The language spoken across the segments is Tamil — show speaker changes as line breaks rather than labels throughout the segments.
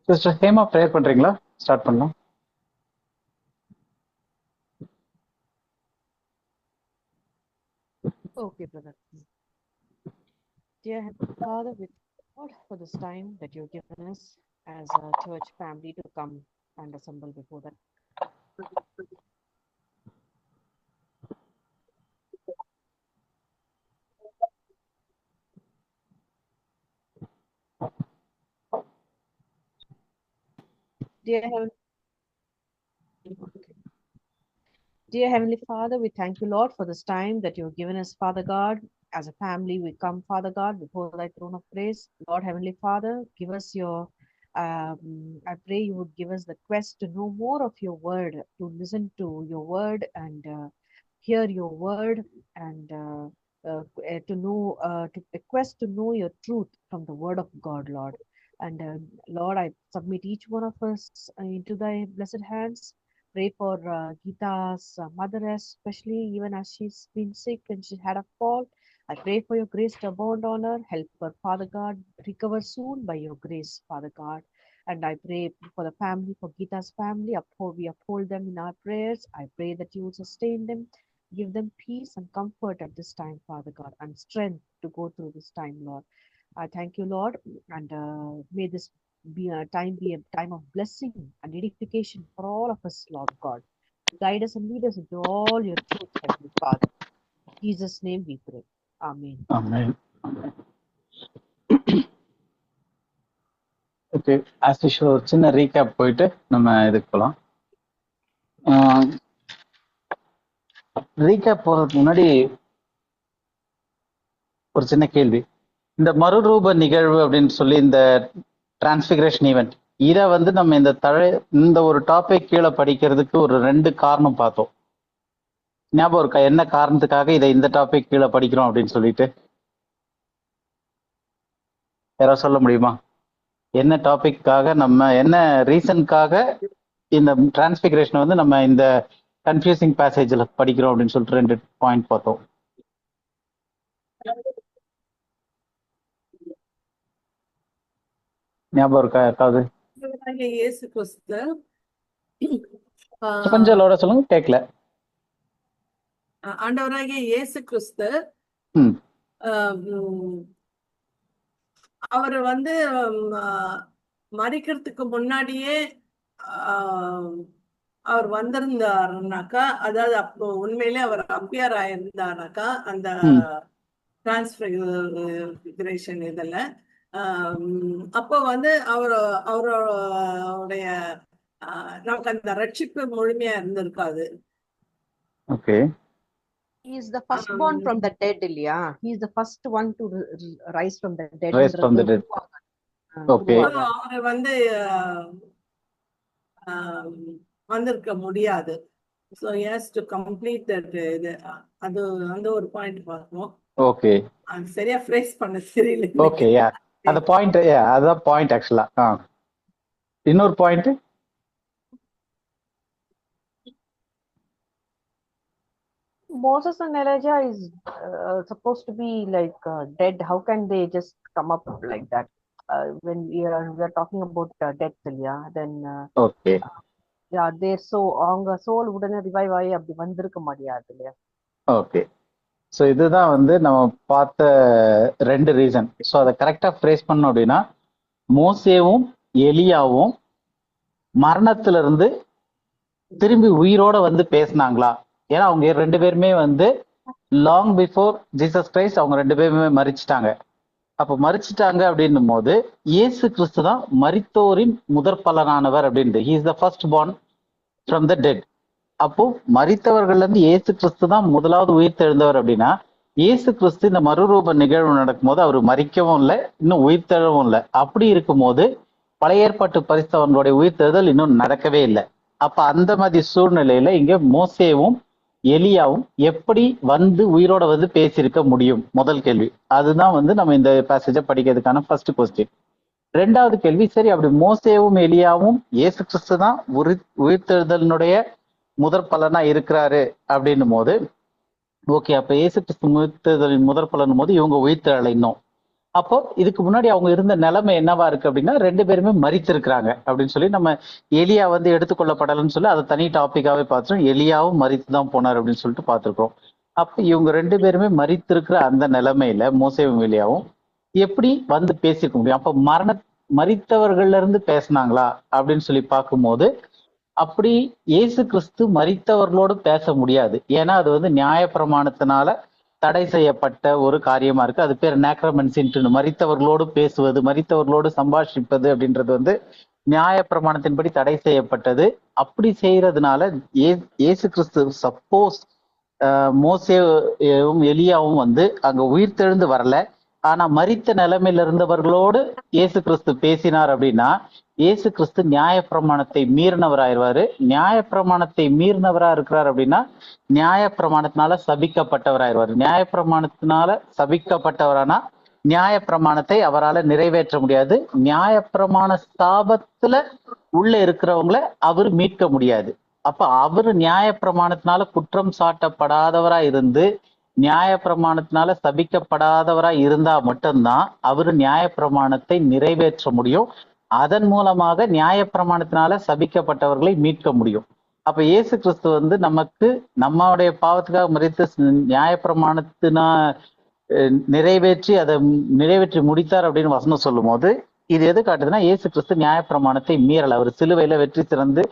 சிஸ்டர் ஹேமா ப்ரேயர் பண்றீங்களா? ஸ்டார்ட் பண்ணலாம்.
Okay, brother. Dear Heavenly Father, we thank God for this time that you've given us as a church family to come and assemble before that. Dear Heavenly, Dear Heavenly Father, we thank you, Lord, for this time that you've given us, Father God. As a family, we come, Father God, before thy throne of grace. Lord, Heavenly Father, give us your, I pray you would give us the quest to know more of your word, to listen to your word and hear your word and to know, to a quest to know your truth from the word of God, Lord. And Lord, I submit each one of us into thy blessed hands. Pray for Geeta's mother, especially even as she's been sick and she had a fall. I pray for your grace to abound on her. Help her, Father God, recover soon by your grace, Father God. And I pray for the family, for Geeta's family. We uphold them in our prayers. I pray that you will sustain them, give them peace and comfort at this time, Father God, and strength to go through this time, Lord. I thank you, Lord, and may this be a time of blessing and edification for all of us, Lord God. Guide us and lead us into all your truth, Heavenly Father. In Jesus' name we pray. Amen.
Amen. Okay, as usual ஒரு சின்ன ரீகேப் போயிட்டு நம்ம இதுக்கு போகலாம். ரீகேப் போகிறதுக்கு முன்னாடி ஒரு சின்ன கேள்வி. இந்த மறுரூப நிகழ்வு அப்படின்னு சொல்லி இந்த டிரான்ஸ்பிகரேஷன் ஈவெண்ட், இதை வந்து நம்ம இந்த ஒரு டாபிக் கீழே படிக்கிறதுக்கு ஒரு 2 காரணம் பார்த்தோம். ஞாபகம் இருக்கா என்ன காரணத்துக்காக இதை இந்த டாபிக் கீழே படிக்கிறோம் அப்படின்னு சொல்லிட்டு? யாராவது சொல்ல முடியுமா? என்ன டாபிக்காக, நம்ம என்ன ரீசனுக்காக இந்த டிரான்ஸ்பிகரேஷன் வந்து நம்ம இந்த கன்ஃபியூசிங் பேசேஜ்ல படிக்கிறோம் அப்படின்னு சொல்லிட்டு 2 பாயிண்ட் பார்த்தோம். ஞாபகம் இருக்கா யாருக்காவது?
இயேசு கிறிஸ்து
கொஞ்சம் லோட சொல்லுங்க, கேட்கல.
ஆண்டவராகிய இயேசு கிறிஸ்து அவர் வந்து மரிக்கிறதுக்கு முன்னாடியே அவர் வந்திருந்தாருனாக்கா, அதாவது அப்போ உண்மையிலே அவர் அப்பியர் ஆயிருந்தாருனாக்கா அந்த டிரான்ஸ்பிகரேஷன் இதுல அப்போ வந்து அவருடைய நமக்கு அந்த ரட்சிப்பு முழுமையா இருந்திருக்காது.
Okay.
He is the firstborn from the dead, Ilya. He is the first one to rise from the dead.
Rise from the dead. Okay.
அவர் வந்து வந்திருக்க முடியாது. So he has to complete that. அது அந்த ஒரு பாயிண்ட் பார்ப்போம்.
ஓகே.
அது சரியா ஃப்ரேஸ் பண்ண தெரியல.
ஓகே, யா. அந்த பாயிண்ட், யா, அதான் பாயிண்ட் ஆக்சுவலா. இன்னொரு point,
Moses and Elijah is supposed to be like dead. How can they just come up like that? When we are talking about death, yeah, then
okay,
yeah, they're so அவங்க soul உடனே ரிவைவ் ஆகி அப்படி வந்திருக்க முடியாது இல்லையா?
ஓகே. ஸோ இதுதான் வந்து நம்ம பார்த்த 2 ரீசன். ஸோ அதை கரெக்டாக ஃப்ரேஸ் பண்ணோம் அப்படின்னா, மோசேவும் எலியாவும் மரணத்திலிருந்து திரும்பி உயிரோட வந்து பேசினாங்களா? ஏன்னா அவங்க 2 பேருமே வந்து லாங் பிஃபோர் ஜீசஸ் கிரைஸ்ட் அவங்க 2 பேருமே மரிச்சிட்டாங்க. அப்போ மரிச்சிட்டாங்க அப்படின்னும் போது இயேசு கிறிஸ்து தான் மரித்தோரின் முதற் பலனானவர் அப்படின்ட்டு. He is the first born from the dead. அப்போ மரித்தவர்கள்ல இருந்து இயேசு கிறிஸ்து தான் முதலாவது உயிர் தெழுந்தவர் அப்படின்னா, இயேசு கிறிஸ்து இந்த மறுரூப நிகழ்வு நடக்கும் போது அவர் மரிக்கவும் இல்லை, இன்னும் உயிர் தெழவும் இல்லை. அப்படி இருக்கும் போது பழைய ஏற்பாட்டு பரிசுத்தவர்களுடைய உயிர் தெழுதல் இன்னும் நடக்கவே இல்லை. அப்ப அந்த மாதிரி சூழ்நிலையில இங்க மோசேவும் எலியாவும் எப்படி வந்து உயிரோட வந்து பேசியிருக்க முடியும்? முதல் கேள்வி அதுதான் வந்து நம்ம இந்த பேசேஜை படிக்கிறதுக்கான ஃபர்ஸ்ட் கொஸ்டின். 2வது கேள்வி, சரி அப்படி மோசேவும் எலியாவும் இயேசு கிறிஸ்து தான் உயிர்த்தெழுதலினுடைய முதற் பலனா இருக்கிறாரு அப்படின்னும் போது, ஓகே, அப்ப இயேசு கிறிஸ்து உயிர்த்தெழுதலின் முதற் பலனும் போது இவங்க உயிர்த்தெழலை இன்னும். அப்போ இதுக்கு முன்னாடி அவங்க இருந்த நிலைமை என்னவா இருக்கு அப்படின்னா 2 பேருமே மரித்திருக்கிறாங்க அப்படின்னு சொல்லி நம்ம எலியா வந்து எடுத்துக்கொள்ளப்படலன்னு சொல்லி அதை தனி டாபிக்காவே பார்த்துட்டோம். எலியாவும் மரித்து தான் போனார் அப்படின்னு சொல்லிட்டு பார்த்துருக்கோம். அப்ப இவங்க 2 பேருமே மரித்திருக்கிற அந்த நிலைமையில மோசேவும் எலியாவும் எப்படி வந்து பேசிக்க முடியும்? அப்ப மரித்தவர்கள்ல இருந்து பேசினாங்களா அப்படின்னு சொல்லி பார்க்கும்போது அப்படி இயேசு கிறிஸ்து மரித்தவர்களோடு பேச முடியாது. ஏன்னா அது வந்து நியாயப்பிரமாணத்தினால தடை செய்யப்பட்ட ஒரு காரியமா இருக்கு. அது பேர் நேக்ரமென்சின்ட்டு, மரித்தவர்களோடு பேசுவது, மரித்தவர்களோடு சம்பாஷிப்பது அப்படின்றது வந்து நியாயப்பிரமாணத்தின்படி தடை செய்யப்பட்டது. அப்படி செய்யறதுனால இயேசு கிறிஸ்து சப்போஸ் மோசேவும் எலியாவும் வந்து அங்க உயிர்த்தெழுந்து வரல, ஆனா மரித்த நிலைமையில இருந்தவர்களோடு இயேசு கிறிஸ்து பேசினார் அப்படின்னா இயேசு கிறிஸ்து நியாயப்பிரமாணத்தை மீறினவராயிருவாரு. நியாயப்பிரமாணத்தை மீறினவரா இருக்கிறார் அப்படின்னா நியாயப்பிரமாணத்தினால சபிக்கப்பட்டவராயிருவாரு. நியாயப்பிரமாணத்தினால சபிக்கப்பட்டவரானா நியாயப்பிரமாணத்தை அவரால் நிறைவேற்ற முடியாது. நியாயப்பிரமாண ஸ்தாபத்துல உள்ள இருக்கிறவங்கள அவர் மீட்க முடியாது. அப்ப அவரு நியாயப்பிரமாணத்தினால குற்றம் சாட்டப்படாதவரா இருந்து நியாயப்பிரமாணத்தினால சபிக்கப்படாதவரா இருந்தா மட்டும்தான் அவரு நியாயப்பிரமாணத்தை நிறைவேற்ற முடியும். அதன் மூலமாக நியாயப்பிரமாணத்தினால சபிக்கப்பட்டவர்களை மீட்க முடியும். அப்ப இயேசு கிறிஸ்து வந்து நமக்கு நம்மளுடைய பாவத்துக்காக மரித்து நியாயப்பிரமாணத்தினா நிறைவேற்றி அதை நிறைவேற்றி முடித்தார் அப்படின்னு வசனம் சொல்லும் போது இது எது காட்டுதுன்னா இயேசு கிறிஸ்து நியாயப்பிரமாணத்தை மீறல், அவர் சிலுவையில வெற்றி சிறந்து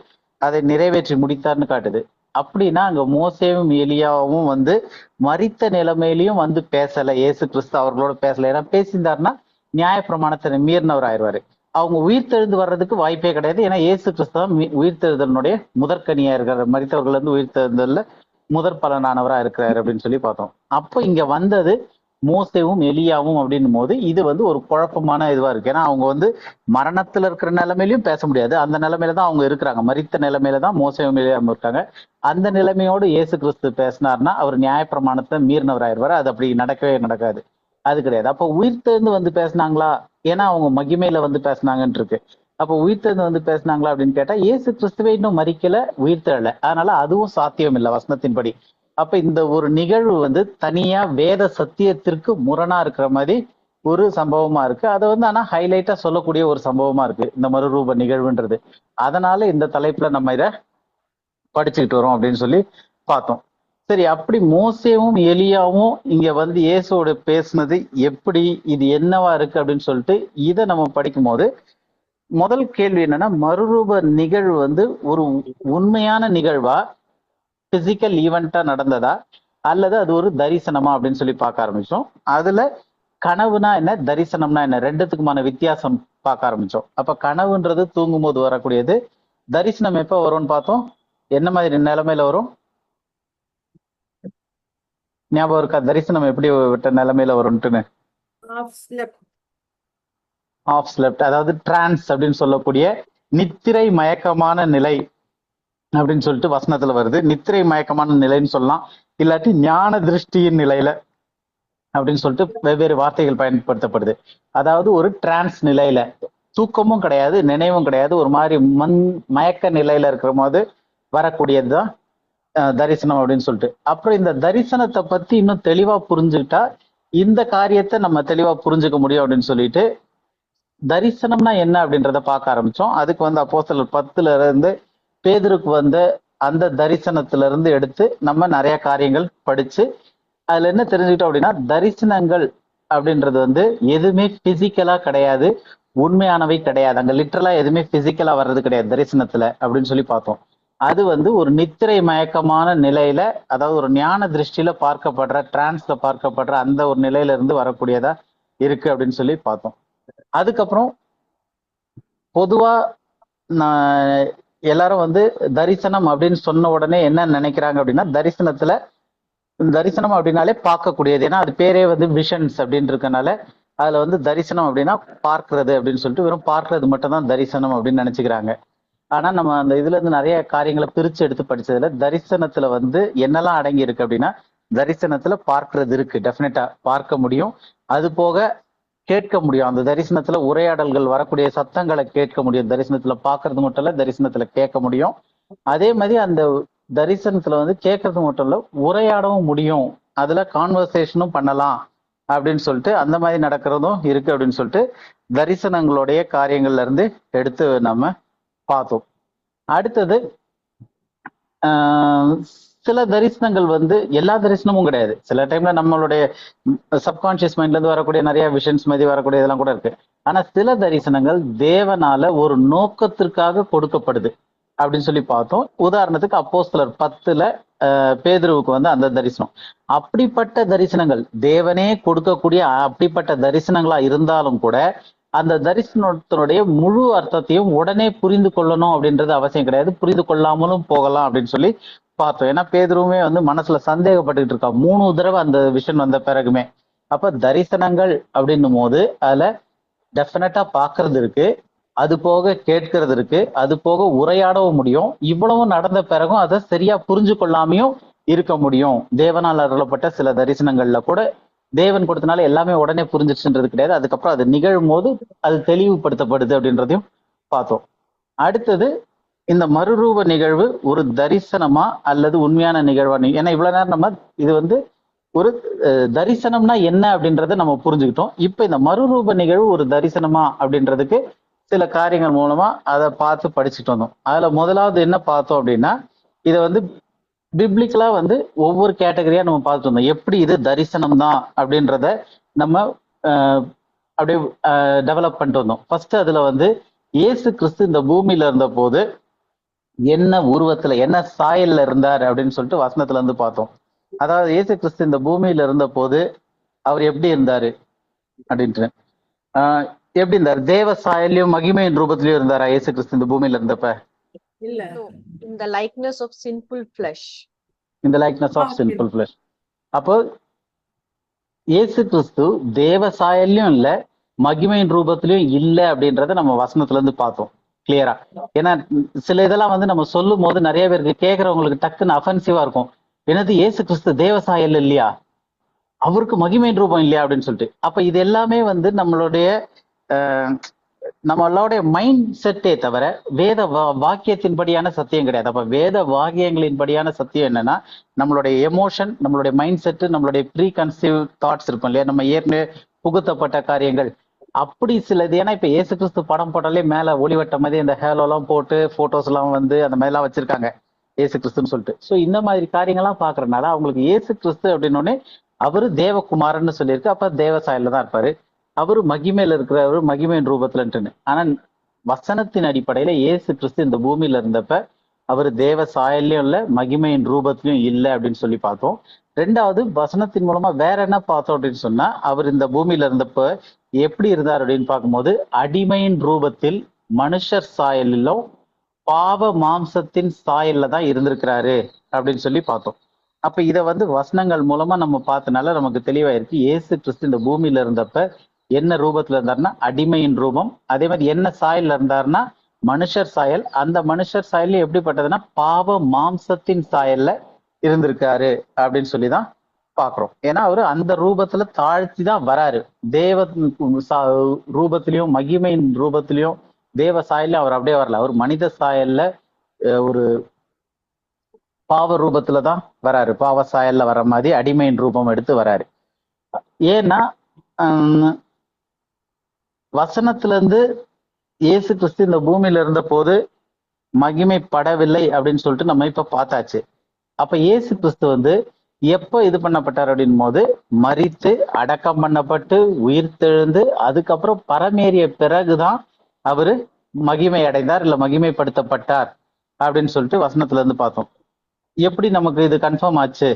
அதை நிறைவேற்றி முடித்தார்னு காட்டுது. அப்படின்னா அங்க மோசேவும் எலியாவும் வந்து மரித்த நிலைமையிலையும் வந்து பேசல, இயேசு கிறிஸ்து அவர்களோட பேசல. ஏன்னா பேசியிருந்தாருன்னா நியாயப்பிரமாணத்தை மீறினவர் ஆயிடுவாரு. அவங்க உயிர்த்தெழுந்து வர்றதுக்கு வாய்ப்பே கிடையாது. ஏன்னா இயேசு கிறிஸ்து தான் உயிர்த்தெழுதலுடைய முதற்கனியா இருக்கிறார், மரித்தவர்கள் வந்து உயிர்த்தெழுதல்ல முதற் பலனானவரா இருக்கிறாரு அப்படின்னு சொல்லி பார்த்தோம். அப்போ இங்க வந்தது மோசேவும் எலியாவும் அப்படின்னும் போது இது வந்து ஒரு குழப்பமான இதுவா இருக்கு. ஏன்னா அவங்க வந்து மரணத்துல இருக்கிற நிலைமையிலயும் பேச முடியாது, அந்த நிலைமையில தான் அவங்க இருக்கிறாங்க. மரித்த நிலைமையில தான் மோசேவும் எலியாவும் இருக்காங்க. அந்த நிலைமையோடு இயேசு கிறிஸ்து பேசினார்னா அவர் நியாயப்பிரமாணத்தை மீறினவராயிருவாரு. அது அப்படி நடக்கவே நடக்காது, அது கிடையாது. அப்போ உயிர்த்தெழுந்து வந்து பேசினாங்களா? ஏன்னா அவங்க மகிமையில வந்து பேசினாங்கன்னு இருக்கு. அப்போ உயிர்த்தெழுந்து வந்து பேசினாங்களா அப்படின்னு கேட்டா இயேசு கிறிஸ்துவே இன்னும் மரிக்கல, உயிர்த்தெழல, அதனால அதுவும் சாத்தியம் இல்லை வசனத்தின்படி. அப்ப இந்த ஒரு நிகழ்வு வந்து தனியா வேத சத்தியத்திற்கு முரணா இருக்கிற மாதிரி ஒரு சம்பவமா இருக்கு. அதை வந்து ஆனா ஹைலைட்டா சொல்லக்கூடிய ஒரு சம்பவமா இருக்கு இந்த மறுரூப நிகழ்வுன்றது. அதனால இந்த தலைப்புல நம்ம இதை படிச்சுக்கிட்டு வரோம் அப்படின்னு சொல்லி பார்த்தோம். சரி, அப்படி மோசேவும் எலியாவும் இங்க வந்து இயேசுவோட பேசுனது எப்படி, இது என்னவா இருக்கு அப்படின்னு சொல்லிட்டு இதை நம்ம படிக்கும் போது முதல் கேள்வி என்னன்னா, மறுரூப நிகழ்வு வந்து ஒரு உண்மையான நிகழ்வா, பிசிக்கல் ஈவெண்டா நடந்ததா, அல்லது அது ஒரு தரிசனமா அப்படின்னு சொல்லி பார்க்க ஆரம்பிச்சோம். அதுல கனவுனா என்ன, தரிசனம்னா என்ன, ரெண்டுத்துக்குமான வித்தியாசம் பார்க்க ஆரம்பிச்சோம். அப்ப கனவுன்றது தூங்கும் போது வரக்கூடியது, தரிசனம் எப்ப வரும்னு பார்த்தோம். என்ன மாதிரி நிலைமையில வரும் ஞாபகம் இருக்கா? தரிசனம் எப்படி விட்ட நிலைமையில வரும்ட்டுன்னு. ஆஃப் ஸ்லெப்ட், அதாவது டிரான்ஸ் அப்படின்னு சொல்லக்கூடிய நித்திரை மயக்கமான நிலை அப்படின்னு சொல்லிட்டு வசனத்துல வருது. நித்திரை மயக்கமான நிலைன்னு சொல்லலாம், இல்லாட்டி ஞான திருஷ்டியின் நிலையில அப்படின்னு சொல்லிட்டு வெவ்வேறு வார்த்தைகள் பயன்படுத்தப்படுது. அதாவது ஒரு டிரான்ஸ் நிலையில தூக்கமும் கிடையாது, நினைவும் கிடையாது, ஒரு மாதிரி மயக்க நிலையில இருக்கிற போது வரக்கூடியதுதான் தரிசனம் அப்படின்னு சொல்லிட்டு. அப்புறம் இந்த தரிசனத்தை பத்தி இன்னும் தெளிவா புரிஞ்சுக்கிட்டா இந்த காரியத்தை நம்ம தெளிவா புரிஞ்சுக்க முடியும் அப்படின்னு சொல்லிட்டு தரிசனம்னா என்ன அப்படின்றத பார்க்க ஆரம்பிச்சோம். அதுக்கு வந்து அப்போஸ்தலர் 10 இருந்து பேதுருக்கு வந்த அந்த தரிசனத்துல இருந்து எடுத்து நம்ம நிறைய காரியங்கள் படிச்சு அதுல என்ன தெரிஞ்சுக்கிட்டோம் அப்படின்னா, தரிசனங்கள் அப்படின்றது வந்து எதுவுமே பிசிக்கலா கிடையாது, உண்மையானவை கிடையாது. அங்க லிட்டரலா எதுவுமே பிசிக்கலா வர்றது கிடையாது தரிசனத்துல அப்படின்னு சொல்லி பார்த்தோம். அது வந்து ஒரு நித்திரை மயக்கமான நிலையில, அதாவது ஒரு ஞான திருஷ்டியில பார்க்கப்படுற, டிரான்ஸ்ல பார்க்கப்படுற அந்த ஒரு நிலையில இருந்து வரக்கூடியதா இருக்கு அப்படின்னு சொல்லி பார்த்தோம். அதுக்கப்புறம் பொதுவா எல்லாரும் வந்து தரிசனம் அப்படின்னு சொன்ன உடனே என்ன நினைக்கிறாங்க அப்படின்னா, தரிசனம் அப்படின்னாலே பார்க்கக்கூடியது. ஏன்னா அது பேரே வந்து விஷன்ஸ் அப்படின்னு இருக்கனால அதுல வந்து தரிசனம் அப்படின்னா பார்க்கறது அப்படின்னு சொல்லிட்டு வெறும் பார்க்கறது மட்டும் தான் தரிசனம் அப்படின்னு நினைச்சுக்கிறாங்க. ஆனா நம்ம அந்த இதுல இருந்து நிறைய காரியங்களை பிரிச்சு எடுத்து படிச்சதுல தரிசனத்துல வந்து என்னெல்லாம் அடங்கி இருக்கு அப்படின்னா, தரிசனத்துல பார்க்கறது இருக்கு, டெஃபினட்டா பார்க்க முடியும். அது போக கேட்க முடியும். அந்த தரிசனத்துல உரையாடல்கள் வரக்கூடிய சத்தங்களை கேட்க முடியும். தரிசனத்துல பாக்குறது மட்டும் இல்ல, தரிசனத்துல கேட்க முடியும். அதே மாதிரி அந்த தரிசனத்துல வந்து கேட்கறது மட்டும் இல்ல, உரையாடவும் முடியும். அதுல கான்வர்சேஷனும் பண்ணலாம் அப்படின்னு சொல்லிட்டு அந்த மாதிரி நடக்கிறதும் இருக்கு அப்படின்னு சொல்லிட்டு தரிசனங்களுடைய காரியங்கள்ல இருந்து எடுத்து நம்ம பார்த்தோம். அடுத்தது ஆஹ் சில தரிசனங்கள் வந்து எல்லா தரிசனமும் கிடையாது. சில டைம்ல நம்மளுடைய சப்கான்சியஸ் மைண்ட்ல இருந்து வரக்கூடிய நிறைய விஷன்ஸ் மாதிரி வரக்கூடிய இதெல்லாம் கூட இருக்கு. ஆனா சில தரிசனங்கள் தேவனால ஒரு நோக்கத்திற்காக கொடுக்கப்படுது அப்படின்னு சொல்லி பார்த்தோம். உதாரணத்துக்கு அப்போஸ்தலர் 10ல பேதுருவுக்கு வந்து அந்த தரிசனம், அப்படிப்பட்ட தரிசனங்கள் தேவனே கொடுக்கக்கூடிய அப்படிப்பட்ட தரிசனங்களா இருந்தாலும் கூட அந்த தரிசனத்தினுடைய முழு அர்த்தத்தையும் உடனே புரிந்து கொள்ளணும் அப்படின்றது அவசியம் கிடையாது. புரிந்து கொள்ளாமலும் போகலாம் அப்படின்னு சொல்லி பார்த்தோம். ஏன்னா பேதுருவுமே வந்து மனசுல சந்தேகப்பட்டுக்கிட்டு இருக்கா 3 தடவை அந்த விஷன் வந்த பிறகுமே. அப்ப தரிசனங்கள் அப்படின்னும் போது அதுல டெஃபினட்டா பாக்குறது இருக்கு, அது போக கேட்கறது இருக்கு, அது போக உரையாடவும் முடியும். இவ்வளவு நடந்த பிறகும் அதை சரியா புரிஞ்சு கொள்ளாமையும் இருக்க முடியும். தேவனால் அருளப்பட்ட சில தரிசனங்கள்ல கூட தேவன் கொடுத்தனால எல்லாமே உடனே புரிஞ்சிச்சுன்றது கிடையாது. அதுக்கப்புறம் அது நிகழும் போது அது தெளிவுபடுத்தப்படுது அப்படின்றதையும் பார்த்தோம். அடுத்தது இந்த மறுரூப நிகழ்வு ஒரு தரிசனமா அல்லது உண்மையான நிகழ்வா? ஏன்னா இவ்வளவு நேரம் நம்ம இது வந்து ஒரு தரிசனம்னா என்ன அப்படின்றத நம்ம புரிஞ்சுக்கிட்டோம். இப்ப இந்த மறுரூப நிகழ்வு ஒரு தரிசனமா அப்படின்றதுக்கு சில காரியங்கள் மூலமா அதை பார்த்து படிச்சுட்டு வந்தோம். அதுல முதலாவது என்ன பார்த்தோம் அப்படின்னா, இதை வந்து பிப்ளிக்கலா வந்து ஒவ்வொரு கேட்டகரியா நம்ம பார்த்துட்டு வந்தோம். எப்படி இது தரிசனம் தான் அப்படின்றத நம்ம அப்படியே டெவலப் பண்ணிட்டு வந்தோம். ஃபர்ஸ்ட் அதுல வந்து இயேசு கிறிஸ்து இந்த பூமியில இருந்த போது என்ன உருவத்துல என்ன சாயல்ல இருந்தார் அப்படின்னு சொல்லிட்டு வசனத்துல இருந்து பார்த்தோம். அதாவது இயேசு கிறிஸ்து இந்த பூமியில இருந்த போது அவர் எப்படி இருந்தாரு அப்படின்ட்டு எப்படி இருந்தார்? தேவ சாயல்லையும் மகிமையின் ரூபத்திலயும் இருந்தாரா இயேசு கிறிஸ்து இந்த பூமியில இருந்தப்ப?
இல்ல,
in the likeness of sinful flesh.
In the likeness of sinful flesh. அப்போ இயேசு கிறிஸ்து தேவ சாயல்லையும் இல்ல மகிமையின் ரூபத்திலயும் இல்ல அப்படின்றத நம்ம வசனத்துல இருந்து பார்த்தோம் கிளியரா. ஏன்னா சில இதெல்லாம் வந்து நம்ம சொல்லும் போது நிறைய பேருக்கு கேட்கறவங்களுக்கு டக்குன்னு அஃபென்சிவா இருக்கும். என்னது இயேசு கிறிஸ்து தேவ சாயல் இல்லையா, அவருக்கு மகிமையின் ரூபம் இல்லையா அப்படின்னு சொல்லிட்டு. அப்ப இது எல்லாமே வந்து நம்மளுடைய மைண்ட் செட்டே தவிர வேத வாக்கியத்தின்படியான சத்தியம் கிடையாது. அப்ப வேத வாக்கியங்களின்படியான சத்தியம் என்னன்னா, நம்மளுடைய எமோஷன், நம்மளுடைய மைண்ட் செட்டு, நம்மளுடைய ப்ரீ கன்சீவ் தாட்ஸ் இருக்கும் இல்லையா, நம்ம ஏற்கனவே புகுத்தப்பட்ட காரியங்கள் அப்படி சிலது. ஏன்னா இப்ப இயேசு கிறிஸ்து படம் போட்டாலே மேல ஒளிவட்ட மாதிரி இந்த ஹேலோ எல்லாம் போட்டு போட்டோஸ் எல்லாம் வந்து அந்த மாதிரி எல்லாம் வச்சிருக்காங்க இயேசு கிறிஸ்துன்னு சொல்லிட்டு. ஸோ இந்த மாதிரி காரியங்கள்லாம் பாக்குறதுனால அவங்களுக்கு இயேசு கிறிஸ்து அப்படின்னு அவரு தேவகுமாரன்னு சொல்லியிருக்கு. அப்ப தேவ சாயல்ல தான் இருப்பாரு. அவரு மகிமையில இருக்கிறவர், மகிமையின் ரூபத்துலன்ட்டுன்னு. ஆனா வசனத்தின் அடிப்படையில இயேசு கிறிஸ்து இந்த பூமியில இருந்தப்ப அவர் தேவ சாயல்லையும் இல்ல மகிமையின் ரூபத்திலையும் இல்லை அப்படின்னு சொல்லி பார்த்தோம். ரெண்டாவது வசனத்தின் மூலமா வேற என்ன பார்த்தோம் அப்படின்னு சொன்னா, அவர் இந்த பூமியில இருந்தப்ப எப்படி இருந்தார் அப்படின்னு பார்க்கும்போது அடிமையின் ரூபத்தில் மனுஷர் சாயலிலும் பாவ மாம்சத்தின் சாயல்ல தான் இருந்திருக்கிறாரு அப்படின்னு சொல்லி பார்த்தோம். அப்ப இத வந்து வசனங்கள் மூலமா நம்ம பார்த்தனால நமக்கு தெளிவாயிருக்கு. இயேசு கிறிஸ்து இந்த பூமியில இருந்தப்ப என்ன ரூபத்துல இருந்தாருன்னா அடிமையின் ரூபம். அதே மாதிரி என்ன சாயல்ல இருந்தாருன்னா மனுஷர் சாயல். அந்த மனுஷர் சாயல் எப்படிப்பட்டதுன்னா பாவ மாம்சத்தின் சாயல்ல இருந்திருக்காரு அப்படின்னு சொல்லிதான் பாக்குறோம். ஏன்னா அவரு அந்த ரூபத்துல தாழ்த்தி தான் வராரு. தேவ ரூபத்திலையும் மகிமையின் ரூபத்திலையும் தேவ சாயல்ல அவர் அப்படியே வரல. அவர் மனித சாயல்ல ஒரு பாவ ரூபத்துலதான் வராரு. பாவ சாயல்ல வர மாதிரி அடிமையின் ரூபம் எடுத்து வராரு. ஏன்னா வசனத்துல இருந்து இயேசு கிறிஸ்து இந்த பூமியில இருந்த போது மகிமைப்படவில்லை அப்படின்னு சொல்லிட்டு நம்ம இப்ப பார்த்தாச்சு. அப்ப இயேசு கிறிஸ்து வந்து எப்ப இது பண்ணப்பட்டார் அப்படின் போது மரித்து அடக்கம் பண்ணப்பட்டு உயிர்த்தெழுந்து அதுக்கப்புறம் பரமேறிய பிறகுதான் அவரு மகிமை அடைந்தார், இல்ல மகிமைப்படுத்தப்பட்டார் அப்படின்னு சொல்லிட்டு வசனத்துல இருந்து பார்த்தோம். எப்படி நமக்கு இது கன்ஃபார்ம் ஆச்சு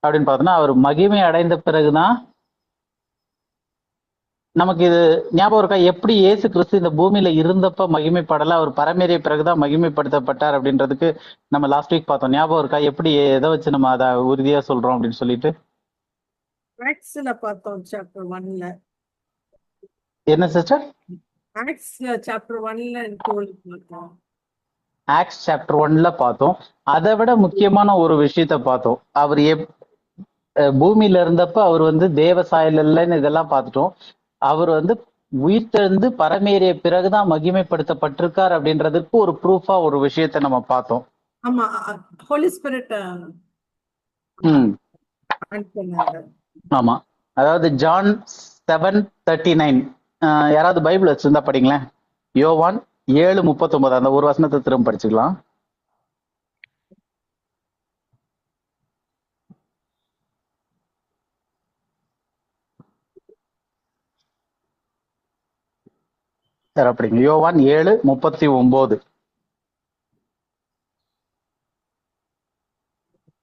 அப்படின்னு பார்த்தோம்னா, அவர் மகிமை அடைந்த பிறகுதான் நமக்கு இது ஞாபகம் இருக்கா. எப்படி இயேசு கிறிஸ்து இந்த பூமியில இருந்தப்ப மகிமைப்படல, அவர் பரமேறிய பிறகுதான் மகிமைப்படுத்தப்பட்டார் அப்படின்றதுக்கு நம்ம லாஸ்ட் வீக் பார்த்தோம். ஞாபகம் இருக்கா? எப்படி எதை வச்சு நம்ம அதை உறுதியா சொல்றோம் அப்படின்னு சொல்லிட்டு
ஆக்ஸ்ல பார்த்தோம் சாப்டர் 1ல.
என்ன சிஸ்டர்?
ஆக்ஸ் சாப்டர் 1ல பார்த்தோம்.
ஆக்ஸ் சாப்டர் 1ல பார்த்தோம். அதை விட முக்கியமான ஒரு விஷயத்த பார்த்தோம். அவர் பூமியில இருந்தப்ப அவர் வந்து தேவ சாயல் இல்லைன்னு இதெல்லாம் பார்த்துட்டோம். அவர் வந்து உயிர்த்தெழுந்து பரமேறிய பிறகுதான் மகிமைப்படுத்தப்பட்டிருக்கார் அப்படின்றதுக்கு ஒரு ப்ரூஃபா ஒரு விஷயத்த நம்ம பார்த்தோம்.
ஆமா, ஹோலி ஸ்பிரிட்.
ஆமா. அதாவது ஜான் 7:39. யாராவது பைபிள் வச்சிருந்தா படிங்களேன். யோவான் 7:39. அந்த ஒரு வசனத்தை திரும்ப படிச்சுக்கலாம். சார் அப்படிங்க. யோவான் 7:39.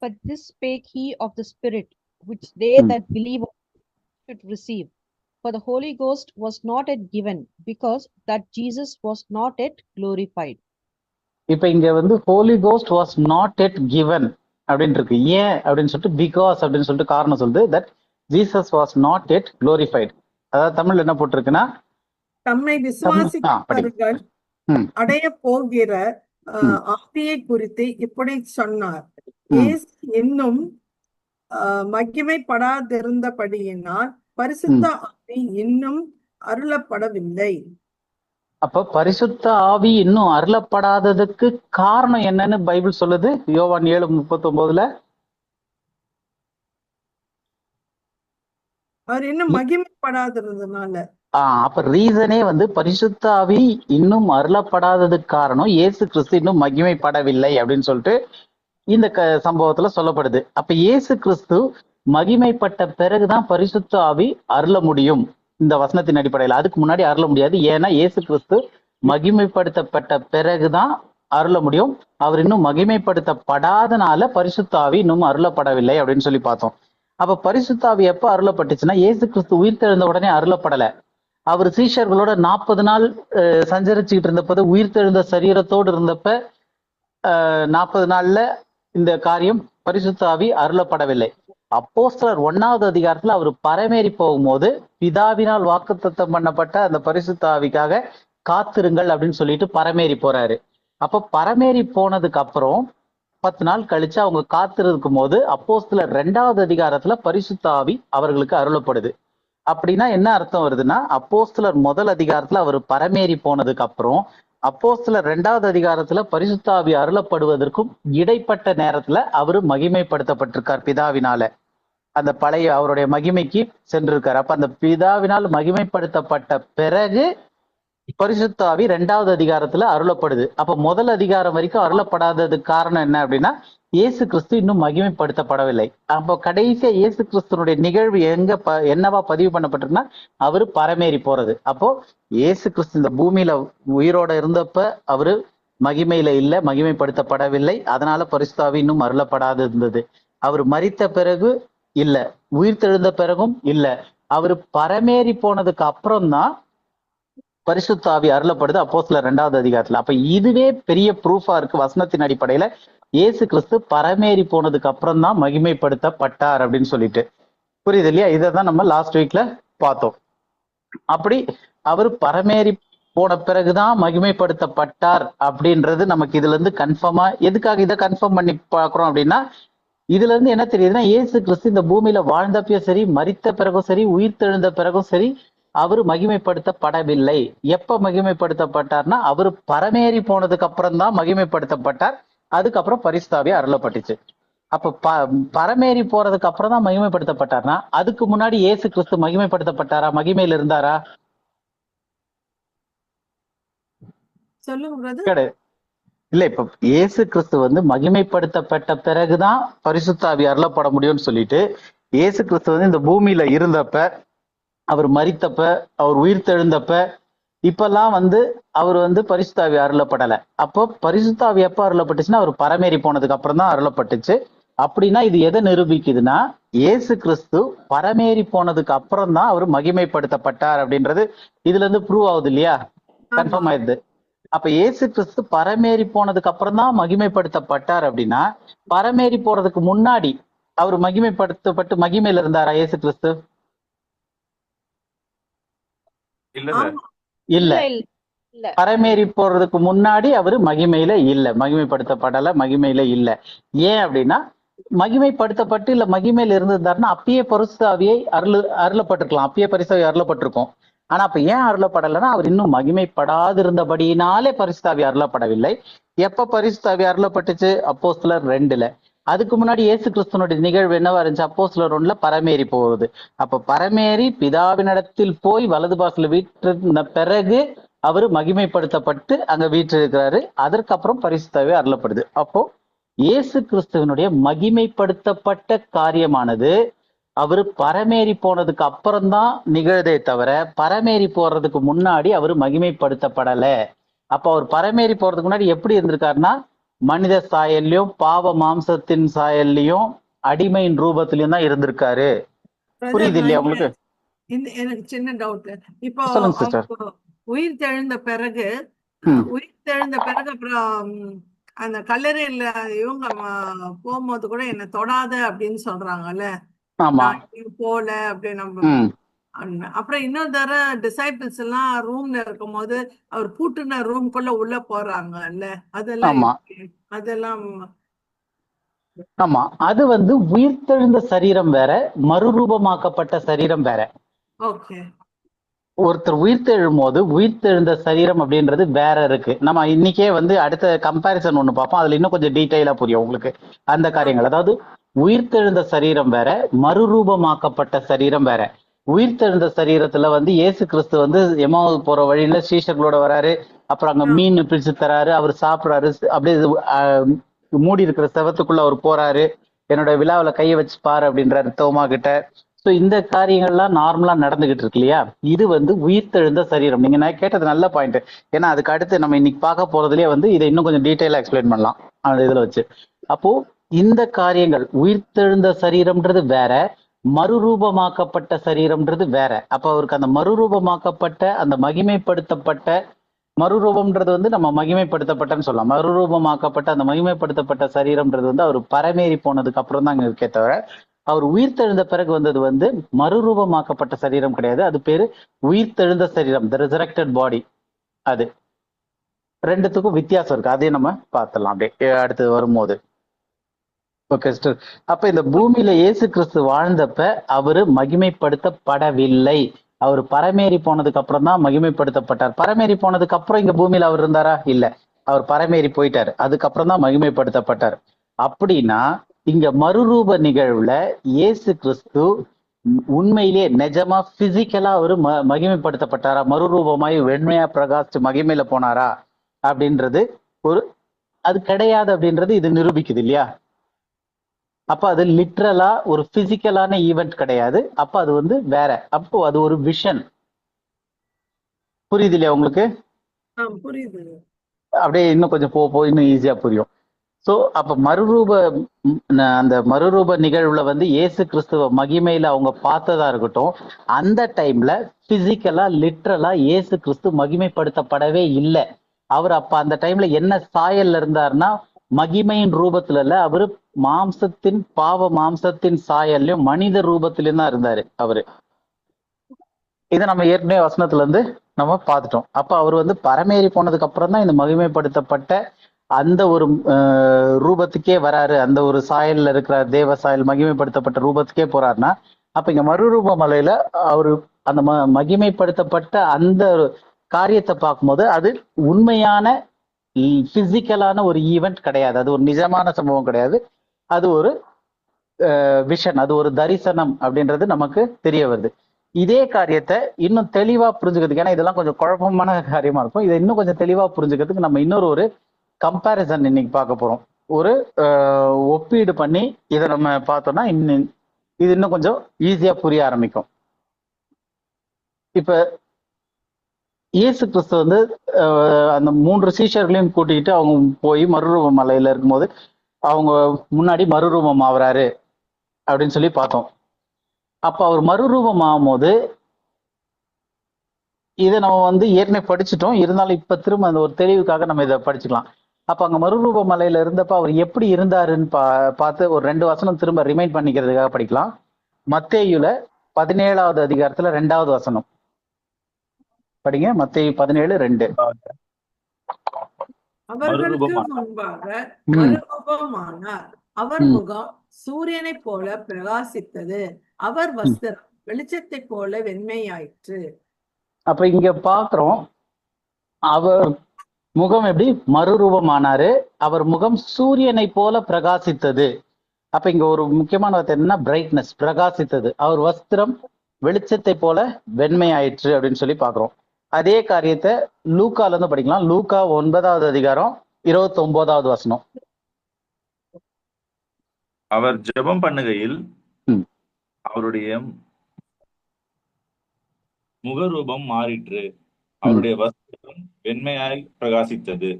But this spake he of the Spirit, which they that believe should receive. For the Holy Ghost was not yet given, because that Jesus was not yet glorified.
இப்ப இங்க வந்து holy ghost was not yet given அப்படின்னு இருக்கு. ஏன் அப்படின்னு சொல்லிட்டு பிகாஸ் அப்படின்னு சொல்லிட்டு காரணம் சொல்லுது. That Jesus was not Ed glorified. அதாவது தமிழ்ல என்ன போட்டிருக்குன்னா,
தம்மை விசுவாசிக்கிறவர்கள் அடைய போகிற ஆவியை குறித்து இப்படி சொன்னார். இயேசு இன்னும் மகிமைப்படாதிருந்தபடியினால் பரிசுத்த ஆவி இன்னும் அருளப்படவில்லை.
அப்ப பரிசுத்த ஆவி இன்னும் அருளப்படாததுக்கு காரணம் என்னன்னு பைபிள் சொல்லுது. யோவான் 7:39.
அவர் இன்னும் மகிமைப்படாதிருந்ததுனால.
அப்ப ரீசனே வந்து பரிசுத்த ஆவி இன்னும் அருளப்படாததுக்கு காரணம் இயேசு கிறிஸ்து இன்னும் மகிமைப்படவில்லை அப்படின்னு சொல்லிட்டு இந்த சம்பவத்துல சொல்லப்படுது. அப்ப இயேசு கிறிஸ்து மகிமைப்பட்ட பிறகுதான் பரிசுத்த ஆவி அருள முடியும் இந்த வசனத்தின் அடிப்படையில். அதுக்கு முன்னாடி அருள முடியாது. ஏன்னா இயேசு கிறிஸ்து மகிமைப்படுத்தப்பட்ட பிறகுதான் அருள முடியும். அவர் இன்னும் மகிமைப்படுத்தப்படாதனால பரிசுத்த ஆவி இன்னும் அருளப்படவில்லை அப்படின்னு சொல்லி பார்த்தோம். அப்ப பரிசுத்த ஆவி எப்ப அருளப்பட்டுச்சுன்னா, இயேசு கிறிஸ்து உயிர்த்தெழுந்த உடனே அருளப்படல. அவர் சீஷர்களோட 40 நாள் சஞ்சரிச்சுக்கிட்டு இருந்தப்ப, உயிர்த்தெழுந்த சரீரத்தோடு இருந்தப்ப 40 நாள்ல இந்த காரியம் பரிசுத்த ஆவி அருளப்படவில்லை. அப்போஸ்தலர் 1வது அதிகாரத்துல அவர் பரமேறி போகும்போது பிதாவினால் வாக்குத்தத்தம் பண்ணப்பட்ட அந்த பரிசுத்த ஆவிக்காக காத்திருங்கள் அப்படின்னு சொல்லிட்டு பரமேறி போறாரு. அப்ப பரமேறி போனதுக்கு அப்புறம் 10 நாள் கழிச்சு அவங்க காத்திருக்கும் போது அப்போஸ்தலர் 2வது அதிகாரத்துல பரிசுத்த ஆவி அவர்களுக்கு அருளப்படுது. அப்படின்னா என்ன அர்த்தம் வருதுன்னா, அப்போஸ்தலர் 1 அதிகாரத்துல அவர் பரமேறி போனதுக்கு அப்புறம் அப்போஸ்தலர் 2வது அதிகாரத்துல பரிசுத்த ஆவி அருளப்படுவதற்கும் இடைப்பட்ட நேரத்துல அவரு மகிமைப்படுத்தப்பட்டிருக்கார் பிதாவினால. அந்த பழைய அவருடைய மகிமைக்கு சென்றிருக்காரு. அப்ப அந்த பிதாவினால் மகிமைப்படுத்தப்பட்ட பிறகு பரிசுத்த ஆவி 2வது அதிகாரத்துல அருளப்படுது. அப்ப 1 அதிகாரம் வரைக்கும் அருளப்படாததுக்கு காரணம் என்ன அப்படின்னா, இயேசு கிறிஸ்து இன்னும் மகிமைப்படுத்தப்படவில்லை. அப்போ கடைசியா இயேசு கிறிஸ்துனுடைய நிகழ்வு என்னவா பதிவு பண்ணப்பட்டிருக்குன்னா, அவரு பரமேறி போறது. அப்போ இயேசு கிறிஸ்து இந்த பூமியில உயிரோட இருந்தப்ப அவரு மகிமையில இல்ல, மகிமைப்படுத்தப்படவில்லை. அதனால பரிசுத்த ஆவி இன்னும் அருளப்படாது இருந்தது. அவர் மரித்த பிறகு இல்ல, உயிர்த்தெழுந்த பிறகும் இல்ல, அவரு பரமேறி போனதுக்கு அப்புறம் தான் பரிசுத்த ஆவி அருளப்படுது அப்போஸ்தலர் 2வது அதிகாரத்துல. அப்ப இதுவே பெரிய ப்ரூஃபா இருக்கு வசனத்தின் அடிப்படையில. இயேசு கிறிஸ்து பரமேறி போனதுக்கு அப்புறம் தான் மகிமைப்படுத்தப்பட்டார் அப்படின்னு சொல்லிட்டு. புரியுது இல்லையா? இதான் நம்ம லாஸ்ட் வீக்ல பார்த்தோம். அப்படி அவர் பரமேறி போன பிறகுதான் மகிமைப்படுத்தப்பட்டார் அப்படின்றது நமக்கு இதுல இருந்து கன்ஃபார்மா. எதுக்காக இதை கன்ஃபார்ம் பண்ணி பாக்குறோம் அப்படின்னா, இதுல இருந்து என்ன தெரியுதுன்னா, இயேசு கிறிஸ்து இந்த பூமியில வாழ்ந்தப்பயும் சரி, மரித்த பிறகும் சரி, உயிர்த்தெழுந்த பிறகும் சரி, அவரு மகிமைப்படுத்தப்படவில்லை. எப்ப மகிமைப்படுத்தப்பட்டார்னா, அவரு பரமேறி போனதுக்கு அப்புறம் தான் மகிமைப்படுத்தப்பட்டார். அதுக்கப்புறம் பரிசுத்த ஆவி அருளப்பட்டுச்சு. அப்ப பரமேறி போறதுக்கு அப்புறம் தான் மகிமைப்படுத்தப்பட்டார்னா, அதுக்கு முன்னாடி இயேசு கிறிஸ்து மகிமைப்படுத்தப்பட்டாரா? மகிமையில இருந்தாரா?
சொல்லுங்க.
இல்ல, இப்ப இயேசு கிறிஸ்து வந்து மகிமைப்படுத்தப்பட்ட பிறகுதான் பரிசுத்த ஆவி அருளப்பட முடியும்னு சொல்லிட்டு, இயேசு கிறிஸ்து வந்து இந்த பூமியில இருந்தப்ப, அவர் மரித்தப்ப, அவர் உயிர்த்தெழுந்தப்ப, இப்பெல்லாம் வந்து அவர் வந்து பரிசுத்த ஆவி அருளப்படலை. அப்போ பரிசுத்த ஆவி எப்ப அருளப்பட்டுச்சுன்னா, அவர் பரமேறி போனதுக்கு அப்புறம் தான் அருளப்பட்டுச்சு. அப்படின்னா இது எதை நிரூபிக்குதுன்னா, இயேசு கிறிஸ்து பரமேறி போனதுக்கு அப்புறம் தான் அவர் மகிமைப்படுத்தப்பட்டார் அப்படின்றது இதுல இருந்து ப்ரூவ் ஆகுது இல்லையா? கன்ஃபார்ம் ஆயிடுது. அப்ப இயேசு கிறிஸ்து பரமேறி போனதுக்கு அப்புறம் தான் மகிமைப்படுத்தப்பட்டார் அப்படின்னா, பரமேறி போறதுக்கு முன்னாடி அவர் மகிமைப்படுத்தப்பட்டு மகிமையில இருந்தாரா இயேசு கிறிஸ்து? இல்ல. பரமேறி போறதுக்கு முன்னாடி அவரு மகிமையில இல்ல, மகிமைப்படுத்தப்படல, மகிமையில இல்ல. ஏன் அப்படின்னா, மகிமைப்படுத்தப்பட்டு இல்ல மகிமையில இருந்திருந்தாருன்னா அப்பயே பரிசுத்த ஆவியை அருளப்பட்டிருக்கலாம், அப்பயே பரிசுத்த ஆவி அருளப்பட்டிருக்கும். ஆனா அப்ப ஏன் அருளப்படலைன்னா, அவர் இன்னும் மகிமைப்படாதிருந்தபடியினாலே பரிசுத்த ஆவி அருளப்படவில்லை. எப்ப பரிசுத்த ஆவி அருளப்பட்டுச்சு? அப்போஸ்தலர் 2ல. அதுக்கு முன்னாடி இயேசு கிறிஸ்துவனுடைய நிகழ்வு என்னவா இருந்துச்சு? அப்போஸ்தலர் 1ல பரமேறி போகுது. அப்ப பரமேறி பிதாவினிடத்தில் போய் வலது பாசல வீற்றிருந்த பிறகு அவரு மகிமைப்படுத்தப்பட்டு அங்க வீற்றிருக்கிறாரு. அதற்கப்புறம் பரிசுத்தாவே அருளப்படுது. அப்போ இயேசு கிறிஸ்துவனுடைய மகிமைப்படுத்தப்பட்ட காரியமானது அவரு பரமேறி போனதுக்கு அப்புறம் தான் நிகழுதே தவிர பரமேறி போறதுக்கு முன்னாடி அவரு மகிமைப்படுத்தப்படல. அப்ப அவர் பரமேறி போறதுக்கு முன்னாடி எப்படி இருந்திருக்காருன்னா, மனித சாயல்லையும் பாவ மாம்சத்தின் சாயல்லையும் அடிமையின் ரூபத்திலையும் தான் இருந்திருக்காரு.
பிரதர்
புரியுது
நான்
இல்லையா
இங்க
உங்களுக்கு?
எனக்கு சின்ன டவுட். இப்போ
சொல்லுங்க சிஸ்டர்.
அவங்க உயிர் தெழுந்த பிறகு
ம்
உயிர் தெழுந்த பிறகு அப்புறம் அந்த கல்லறையில இவங்க போகும்போது கூட என்ன தொடாத அப்படின்னு சொல்றாங்கல்ல,
ஆமா.
நான் எங்கேயும் போல அப்படின்னு நம்ம
ம்
அப்புறம் இன்னொரு தடவை டிசைபிள்ஸ் எல்லாம் ரூம்ல இருக்கும்போது அவர் பூட்டுன ரூம்குள்ள உள்ள போறாங்கல்ல, அதெல்லாம்
ஆமா
எப்படி? அதெல்லாம்
ஆமா. அது வந்து உயிர்த்தெழுந்த சரீரம் வேற, மறுரூபமாக்கப்பட்ட சரீரம் வேற.
ஓகே.
ஒருத்தர் உயிர்த்தெழும் போது உயிர்த்தெழுந்த சரீரம் அப்படின்றது வேற இருக்கு. நம்ம இன்னைக்கே வந்து அடுத்த கம்பேரிசன் ஒண்ணு பார்ப்போம். அதுல இன்னும் கொஞ்சம் டீட்டெயிலா புரியும் உங்களுக்கு அந்த காரியங்கள். அதாவது உயிர்த்தெழுந்த சரீரம் வேற, மறுரூபமாக்கப்பட்ட சரீரம் வேற. உயிர்த்தெழுந்த சரீரத்துல வந்து இயேசு கிறிஸ்து வந்து எம்மாவு போற வழியில சீஷர்களோட வராரு. அப்புறம் அங்க மீன் பிடிச்சு தராரு, அவர் சாப்பிடுறாரு. அப்படியே மூடி இருக்கிற செவத்துக்குள்ள அவர் போறாரு. என்னோட விழாவில கையை வச்சு பாரு அப்படின்றாரு தோமா கிட்ட. ஸோ இந்த காரியங்கள்லாம் நார்மலா நடந்துகிட்டு இருக்கு இல்லையா? இது வந்து உயிர்த்தெழுந்த சரீரம். நீங்க நான் கேட்டது நல்ல பாயிண்ட். ஏன்னா அதுக்கு அடுத்து நம்ம இன்னைக்கு பார்க்க போறதுலயே வந்து இதை இன்னும் கொஞ்சம் டீட்டெயிலா எக்ஸ்பிளைன் பண்ணலாம் அந்த இதுல வச்சு. அப்போ இந்த காரியங்கள் உயிர்த்தெழுந்த சரீரம்ன்றது வேற, மறுரூபமாக்கப்பட்ட சரீரம்ன்றது வேற. அப்ப அவருக்கு அந்த மறுரூபமாக்கப்பட்ட அந்த மகிமைப்படுத்தப்பட்ட மறுரூபம்ன்றது வந்து நம்ம மகிமைப்படுத்தப்பட்டன்னு சொல்லலாம். மறுரூபமாக்கப்பட்ட அந்த மகிமைப்படுத்தப்பட்ட சரீரம்ன்றது வந்து அவர் பரமேறி போனதுக்கு அப்புறம் தான் அங்க இருக்கே தவிர, அவர் உயிர்த்தெழுந்த பிறகு வந்தது வந்து மறுரூபமாக்கப்பட்ட சரீரம் கிடையாது. அது பேரு உயிர்த்தெழுந்த சரீரம், த ரிசரக்டட் பாடி. அது ரெண்டுத்துக்கும் வித்தியாசம் இருக்கு. அதையும் நம்ம பார்த்துடலாம் அப்படியே அடுத்து வரும்போது. Okay sister. அப்ப இந்த பூமியில இயேசு கிறிஸ்து வாழ்ந்தப்ப அவரு மகிமைப்படுத்தப்படவில்லை. அவர் பரமேறி போனதுக்கு அப்புறம் தான் மகிமைப்படுத்தப்பட்டார். பரமேறி போனதுக்கு அப்புறம் இங்க பூமியில அவர் இருந்தாரா? இல்ல. அவர் பரமேறி போயிட்டாரு. அதுக்கப்புறம் தான் மகிமைப்படுத்தப்பட்டார். அப்படின்னா இங்க மறுரூப நிகழ்வுல இயேசு கிறிஸ்து உண்மையிலேயே நிஜமா பிசிக்கலா அவரு மகிமைப்படுத்தப்பட்டாரா? மறுரூபமாய் வெண்மையா பிரகாசிச்சு மகிமையில போனாரா அப்படின்றது ஒரு அது கிடையாது அப்படின்றது இது நிரூபிக்குது இல்லையா? அப்ப அது லிட்ரலா ஒரு பிசிக்கலான ஈவெண்ட் கிடையாது. அப்ப அது வந்து வேற. அப்போ அது ஒரு விஷன். புரியுது இல்லையா உங்களுக்கு?
புரியுது.
அப்படியே இன்னும் கொஞ்சம் போக இன்னும் ஈஸியா புரியும். சோ அப்ப அந்த மறுரூப நிகழ்வுல வந்து இயேசு கிறிஸ்துவ மகிமையில அவங்க பார்த்ததா இருக்கட்டும், அந்த டைம்ல பிசிக்கலா லிட்ரலா இயேசு கிறிஸ்து மகிமைப்படுத்தப்படவே இல்லை. அவர் அப்ப அந்த டைம்ல என்ன சாயல்ல இருந்தாருன்னா, மகிமையின் ரூபத்துல இல்ல, அவரு பாவ மாம்சத்தின் சாயல்லையும் மனித ரூபத்திலையும் தான் இருந்தாரு அவரு. இதை நம்ம ஏற்கனவே வசனத்துல இருந்து நம்ம பார்த்துட்டோம். அப்ப அவர் வந்து பரமேறி போனதுக்கு அப்புறம் தான் இந்த மகிமைப்படுத்தப்பட்ட அந்த ஒரு ரூபத்துக்கே வராரு. அந்த ஒரு சாயல்ல இருக்கிற தேவ சாயல் மகிமைப்படுத்தப்பட்ட ரூபத்துக்கே போறாருன்னா, அப்ப இங்க மறுரூப மலையில அவரு அந்த மகிமைப்படுத்தப்பட்ட அந்த காரியத்தை பார்க்கும்போது அது உண்மையான பிசிக்கலான ஒரு ஈவெண்ட் கிடையாது. அது ஒரு நிஜமான சம்பவம் கிடையாது. அது ஒரு விஷன், அது ஒரு தரிசனம் அப்படின்றது நமக்கு தெரிய வருது. இதே காரியத்தை இன்னும் தெளிவா புரிஞ்சுக்கிறதுக்கு, ஏன்னா இதெல்லாம் கொஞ்சம் குழப்பமான காரியமா இருக்கும், இதை இன்னும் கொஞ்சம் தெளிவா புரிஞ்சுக்கிறதுக்கு நம்ம இன்னொரு கம்பேரிசன் இன்னைக்கு பார்க்க போறோம். ஒரு ஒப்பீடு பண்ணி இதை நம்ம பார்த்தோம்னா இது இன்னும் கொஞ்சம் ஈஸியா புரிய ஆரம்பிக்கும். இப்ப இயேசு கிறிஸ்து வந்து அந்த 3 சீஷர்களையும் கூட்டிக்கிட்டு அவங்க போய் மறுரூப மலையில இருக்கும்போது அவங்க முன்னாடி மறுரூபம் ஆகுறாரு அப்படின்னு சொல்லி பார்த்தோம். அப்ப அவர் மறுரூபம் ஆகும்போது இதை நம்ம வந்து ஏற்கனவே படிச்சுட்டோம், இருந்தாலும் இப்ப திரும்ப அந்த ஒரு தெளிவுக்காக நம்ம இதை படிச்சுக்கலாம். அப்ப அங்க மறுரூப மலையில இருந்தப்ப அவர் எப்படி இருந்தாருன்னு பார்த்து ஒரு 2 வசனம் திரும்ப ரிமைண்ட் பண்ணிக்கிறதுக்காக படிக்கலாம். மத்தேயுல 17வது அதிகாரத்துல 2வது வசனம் படிங்க. மத்தேயு 17:2.
அவர்களுக்கு முன்பாக மறுரூபமானார். அவர் முகம் சூரியனை போல பிரகாசித்தது, அவர் வஸ்திரம் வெளிச்சத்தை போல வெண்மையாயிற்று.
அப்ப இங்க பாக்குறோம் அவர் முகம் எப்படி மறுரூபமானாரு. அவர் முகம் சூரியனை போல பிரகாசித்தது. அப்ப இங்க ஒரு முக்கியமான வார்த்தை என்னன்னா பிரைட்னஸ், பிரகாசித்தது. அவர் வஸ்திரம் வெளிச்சத்தை போல வெண்மையாயிற்று அப்படின்னு சொல்லி பாக்குறோம். அதே காரியத்தை லூக்கால இருந்து படிக்கலாம். லூக்கா 9வது அதிகாரம் 29வது வசனம்.
அவர் ஜெபம் பண்ணுகையில்
ம்.
அவருடைய முகரூபம் மாறிற்று, அவருடைய வஸ்திரம் வெண்மையாய் பிரகாசித்தது.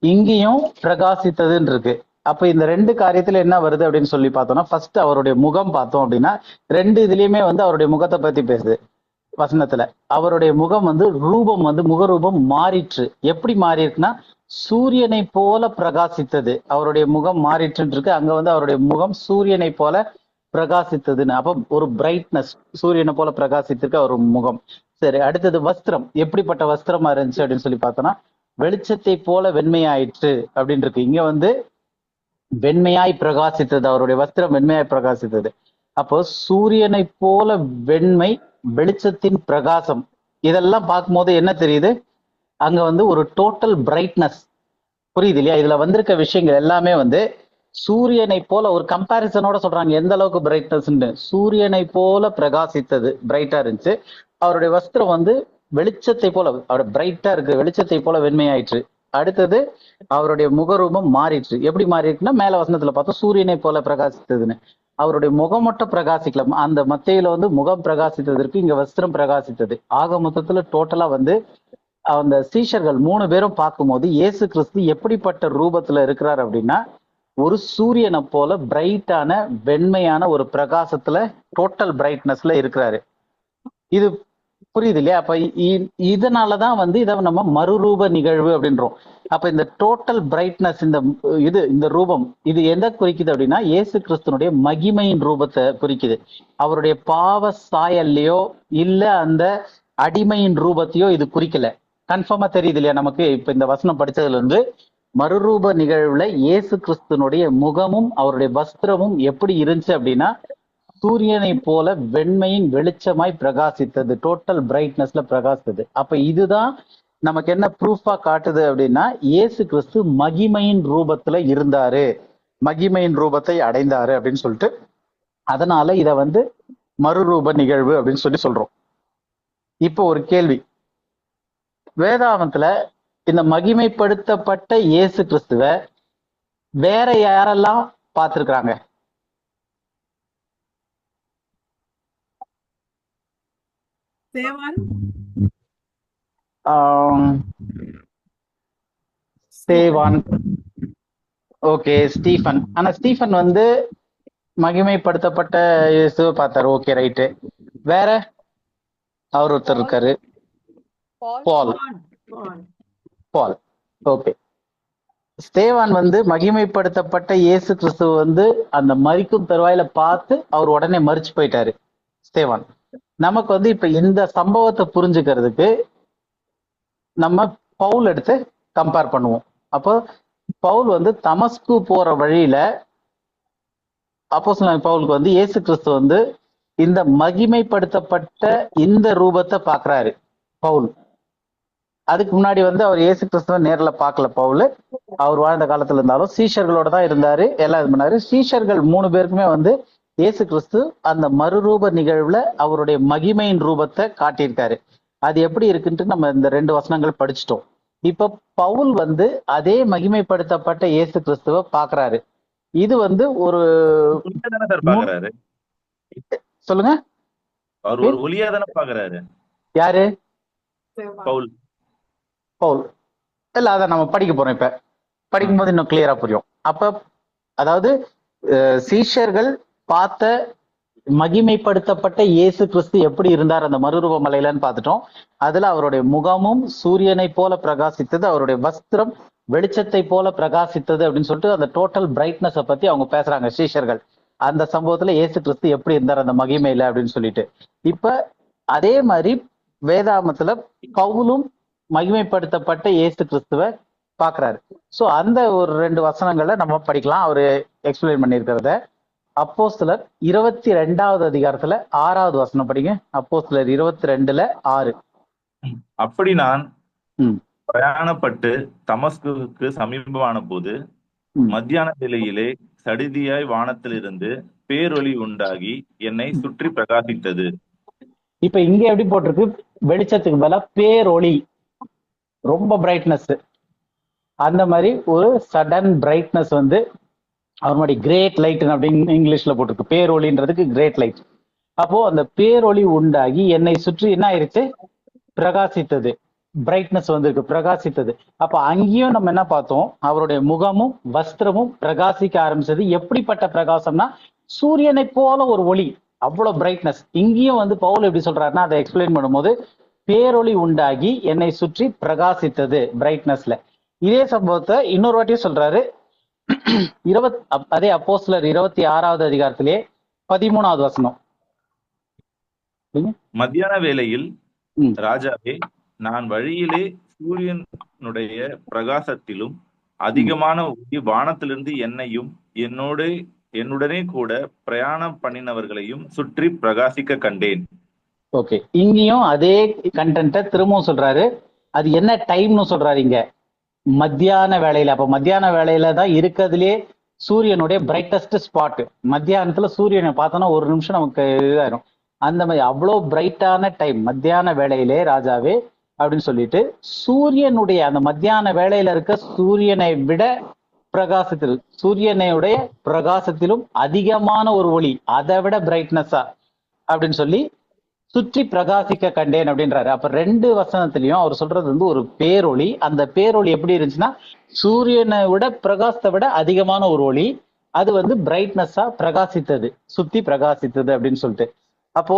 இங்கேயும் பிரகாசித்ததுன்னு இருக்கு. அப்ப இந்த ரெண்டு காரியத்துல என்ன வருது அப்படின்னு சொல்லி பார்த்தோம்னா, ஃபர்ஸ்ட் அவருடைய முகம் பார்த்தோம் அப்படின்னா, ரெண்டு இதுலயுமே வந்து அவருடைய முகத்தை பத்தி பேசுது வசனத்துல. அவருடைய முகம் வந்து ரூபம் வந்து முகரூபம் மாறிற்று. எப்படி மாறி இருக்குன்னா, சூரியனை போல பிரகாசித்தது. அவருடைய முகம் மாறிற்றுன்னு இருக்கு. அங்க வந்து அவருடைய முகம் சூரியனை போல பிரகாசித்ததுன்னு. அப்ப ஒரு பிரைட்னஸ், சூரியனை போல பிரகாசித்திருக்கு அவர் முகம். சரி, அடுத்தது வஸ்திரம். எப்படிப்பட்ட வஸ்திரமா இருந்துச்சு அப்படின்னு சொல்லி பார்த்தோம்னா, வெளிச்சத்தை போல வெண்மையாயிற்று அப்படின்னு இருக்கு. இங்க வந்து வெண்மையாய் பிரகாசித்தது, அவருடைய வஸ்திரம் வெண்மையாய் பிரகாசித்தது. அப்போ சூரியனை போல வெண்மை, வெளிச்சத்தின் பிரகாசம், இதெல்லாம் பார்க்கும்போது என்ன தெரியுது? அங்க வந்து ஒரு டோட்டல் பிரைட்னஸ் புரியுது இல்லையா? இதுல வந்திருக்க விஷயங்கள் எல்லாமே வந்து சூரியனை போல ஒரு கம்பாரிசனோட சொல்றாங்க எந்த அளவுக்கு பிரைட்னஸ். சூரியனை போல பிரகாசித்தது, பிரைட்டா இருந்துச்சு. அவருடைய வஸ்திரம் வந்து வெளிச்சத்தை போல, அவருடைய பிரைட்டா இருக்கு, வெளிச்சத்தை போல வெண்மையாயிற்று. அடுத்தது அவருடைய முகரூபம் மாறிற்று. எப்படி மாறிடுச்சுன்னா, மேல வசனத்துல பார்த்தோம் சூரியனை போல பிரகாசித்ததுன்னு. அவருடைய முகம் மட்டும் பிரகாசிக்கல. அந்த மத்தையில வந்து முகம் பிரகாசித்ததற்கு இங்க வஸ்திரம் பிரகாசித்தது. ஆக மொத்தத்துல டோட்டலா வந்து அந்த சீஷர்கள் 3 பேரும் பார்க்கும்போது இயேசு கிறிஸ்து எப்படிப்பட்ட ரூபத்துல இருக்கிறார் அப்படின்னா, ஒரு சூரியனை போல பிரைட்டான வெண்மையான ஒரு பிரகாசத்துல, டோட்டல் பிரைட்னஸ்ல இருக்கிறாரு. இது புரியுது இல்லையா? அப்ப இதனாலதான் வந்து இதை நம்ம மறுரூப நிகழ்வு அப்படின்றோம். அப்ப இந்த டோட்டல் பிரைட்னஸ், இந்த ரூபம் இது எதை குறிக்குது அப்படின்னா, இயேசு கிறிஸ்துனுடைய மகிமையின் ரூபத்தை குறிக்குது. அவருடைய பாவ சாயல்லையோ இல்ல அந்த அடிமையின் ரூபத்தையோ இது குறிக்கல. கன்ஃபார்மா தெரியுது இல்லையா நமக்கு? இப்ப இந்த வசனம் படிச்சதுல இருந்து மறுரூப நிகழ்வுல இயேசு கிறிஸ்துனுடைய முகமும் அவருடைய வஸ்திரமும் எப்படி இருந்துச்சு அப்படின்னா, சூரியனை போல வெண்மையின் வெளிச்சமாய் பிரகாசித்தது, டோட்டல் பிரைட்னஸ்ல பிரகாசித்தது. அப்ப இதுதான் நமக்கு என்ன ப்ரூஃபா காட்டுது அப்படின்னா, இயேசு கிறிஸ்து மகிமையின் ரூபத்துல இருந்தாரு, மகிமையின் ரூபத்தை அடைந்தாரு அப்படின்னு சொல்லிட்டு, அதனால இத வந்து மறுரூப நிகழ்வு அப்படின்னு சொல்லி சொல்றோம். இப்போ ஒரு கேள்வி, வேதாகமத்துல இந்த மகிமைப்படுத்தப்பட்ட இயேசு கிறிஸ்துவ வேற யாரெல்லாம் பார்த்திருக்கிறாங்க? ஸ்தேவான், ஓகே, ஸ்டீஃபன். ஆனா ஸ்டீஃபன் வந்து மகிமைப்படுத்தப்பட்ட இயேசுவை பார்த்தாரு, ஓகே ரைட்டு. வேற அவர் ஒருத்தர் இருக்காரு, பால். ஓகே. ஸ்தேவான் வந்து மகிமைப்படுத்தப்பட்ட இயேசு கிறிஸ்துவ வந்து அந்த மரிக்கும் தருவாயில பார்த்து அவர் உடனே மரிச்சு போயிட்டாரு ஸ்தேவான். நமக்கு வந்து இப்ப இந்த சம்பவத்தை புரிஞ்சுக்கிறதுக்கு நம்ம பவுல் எடுத்து கம்பேர் பண்ணுவோம். அப்போ பவுல் வந்து தமஸ்கு போற வழியில அப்போஸ்தலனாகிய பவுலுக்கு வந்து இயேசு கிறிஸ்து வந்து இந்த மகிமைப்படுத்தப்பட்ட இந்த ரூபத்தை பாக்குறாரு பவுல். அதுக்கு முன்னாடி வந்து அவர் இயேசு கிறிஸ்துவ நேர்ல பார்க்கல பவுல். அவர் வாழ்ந்த காலத்துல இருந்தாலும் சீஷர்களோட தான் இருந்தாரு, எல்லாம் இது பண்ணாரு. சீஷர்கள் 3 பேருக்குமே வந்து இயேசு கிறிஸ்து அந்த மறுரூப நிகழ்வுல அவருடைய மகிமையின் ரூபத்தை காட்டியிருக்காரு. அது எப்படி இருக்குன்ட்டு நம்ம இந்த 2 வசனங்கள் படிச்சுட்டோம். இப்ப பவுல் வந்து அதே மகிமைப்படுத்தப்பட்ட இயேசு கிறிஸ்துவ பாக்குறாரு. இது வந்து ஒரு சொல்லுங்க,
அவர் ஒரு ஒளியா தானே பாக்குறாரு.
யாரு?
பவுல்.
பவுல் இல்ல, அத நம்ம படிக்க போறோம். இப்ப படிக்கும்போது இன்னும் கிளியரா புரியும். அப்ப அதாவது சீஷர்கள் பார்த்த மகிமைப்படுத்தப்பட்ட இயேசு கிறிஸ்து எப்படி இருந்தார் அந்த மறுரூப மலையிலன்னு பார்த்துட்டோம். அதுல அவருடைய முகமும் சூரியனை போல பிரகாசித்தது, அவருடைய வஸ்திரம் வெளிச்சத்தை போல பிரகாசித்தது அப்படின்னு சொல்லிட்டு அந்த டோட்டல் பிரைட்னஸை பத்தி அவங்க பேசுறாங்க சீஷர்கள். அந்த சம்பவத்துல இயேசு கிறிஸ்து எப்படி இருந்தார் அந்த மகிமையில அப்படின்னு சொல்லிட்டு. இப்ப அதே மாதிரி வேதாகமத்துல பவுலும் மகிமைப்படுத்தப்பட்ட இயேசு கிறிஸ்துவ பாக்குறாரு. சோ அந்த ஒரு 2 வசனங்களை நம்ம படிக்கலாம். அவரு எக்ஸ்பிளைன் பண்ணியிருக்கிறத. அப்போஸ்தலர் 22வது அதிகாரத்துல 6வது வசனம் படிங்க. அப்போஸ்தலர் 22:6.
அப்படி நான் பிரயாணப்பட்டு தமஸ்குவுக்கு சமீபமான போது மத்தியான வேளையிலே சடிதியாய் வானத்திலிருந்து பேரொளி உண்டாகி என்னை சுற்றி பிரகாசித்தது.
இப்ப இங்க எப்படி போட்டிருக்கு? வெளிச்சத்துக்கு பதிலா பேரொளி, ரொம்ப பிரைட்னஸ். அந்த மாதிரி ஒரு சடன் பிரைட்னஸ் வந்து அவர் மாதிரி கிரேட் லைட் அப்படின்னு இங்கிலீஷ்ல போட்டிருக்கு. பேரொளின்றதுக்கு கிரேட் லைட். அப்போ அந்த பேரொளி உண்டாகி என்னை சுற்றி என்ன ஆயிருச்சு? பிரகாசித்தது. பிரைட்னஸ் வந்திருக்கு, பிரகாசித்தது. அப்ப அங்கேயும் நம்ம என்ன பார்த்தோம்? அவருடைய முகமும் வஸ்திரமும் பிரகாசிக்க ஆரம்பிச்சது. எப்படிப்பட்ட பிரகாசம்னா சூரியனை போல ஒரு ஒளி, அவ்வளவு பிரைட்னஸ். இங்கேயும் வந்து பவுல் எப்படி சொல்றாருன்னா அதை எக்ஸ்பிளைன் பண்ணும்போது பேரொளி உண்டாகி என்னை சுற்றி பிரகாசித்தது பிரைட்னஸ்ல. இதே சம்பவத்தை இன்னொரு வாட்டியும் சொல்றாரு. அதே அப்போஸ்தலர் 26வது அதிகாரத்திலே 13வது வசனம்.
மத்தியான வேளையில் ராஜாவே, நான் வழியிலே சூரியனுடைய பிரகாசத்திலும் அதிகமான ஒளி வானத்திலிருந்து என்னையும் என்னுடனே கூட பிரயாணம் பண்ணினவர்களையும் சுற்றி பிரகாசிக்க கண்டேன்.
ஓகே, இங்கேயும் அதே கண்டென்ட்டை திரும்பவும் சொல்றாரு. அது என்ன டைம்னு சொல்றாரு இங்க? மத்தியான வேளையில. அப்ப மத்தியான வேளையில தான் இருக்கிறதுலே சூரியனுடைய பிரைட்டஸ்ட் ஸ்பாட். மத்தியானத்துல சூரியனை பார்த்தோன்னா ஒரு நிமிஷம் நமக்கு இதாயிரும். அந்த மாதிரி அவ்வளோ பிரைட்டான டைம் மத்தியான வேளையிலே ராஜாவே அப்படின்னு சொல்லிட்டு சூரியனுடைய அந்த மத்தியான வேளையில இருக்க சூரியனை விட பிரகாசத்தில், சூரியனுடைய பிரகாசத்திலும் அதிகமான ஒரு ஒளி, அதை விட பிரைட்னஸா அப்படின்னு சொல்லி சுற்றி பிரகாசிக்க கண்டேன் அப்படின்றாரு. அப்ப 2 வசனத்திலையும் அவர் சொல்றது வந்து ஒரு பேரொளி. அந்த பேரொளி எப்படி இருந்துச்சுன்னா சூரியனை விட பிரகாசத்தை விட அதிகமான ஒரு ஒளி. அது வந்து பிரைட்னஸா பிரகாசித்தது, சுத்தி பிரகாசித்தது அப்படின்னு சொல்லிட்டு. அப்போ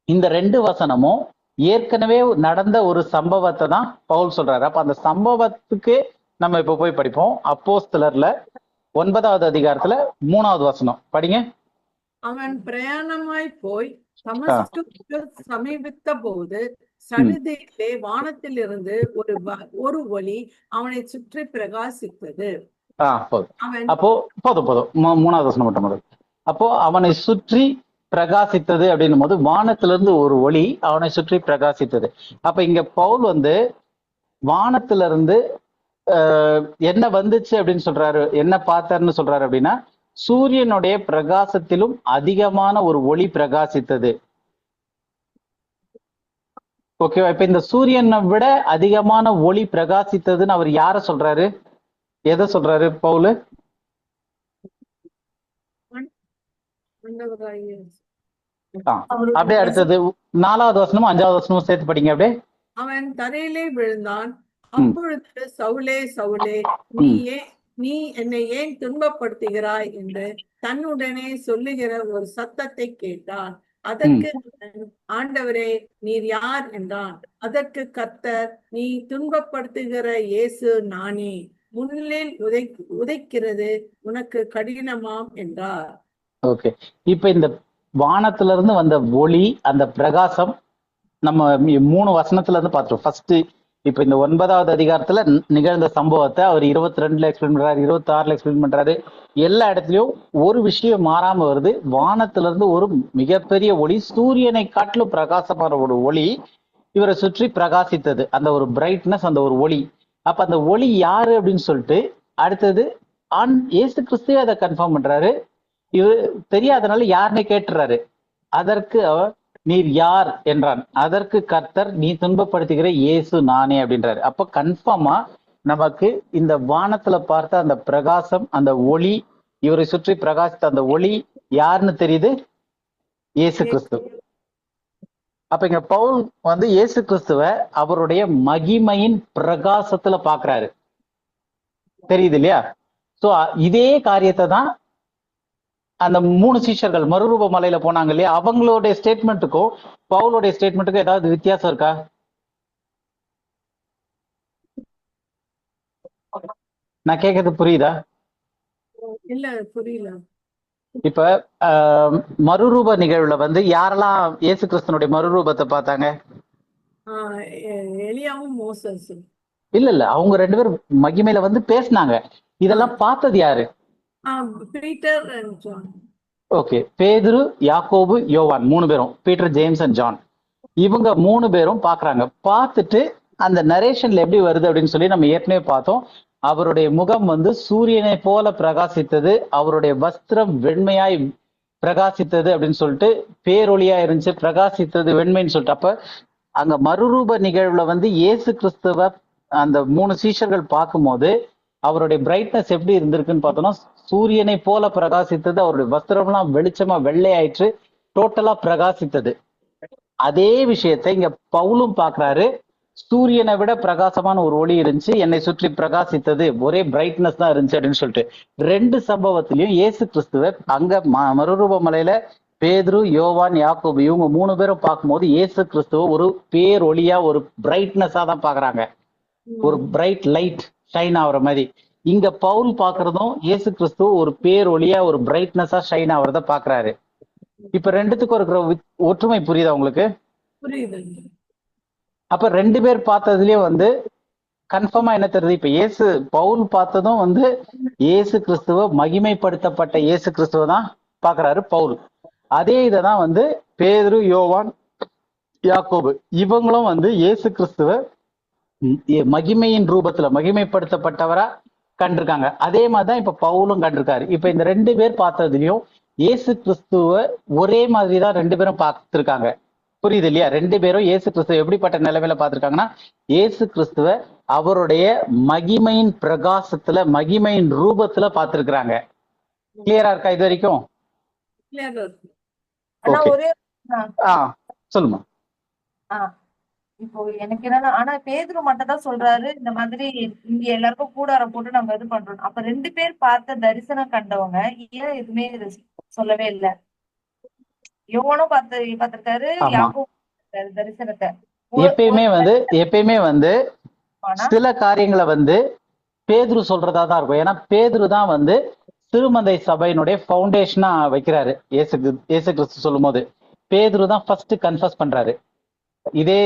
இந்த 2 வசனமும் ஏற்கனவே நடந்த ஒரு சம்பவத்தை தான் பவுல் சொல்றாரு. அப்ப அந்த சம்பவத்துக்கு நம்ம இப்ப போய் படிப்போம். அப்போஸ்தலர்ல 9வது அதிகாரத்துல 3வது வசனம் படிங்க.
அவன் பிரயாணமாய் போய் தமஸ்குக்கு சமீபித்த போது சடுதியிலே வானத்திலிருந்து ஒரு ஒளி அவனை சுற்றி பிரகாசித்தது.
அப்போ போதும் 3வது வசனம் மட்டும் முதல். அப்போ அவனை சுற்றி பிரகாசித்தது அப்படின்னும் போது வானத்திலிருந்து ஒரு ஒளி அவனை சுற்றி பிரகாசித்தது. அப்ப இங்க பவுல் வந்து வானத்திலிருந்து என்ன வந்துச்சு அப்படின்னு சொல்றாரு, என்ன பார்த்தாருன்னு சொல்றாரு அப்படின்னா சூரியனுடைய பிரகாசத்திலும் அதிகமான ஒரு ஒளி பிரகாசித்தது. ஓகேவா? இப்ப இந்த சூரியனை விட அதிகமான ஒளி பிரகாசித்ததுன்னு அவர் யார சொல்றாரு, எதை சொல்றாரு பவுல்? அப்படியே அடுத்தது 4வது வசனமும் 5வது வசனமும் சேர்த்து படிங்க அப்படியே.
அவன் தரையிலே விழுந்தான். அப்பொழுது சவுலே சவுலே, நீ என்னை ஏன் துன்பப்படுத்துகிறாய் என்று தன்னுடனே சொல்லுகிற ஒரு சத்தத்தை கேட்டான். அதற்கு ஆண்டவரே, நீர் யார் என்றான். அதற்கு கர்த்தர், நீ துன்பப்படுத்துகிற இயேசு நானே, முன்னில் உதைக்கிறது உனக்கு கடினமாம் என்றார்.
ஓகே, இப்ப இந்த வானத்துல இருந்து வந்த ஒளி, அந்த பிரகாசம் நம்ம 3 வசனத்துல இருந்து பார்த்துருவோம். ஃபர்ஸ்ட் இப்ப இந்த 9வது அதிகாரத்துல நிகழ்ந்த சம்பவத்தை அவர் 22ல எக்ஸ்பிளைன் பண்றாரு, 26ல எக்ஸ்பிளைன் பண்றாரு. எல்லா இடத்துலயும் ஒரு விஷயம் மாறாம வருது. வானத்துல இருந்து ஒரு மிகப்பெரிய ஒளி, சூரியனை காட்டிலும் பிரகாசமான ஒரு ஒளி இவரை சுற்றி பிரகாசித்தது. அந்த ஒரு பிரைட்னஸ், அந்த ஒரு ஒளி. அப்ப அந்த ஒளி யாரு அப்படின்னு சொல்லிட்டு அடுத்தது இயேசு கிறிஸ்துவே அதை கன்ஃபார்ம் பண்றாரு. இது தெரியாதனால யாருன்னு கேட்டுறாரு. அதற்கு அவர், நீர் யார் என்றான். அதற்கு கர்த்தர், நீ துன்பப்படுத்துகிற இயேசு நானே அப்படின்றாரு. அப்ப கன்ஃபார்மா நமக்கு இந்த வானத்துல பார்த்த அந்த பிரகாசம், அந்த ஒளி, இவரை சுற்றி பிரகாசித்த அந்த ஒளி யாருன்னு தெரியுது? இயேசு கிறிஸ்து. அப்ப இங்க பவுல் வந்து இயேசு கிறிஸ்துவ அவருடைய மகிமையின் பிரகாசத்துல பாக்குறாரு. தெரியுது இல்லையா? சோ இதே காரியத்தை தான் அந்த 3 சீஷர்கள் மறுரூப மலையில போனாங்க இல்லையா, அவங்களுடைய ஸ்டேட்மெண்ட்டுக்கும் பவுலுடைய ஸ்டேட்மெண்ட்டுக்கும் ஏதாவது வித்தியாசம் இருக்கா? நான் கேட்கறது புரியுதா?
இல்ல, புரியல.
இப்ப மறுரூப நிகழ்வுல வந்து யாரெல்லாம் இயேசு கிறிஸ்தனுடைய மறுரூபத்தை பார்த்தாங்க?
எலியாவும் மோசஸும்.
இல்ல, அவங்க 2 பேரும் மகிமையில வந்து பேசினாங்க. இதெல்லாம் பார்த்தது யாரு?
Peter and John.
ஓகே, பேதுரு, யாக்கோபு, யோவான் 3 பேரும், பீட்டர், ஜேம்ஸ் அண்ட் ஜான், இவங்க 3 பேரும் பாக்குறாங்க. பார்த்துட்டு அந்த நரேஷன்ல எப்படி வருது அப்படின்னு சொல்லி நம்ம ஏற்கனவே பார்த்தோம். அவருடைய முகம் வந்து சூரியனை போல பிரகாசித்தது, அவருடைய வஸ்திரம் வெண்மையாய் பிரகாசித்தது அப்படின்னு சொல்லிட்டு, பேரொளியா இருந்துச்சு, பிரகாசித்தது வெண்மைன்னு சொல்லிட்டு. அப்ப அங்க மறுரூப நிகழ்வுல வந்து இயேசு கிறிஸ்துவ அந்த 3 சீஷர்கள் பார்க்கும்போது அவருடைய பிரைட்னஸ் எப்படி இருந்திருக்குன்னு பார்த்தோம்னா, சூரியனை போல பிரகாசித்தது, அவருடைய வஸ்திரம்லாம் வெளிச்சமா வெள்ளையாயிற்று, டோட்டலா பிரகாசித்தது. அதே விஷயத்தை இங்க பவுலும் பாக்குறாரு. சூரியனை விட பிரகாசமான ஒரு ஒளி இருந்துச்சு, என்னை சுற்றி பிரகாசித்தது, ஒரே பிரைட்னஸ் தான் இருந்துச்சு அப்படின்னு சொல்லிட்டு 2 சம்பவத்திலையும் இயேசு கிறிஸ்துவ அங்க மறுரூப மலையில பேதுரு, யோவான், யாக்கோபு இவங்க 3 பேரும் பார்க்கும்போது இயேசு கிறிஸ்துவ ஒரு பேரொளியா ஒரு பிரைட்னஸா தான் பாக்குறாங்க, ஒரு பிரைட் லைட் ஷைன் ஆகுற மாதிரி. இங்க பவுல் பாக்குறதும் இயேசு கிறிஸ்துவ ஒரு பேரொளியா ஒரு பிரைட்னஸா ஷைன் ஆகுறத பாக்குறாரு. இப்ப ரெண்டுத்துக்கும் இருக்கிற ஒற்றுமை புரியுதா உங்களுக்கு?
புரியுது.
அப்ப 2 பேர் பார்த்ததுலயும் வந்து கன்ஃபார்மா என்ன தெரியுது, இப்ப இயேசு பவுல் பார்த்ததும் வந்து இயேசு கிறிஸ்துவ மகிமைப்படுத்தப்பட்ட இயேசு கிறிஸ்துவ தான் பாக்குறாரு பவுல். அதே இததான் வந்து பேதுரு, யோவான், யாக்கோபு இவங்களும் வந்து இயேசு கிறிஸ்துவ மகிமையின் ரூபத்துல மகிமைப்படுத்தப்பட்டவரா கண்டிருக்காங்க. அதே மாதிரிதான் இப்ப பவுலும் கண்டிருக்காரு. இப்ப இந்த 2 பேர் பார்த்ததுலயும் இயேசு கிறிஸ்துவ ஒரே மாதிரிதான் 2 பேரும் பார்த்திருக்காங்க. புரியுது இல்லையா? 2 பேரும் இயேசு கிறிஸ்துவ எப்படிப்பட்ட நிலைமையில பார்த்திருக்காங்கன்னா, இயேசு கிறிஸ்துவ அவருடைய மகிமையின் பிரகாசத்துல மகிமையின் ரூபத்துல பார்த்திருக்கிறாங்க. கிளியரா இருக்கா இது வரைக்கும்?
ஒரே
சொல்லுமா.
இப்போ எனக்கு என்னன்னா, ஆனா பேதுரு மட்டும் தான் சொல்றாரு இந்த மாதிரி இங்க எல்லாருக்கும் கூடாரம் போட்டு நம்ம இது பண்றோம். அப்ப 2 பேர் பார்த்த தரிசனம் கண்டவங்க ஏன் எதுவுமே சொல்லவே இல்லை? யோவானும் பார்த்திருக்காரு, யாக்கோபு தரிசனத்தை.
எப்பயுமே வந்து சில காரியங்களை வந்து பேதுரு சொல்றதா தான் இருக்கும். ஏன்னா பேதுரு தான் வந்து திருமந்தை சபையினுடைய ஃபவுண்டேஷனா வைக்கிறாரு. இயேசு கிறிஸ்து சொல்லும் போது பேதுரு தான் ஃபர்ஸ்ட் கன்ஃபஸ் பண்றாரு. இதே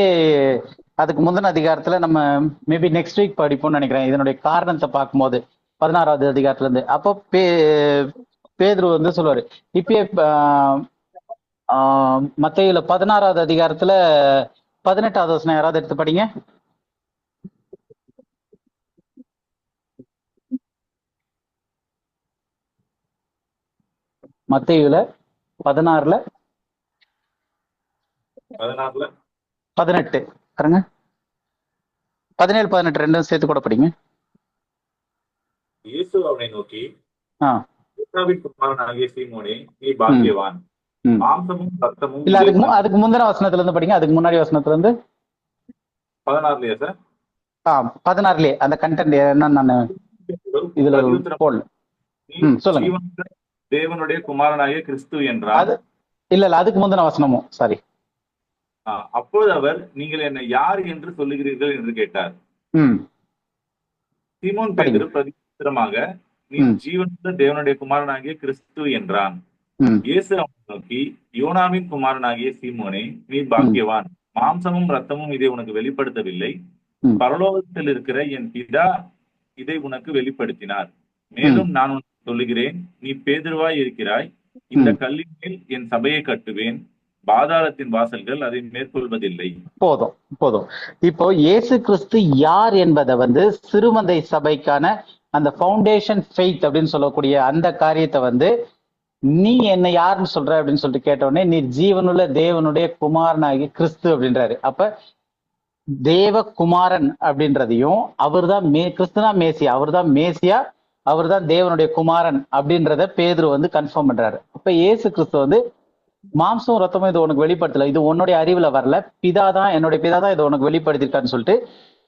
அதுக்கு முந்தின அதிகாரத்துல நம்ம மேபி நெக்ஸ்ட் வீக் படிப்போம்னு நினைக்கிறேன், இதனுடைய காரணத்தை பார்க்கும்போது 16வது அதிகாரத்துல இருந்து. அப்போ பேதுரு வந்து சொல்லுவாரு. இப்பயே மத்தேயுல 16வது அதிகாரத்துல 18வது வசனம் யாராவது எடுத்து படிங்க. மத்தேயுல 16ல 18 பாருங்க. 17, 18 ரெண்டும் சேர்த்து கூட படிங்க.
இயேசு அவனை நோக்கி, யோனாவின் குமாரனாகிய சீமோனே, நீ பாக்கியவான். மாம்சமும் ரத்தமும்
இல்ல, அதுக்கு முந்தின வசனத்துல இருந்து படிங்க. அதுக்கு முன்னாடி வசனத்துல இருந்து
16லயா சார்?
16லயே அந்த கண்டென்ட் என்னன்னு நான் இதுல போடல. சொல்லுங்க.
தேவனுடைய குமாரனாகிய கிறிஸ்து என்றார்.
இல்ல அதுக்கு முந்தின வசனமும் சாரி.
அப்பொழுது அவர், நீங்கள் என்னை யார் என்று சொல்லுகிறீர்கள் என்று கேட்டார். சீமோன் பேதுரு பிரதித்திரமாக, நீ ஜீவனுள்ள தேவனுடைய குமாரனாகிய கிறிஸ்து என்றான். இயேசு அவனை நோக்கி, யோனாவின் குமாரனாகிய சீமோனே, நீ பாக்கியவான். மாம்சமும் ரத்தமும் இதை உனக்கு வெளிப்படுத்தவில்லை, பரலோகத்தில் இருக்கிற என் பிதா இதை உனக்கு வெளிப்படுத்தினார். மேலும் நான் உனக்கு சொல்லுகிறேன், நீ பேதுருவாய் இருக்கிறாய், இந்த கல்லின் மேல் என் சபையை கட்டுவேன், பாதாளத்தின் வாசல்கள் அதை மேற்கொள்வதில்லை.
போதும். இப்போ இயேசு கிறிஸ்து யார் என்பதை வந்து சிறுமந்தை சபைக்கான அந்த ஃபவுண்டேஷன் ஃபெய்த் அப்படின்னு சொல்லக்கூடிய அந்த காரியத்தை வந்து நீ என்ன யாருன்னு சொல்ற அப்படின்னு சொல்லிட்டு கேட்டவுடனே, நீ ஜீவனுள்ள தேவனுடைய குமாரனாகி கிறிஸ்து அப்படின்றாரு. அப்ப தேவகுமாரன் அப்படின்றதையும் அவர்தான் கிறிஸ்துதான் மேசியா, அவர்தான் மேசியா, அவர்தான் தேவனுடைய குமாரன் அப்படின்றத பேதுரு வந்து கன்ஃபார்ம் பண்றாரு. அப்ப இயேசு கிறிஸ்து வந்து மாம்சம் ரத்தமும் இது உனக்கு வெளிப்படுத்தல, இது உன்னுடைய அறிவுல வரல, என்னுடைய பிதா தான் இதை உனக்கு வெளிப்படுத்திருக்கான்னு சொல்லிட்டு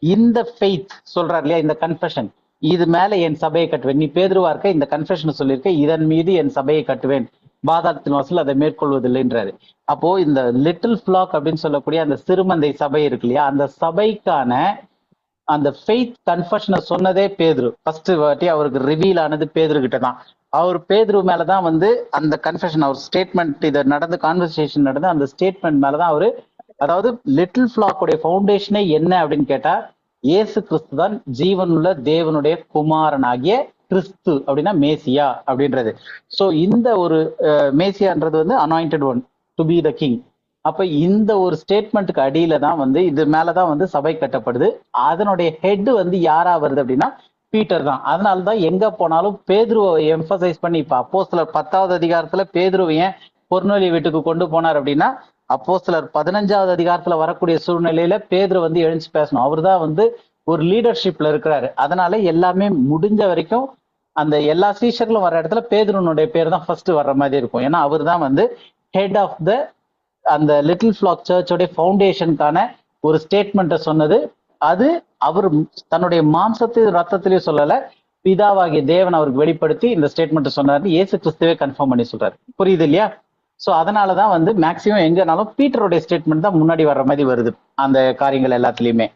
இந்த ஃபெய்த் சொல்றாரு இல்லையா, இந்த கன்ஃபெஷன், இது மேல என் சபையை கட்டுவேன். நீ பேதுருவா இருக்க, இந்த கன்ஃபெஷன் சொல்லியிருக்க, இதன் மீது என் சபையை கட்டுவேன், பாதாளத்தின் வாசல் அதை மேற்கொள்வதில்லைன்றாரு. அப்போ இந்த லிட்டில் ஃபிளாக் அப்படின்னு சொல்லக்கூடிய அந்த சிறுமந்தை சபை இருக்கு இல்லையா, அந்த சபைக்கான அந்த ஃபெய்த் கன்ஃபெஷனை சொன்னதே பேதுரு. ஃபர்ஸ்ட் வாட்டி அவருக்கு ரிவீல் ஆனது பேதுரு கிட்ட தான். அவர் பேதுரு மேலதான் வந்து அந்த கன்ஃபெஷன், அவர் ஸ்டேட்மெண்ட், இதை நடந்து கான்வர்சேஷன் நடந்து அந்த ஸ்டேட்மெண்ட் மேலதான் அவரு, அதாவது லிட்டில் ஃபிளாக்குடைய ஃபவுண்டேஷனே என்ன அப்படின்னு கேட்டா, இயேசு கிறிஸ்து தான் ஜீவனுள்ள தேவனுடைய குமாரனாகிய கிறிஸ்து, அப்படின்னா மேசியா அப்படின்றது. சோ இந்த ஒரு மேசியான்றது வந்து anointed one to be the king. அப்ப இந்த ஒரு ஸ்டேட்மெண்ட்டுக்கு அடியில தான் வந்து இது மேலதான் வந்து சபை கட்டப்படுது. அதனுடைய ஹெட் வந்து யாரா வருது அப்படின்னா பீட்டர் தான். அதனாலதான் எங்க போனாலும் பேதுருவை எம்பசைஸ் பண்ணி, இப்ப அப்போஸ்தலர் 10வது அதிகாரத்துல பேதுருவை ஏன் கொர்நேலிய வீட்டுக்கு கொண்டு போனார் அப்படின்னா, அப்போஸ்தலர் 15வது அதிகாரத்துல வரக்கூடிய சூழ்நிலையில பேதுரு வந்து எழுந்து பேசணும். அவர்தான் வந்து ஒரு லீடர்ஷிப்ல இருக்கிறாரு. அதனால எல்லாமே முடிஞ்ச வரைக்கும் அந்த எல்லா சீஷர்களும் வர இடத்துல பேதுருனுடைய பேர் தான் ஃபர்ஸ்ட் வர்ற மாதிரி இருக்கும். ஏன்னா அவர் தான் வந்து ஹெட் ஆஃப் த அந்த லிட்டில் ஃபிளாக் சர்ச்சோடைய ஃபவுண்டேஷனுக்கான ஒரு ஸ்டேட்மெண்ட்டை சொன்னது. அது அவர் தன்னுடைய மாம்சத்தையும் ரத்தத்திலையும் சொல்லல, பிதாவாகிய தேவன் அவருக்கு வெளிப்படுத்தி இந்த ஸ்டேட்மெண்ட் சொன்னாரு. இயேசு கிறிஸ்துவே கன்ஃபார்ம் பண்ணி சொல்றாரு. புரியுது இல்லையா? சோ அதனாலதான் வந்து மேக்சிமம் எங்கனாலும் பீட்டருடைய ஸ்டேட்மெண்ட் தான் முன்னாடி வர்ற மாதிரி வருது அந்த காரியங்கள் எல்லாத்துலயுமே.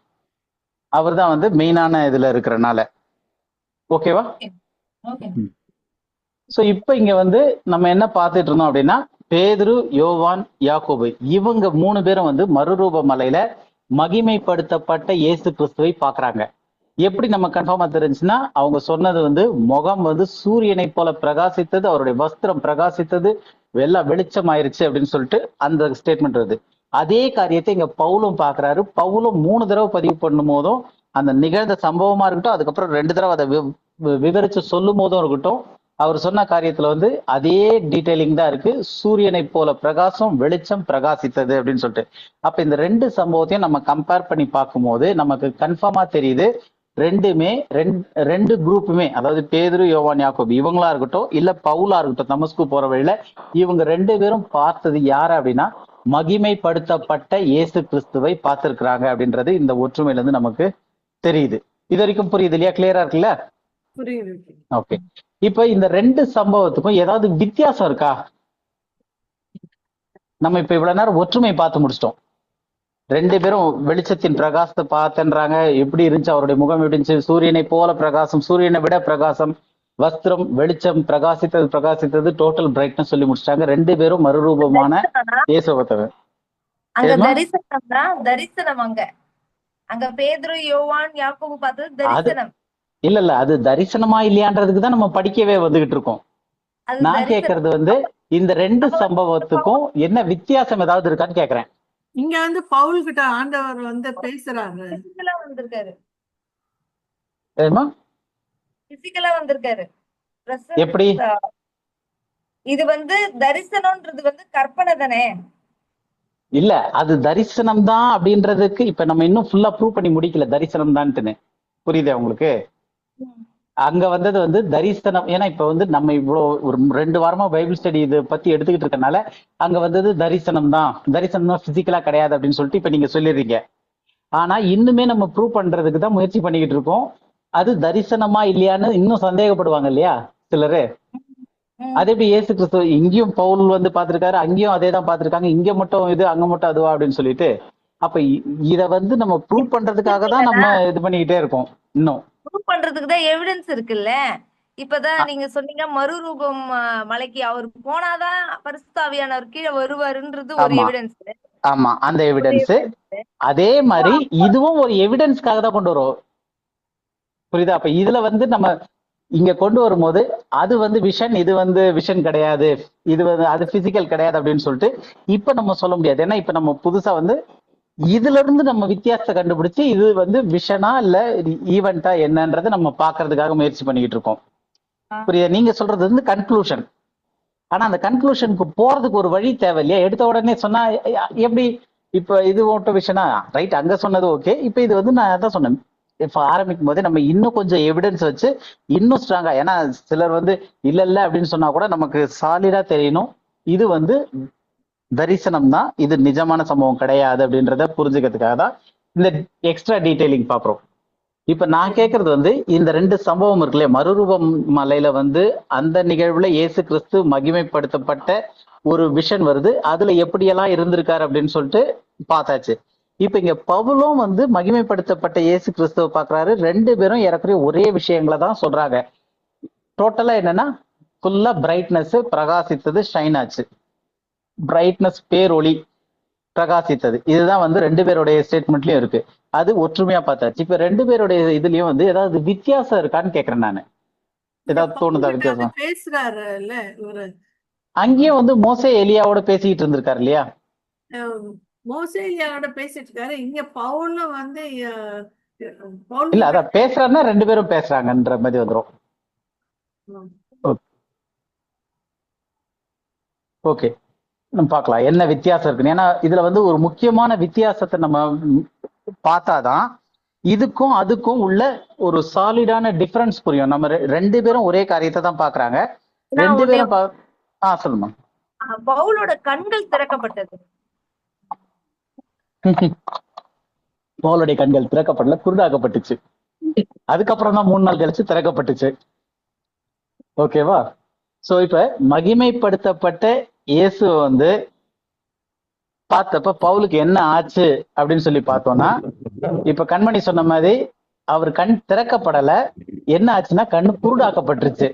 அவர் தான் வந்து மெயினான இதுல இருக்கிறனால. ஓகேவா?
ஓகே.
சோ இப்ப இங்க வந்து நம்ம என்ன பார்த்துட்டு இருந்தோம் அப்படின்னா, பேதுரு, யோவான், யாக்கோபு இவங்க 3 பேரும் வந்து மறுரூப மலையில மகிமைப்படுத்தப்பட்ட இயேசு கிறிஸ்துவை பாக்குறாங்க. எப்படி நம்ம கன்ஃபார்மா தெரிஞ்சுன்னா, அவங்க சொன்னது வந்து முகம் வந்து சூரியனை போல பிரகாசித்தது, அவருடைய வஸ்திரம் பிரகாசித்தது, வெளிச்சம் ஆயிருச்சு அப்படின்னு சொல்லிட்டு அந்த ஸ்டேட்மெண்ட் வருது. அதே காரியத்தை இங்க பவுலும் பாக்குறாரு. பவுலும் 3 தடவை பதிவு பண்ணும் போதும் அந்த நிகழ்ந்த சம்பவமா இருக்கட்டும், அதுக்கப்புறம் 2 தடவை அதை விவரிச்சு சொல்லும் போதும் இருக்கட்டும், அவர் சொன்ன காரியத்துல வந்து அதே டீடைலிங் தான் இருக்கு. சூரியனை போல பிரகாசம், வெளிச்சம் பிரகாசித்தது அப்படின்னு சொல்லிட்டு. அப்ப இந்த 2 சம்பவத்தையும் நம்ம கம்பேர் பண்ணி பார்க்கும்போது நமக்கு கன்ஃபார்மா தெரியுது, ரெண்டுமே ரெண்டு குரூப்புமே, அதாவது பேதுரு, யோவான், யாக்கோபு இவங்களா இருக்கட்டும், இல்ல பவுலா இருக்கட்டும், தமஸ்கு போற வழியில இவங்க 2 பேரும் பார்த்தது யாரு அப்படின்னா, மகிமைப்படுத்தப்பட்ட இயேசு கிறிஸ்துவை பார்த்திருக்கிறாங்க அப்படின்றது இந்த ஒற்றுமையில இருந்து நமக்கு தெரியுது. இது வரைக்கும் புரியுது இல்லையா? கிளியரா இருக்குல்ல?
புரியுது.
ஓகே. இப்ப இந்த 2 சம்பவத்துக்கும் ஏதாவது வித்தியாசம் இருக்கா? நம்ம இப்ப இவ்வளவு நேரம் ஒற்றுமை பார்த்து முடிச்சிட்டோம். 2 பேரும் வெளிச்சத்தின் பிரகாசத்தை பார்த்தன்றாங்க. எப்படி இருந்துச்சு அவருடைய முகம்? எப்படி இருந்துச்சு? சூரியனை போல பிரகாசம், சூரியனை விட பிரகாசம், வஸ்திரம், வெளிச்சம் பிரகாசித்தது, டோட்டல் பிரைட்னஸ் சொல்லி முடிச்சிட்டாங்க. 2 பேரும் மறுரூபமான இயேசுவத்தவர்.
அங்க தரிசனம்னா தரிசனம். அங்க பேதுரு, யோவான், யாக்கோபு பார்த்தது தரிசனம்.
இல்ல அது தரிசனமா இல்லையான்றதுக்கு தான் நம்ம படிக்கவே வந்துகிட்டு இருக்கோம். நான் கேக்குறது வந்து இந்த 2 சம்பவத்துக்கும் என்ன வித்தியாசம் ஏதாவது இருக்கான்னு கேக்குறேன்.
இங்க வந்து பவுல் கிட்ட ஆண்டவர் வந்து பேசுறாரு.
பிசிக்கலா வந்திருக்காரு.
பிசிக்கலா
வந்திருக்காரு.
எப்படி?
இது வந்து தரிசனம்ன்றது வந்து கற்பனை தானே?
இல்ல அது தரிசனம் தான் அப்படின்றதுக்கு இப்ப நம்ம இன்னும் ஃபுல்லா ப்ரூவ் பண்ணி முடிக்கல தரிசனம் தான்ட்டுன்னு. புரியுதா உங்களுக்கு? அங்க வந்தது வந்து தரிசனம். ஏன்னா இப்ப வந்து நம்ம இவ்வளவு ஒரு 2 வாரமா பைபிள் ஸ்டடி இதை பத்தி எடுத்துக்கிட்டு இருக்கனால அங்க வந்தது தரிசனம் தான், தரிசனம் தான் பிசிக்கலா கிடையாது அப்படின்னு சொல்லிட்டு இப்ப நீங்க சொல்லிடுறீங்க. ஆனா இன்னுமே நம்ம ப்ரூவ் பண்றதுக்கு தான் முயற்சி பண்ணிக்கிட்டு இருக்கோம். அது தரிசனமா இல்லையான்னு இன்னும் சந்தேகப்படுவாங்க இல்லையா சிலரு. அதே எப்படி இயேசு கிறிஸ்து இங்கேயும் பவுல் வந்து பாத்திருக்காரு, அங்கேயும் அதே தான் பாத்திருக்காங்க, இங்க மட்டும் இது அங்க மட்டும் அதுவா அப்படின்னு சொல்லிட்டு. அப்ப இத வந்து நம்ம ப்ரூவ் பண்றதுக்காக தான் நம்ம இது பண்ணிக்கிட்டே இருக்கோம். இன்னும்
ப்ரூவ் பண்றதுக்கு தான் எவிடன்ஸ் இருக்குல்ல. இப்பதான் நீங்க சொன்னீங்க மறுரூபம் மலைக்கு அவர் போனாதான் பரிசுத்த ஆவியானவர் கீழே வருவாருன்றது ஒரு எவிடன்ஸ்.
ஆமா, அந்த எவிடன்ஸ். அதே மாதிரி இதுவும் ஒரு எவிடன்ஸ்க்காக தான் கொண்டு வரும். புரியுதா? அப்ப இதுல வந்து நம்ம இங்க கொண்டு வரும்போது அது வந்து விஷன், இது வந்து விஷன் கிடையாது, இது வந்து அது பிசிக்கல் கிடையாது அப்படின்னு சொல்லிட்டு இப்ப நம்ம சொல்ல முடியாது. ஏன்னா இப்ப நம்ம புதுசா வந்து இதுல இருந்து நம்ம வித்தியாசத்தை கண்டுபிடிச்சு இது வந்து விஷனா இல்ல ஈவெண்டா என்னன்றதை நம்ம பாக்குறதுக்காக முயற்சி பண்ணிக்கிட்டு இருக்கோம். புரியுதா? நீங்க சொல்றது வந்து கன்க்ளூஷன். ஆனா அந்த கன்க்ளூஷனுக்கு போறதுக்கு ஒரு வழி தேவை இல்லையா? எடுத்த உடனே சொன்னா எப்படி? இப்ப இது ஓட்ட விஷனா ரைட், அங்க சொன்னது ஓகே. இப்ப இது வந்து நான் அதான் சொன்னேன், இப்ப ஆரம்பிக்கும் போதே நம்ம இன்னும் கொஞ்சம் எவிடன்ஸ் வச்சு இன்னும் ஸ்ட்ராங்கா, ஏன்னா சிலர் வந்து இல்ல அப்படின்னு சொன்னா கூட நமக்கு சாலிடா தெரியணும் இது வந்து தரிசனம் தான், இது நிஜமான சம்பவம் கிடையாது அப்படின்றத புரிஞ்சுக்கிறதுக்காக தான் இந்த எக்ஸ்ட்ரா டீடைலிங் பாக்குறோம். இப்ப நான் கேக்குறது வந்து இந்த 2 சம்பவம் இருக்குல்ல, மறுரூபம் மலையில வந்து அந்த நிகழ்வுல இயேசு கிறிஸ்து மகிமைப்படுத்தப்பட்ட ஒரு விஷன் வருது, அதுல எப்படியெல்லாம் இருந்திருக்காரு அப்படின்னு சொல்லிட்டு பார்த்தாச்சு. இப்ப இங்க பவுலும் வந்து மகிமைப்படுத்தப்பட்ட இயேசு கிறிஸ்துவ பாக்குறாரு. 2 பேரும் ஏறக்குறைய ஒரே விஷயங்களை தான் சொல்றாங்க. டோட்டலா என்னன்னா ஃபுல்லா பிரைட்னஸ் பிரகாசித்தது, ஷைன் ஆச்சு. பிரைட்னஸ் பேரொளி பிரகாசித்தது, இதுதான் வந்து 2 பேருடைய ஸ்டேட்மெண்ட்லயும் இருக்கு. அது ஒற்றுமையா பார்த்தாச்சு. இப்ப 2 பேருடைய இதுலயும் வந்து ஏதாவது வித்தியாசம் இருக்கான்னு கேக்குறேன் நானு. ஏதாவது தோணுதா வித்தியாசம்?
பேசுறாரு இல்ல இவரு,
அங்கேயும் வந்து மோசே எலியாவோட பேசிக்கிட்டு இருந்திருக்காரு இல்லையா?
மோசே எலியாவோட பேசிட்டு இருக்காரு. இங்க பவுலும் வந்து பவுல்
இல்ல அதான் பேசுறாருன்னா ரெண்டு பேரும் பேசுறாங்கன்ற மாதிரி வந்துரும். ஓகே, நம்ம பார்க்கலாம் என்ன வித்தியாசம் இருக்குன்னு. ஏன்னா இதுல வந்து ஒரு முக்கியமான வித்தியாசத்தை நம்ம பார்த்தாதான் இதுக்கும் அதுக்கும் உள்ள ஒரு சாலிடான டிஃபரன்ஸ் புரியும். நம்ம ரெண்டு பேரும் ஒரே காரியத்தை தான் பாக்குறாங்க. ரெண்டு பேரும் சொல்லுமா.
பவுலோட கண்கள் திறக்கப்பட்டது.
பவுலுடைய கண்கள் திறக்கப்படல, குருடாக்கப்பட்டுச்சு. அதுக்கப்புறம் தான் 3 நாள் கழிச்சு திறக்கப்பட்டுச்சு. ஓகேவா? சோ இப்ப மகிமைப்படுத்தப்பட்ட இயேசு வந்து பார்த்தப்ப பவுலுக்கு என்ன ஆச்சு அப்படின்னு சொல்லி பார்த்தோம்னா, இப்ப கண்மணி சொன்ன மாதிரி அவர் கண் திறக்கப்படல, என்ன ஆச்சுன்னா கண்ணு குருடாக்கப்பட்டுருச்சு.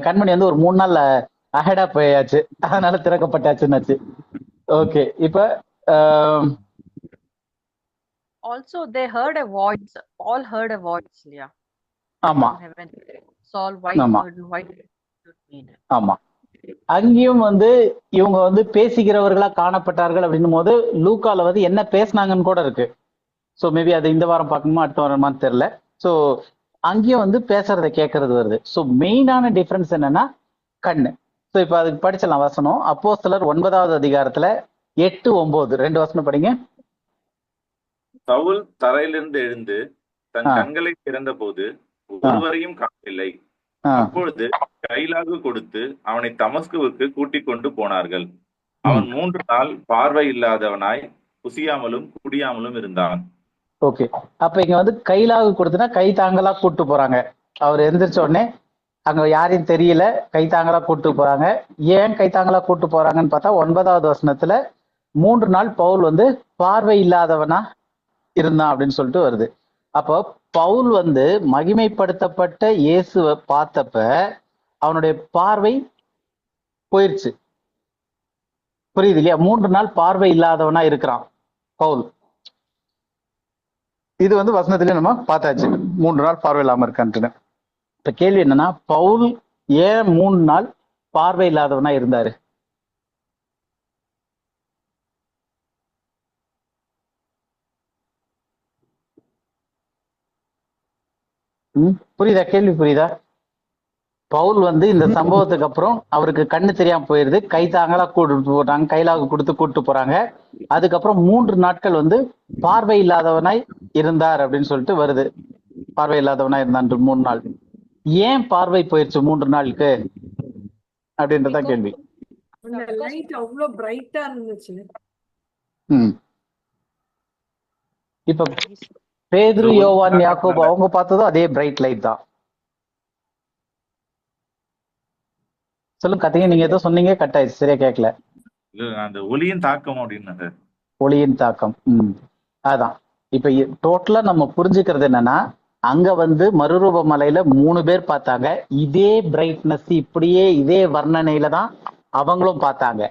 கண்மணி வந்து ஒரு 3 நாள்ல அஹெடா போயாச்சு, அதனால திறக்கப்பட்டாச்சுன்னாச்சு. ஓகே, இப்ப
also they heard a voice. All heard a voice. Yeah.
ஆமா
From heaven. Saul, why
ஆமா
why did you mean?
ஆமா அங்கேயும் வந்து இவங்க வந்து பேசுகிறவர்களா காணப்பட்டார்கள் அப்படின்னும் போது லூக்கால வந்து என்ன பேசினாங்கன்னு கூட இருக்கு. ஸோ மேபி அது இந்த வாரம் பார்க்கணுமா அடுத்த வாரமான்னு தெரியல. ஸோ அங்கேயும் வந்து பேசுறதை கேட்கறது வருது. ஸோ மெயினான டிஃபரன்ஸ் என்னன்னா கண்ணு. ஸோ இப்போ அதுக்கு படிச்சலாம் வசனம். அப்போஸ்தலர் 9வது அதிகாரத்துல 8, 9 2 வசனம் படிங்க.
சவுல் தரையிலிருந்து எழுந்து தன் கண்களை திறந்த போது ஒருவரையும் காணவில்லை. அப்பொழுது கைலாகு கொடுத்து அவனை தமஸ்குவுக்கு கூட்டிக் கொண்டு போனார்கள். அவன் 3 நாள் பார்வை இல்லாதவனாய் புசியாமலும் குடியாமலும் இருந்தான்.
ஓகே, அப்ப இங்க வந்து கைலாகு கொடுத்துனா கை தாங்களா கூட்டு போறாங்க. அவர் எந்திரிச்ச உடனே அங்க யாரையும் தெரியல, கை தாங்களா கூட்டு போறாங்க. ஏன் கை தாங்களா கூட்டு போறாங்கன்னு பார்த்தா 9வது வசனத்துல 3 நாள் பவுல் வந்து பார்வை இல்லாதவனா இருந்தான் அப்படின்னு சொல்லிட்டு வருது. அப்போ பவுல் வந்து மகிமைப்படுத்தப்பட்ட இயேசுவை பார்த்தப்ப அவனுடைய பார்வை போயிருச்சு. புரியுது இல்லையா? 3 நாள் பார்வை இல்லாதவனா இருக்கிறான் பவுல். இது வந்து வசனத்திலே நம்ம பார்த்தாச்சு, 3 நாள் பார்வை இல்லாம இருக்கான்ட்டு. இப்ப கேள்வி என்னன்னா, பவுல் ஏன் 3 நாள் பார்வை இல்லாதவனா இருந்தாரு? புரியுதா? கேள்வி புரியுதா? பவுல் வந்து இந்த சம்பவத்துக்கு அப்புறம் அவருக்கு கண்ணு தெரியாம போயிருது, கை தாங்களா கூட்டு போறாங்க, கைலாக கொடுத்து கூட்டு போறாங்க. அதுக்கப்புறம் 3 நாட்கள் வந்து பார்வை இல்லாதவனாய் இருந்தார் அப்படின்னு சொல்லிட்டு வருது. பார்வை இல்லாதவனா இருந்தான் 3 நாள். ஏன் பார்வை போயிருச்சு 3 நாளுக்கு அப்படின்றத கேள்வி.
லைட் அவ்வளவு பிரைட்டா இருந்துச்சு.
இப்ப பேதுரு, யோவான், யாக்கோபு அவங்க பார்த்ததும் அதே பிரைட் லைட் தான். சொல்லுங்க கத்திங்க, நீங்க ஏதோ சொன்னீங்க, கட் ஆயிடுச்சு, சரியா கேட்கல.
அந்த ஒளியின் தாக்கம் அப்படின்னு.
ஒளியின் தாக்கம். அதான் இப்ப டோட்டலா நம்ம புரிஞ்சுக்கிறது என்னன்னா, அங்க வந்து மறுரூப மலையில 3 பேர் பார்த்தாங்க. இதே பிரைட்னஸ் இப்படியே இதே வர்ணனையில தான் அவங்களும் பார்த்தாங்க.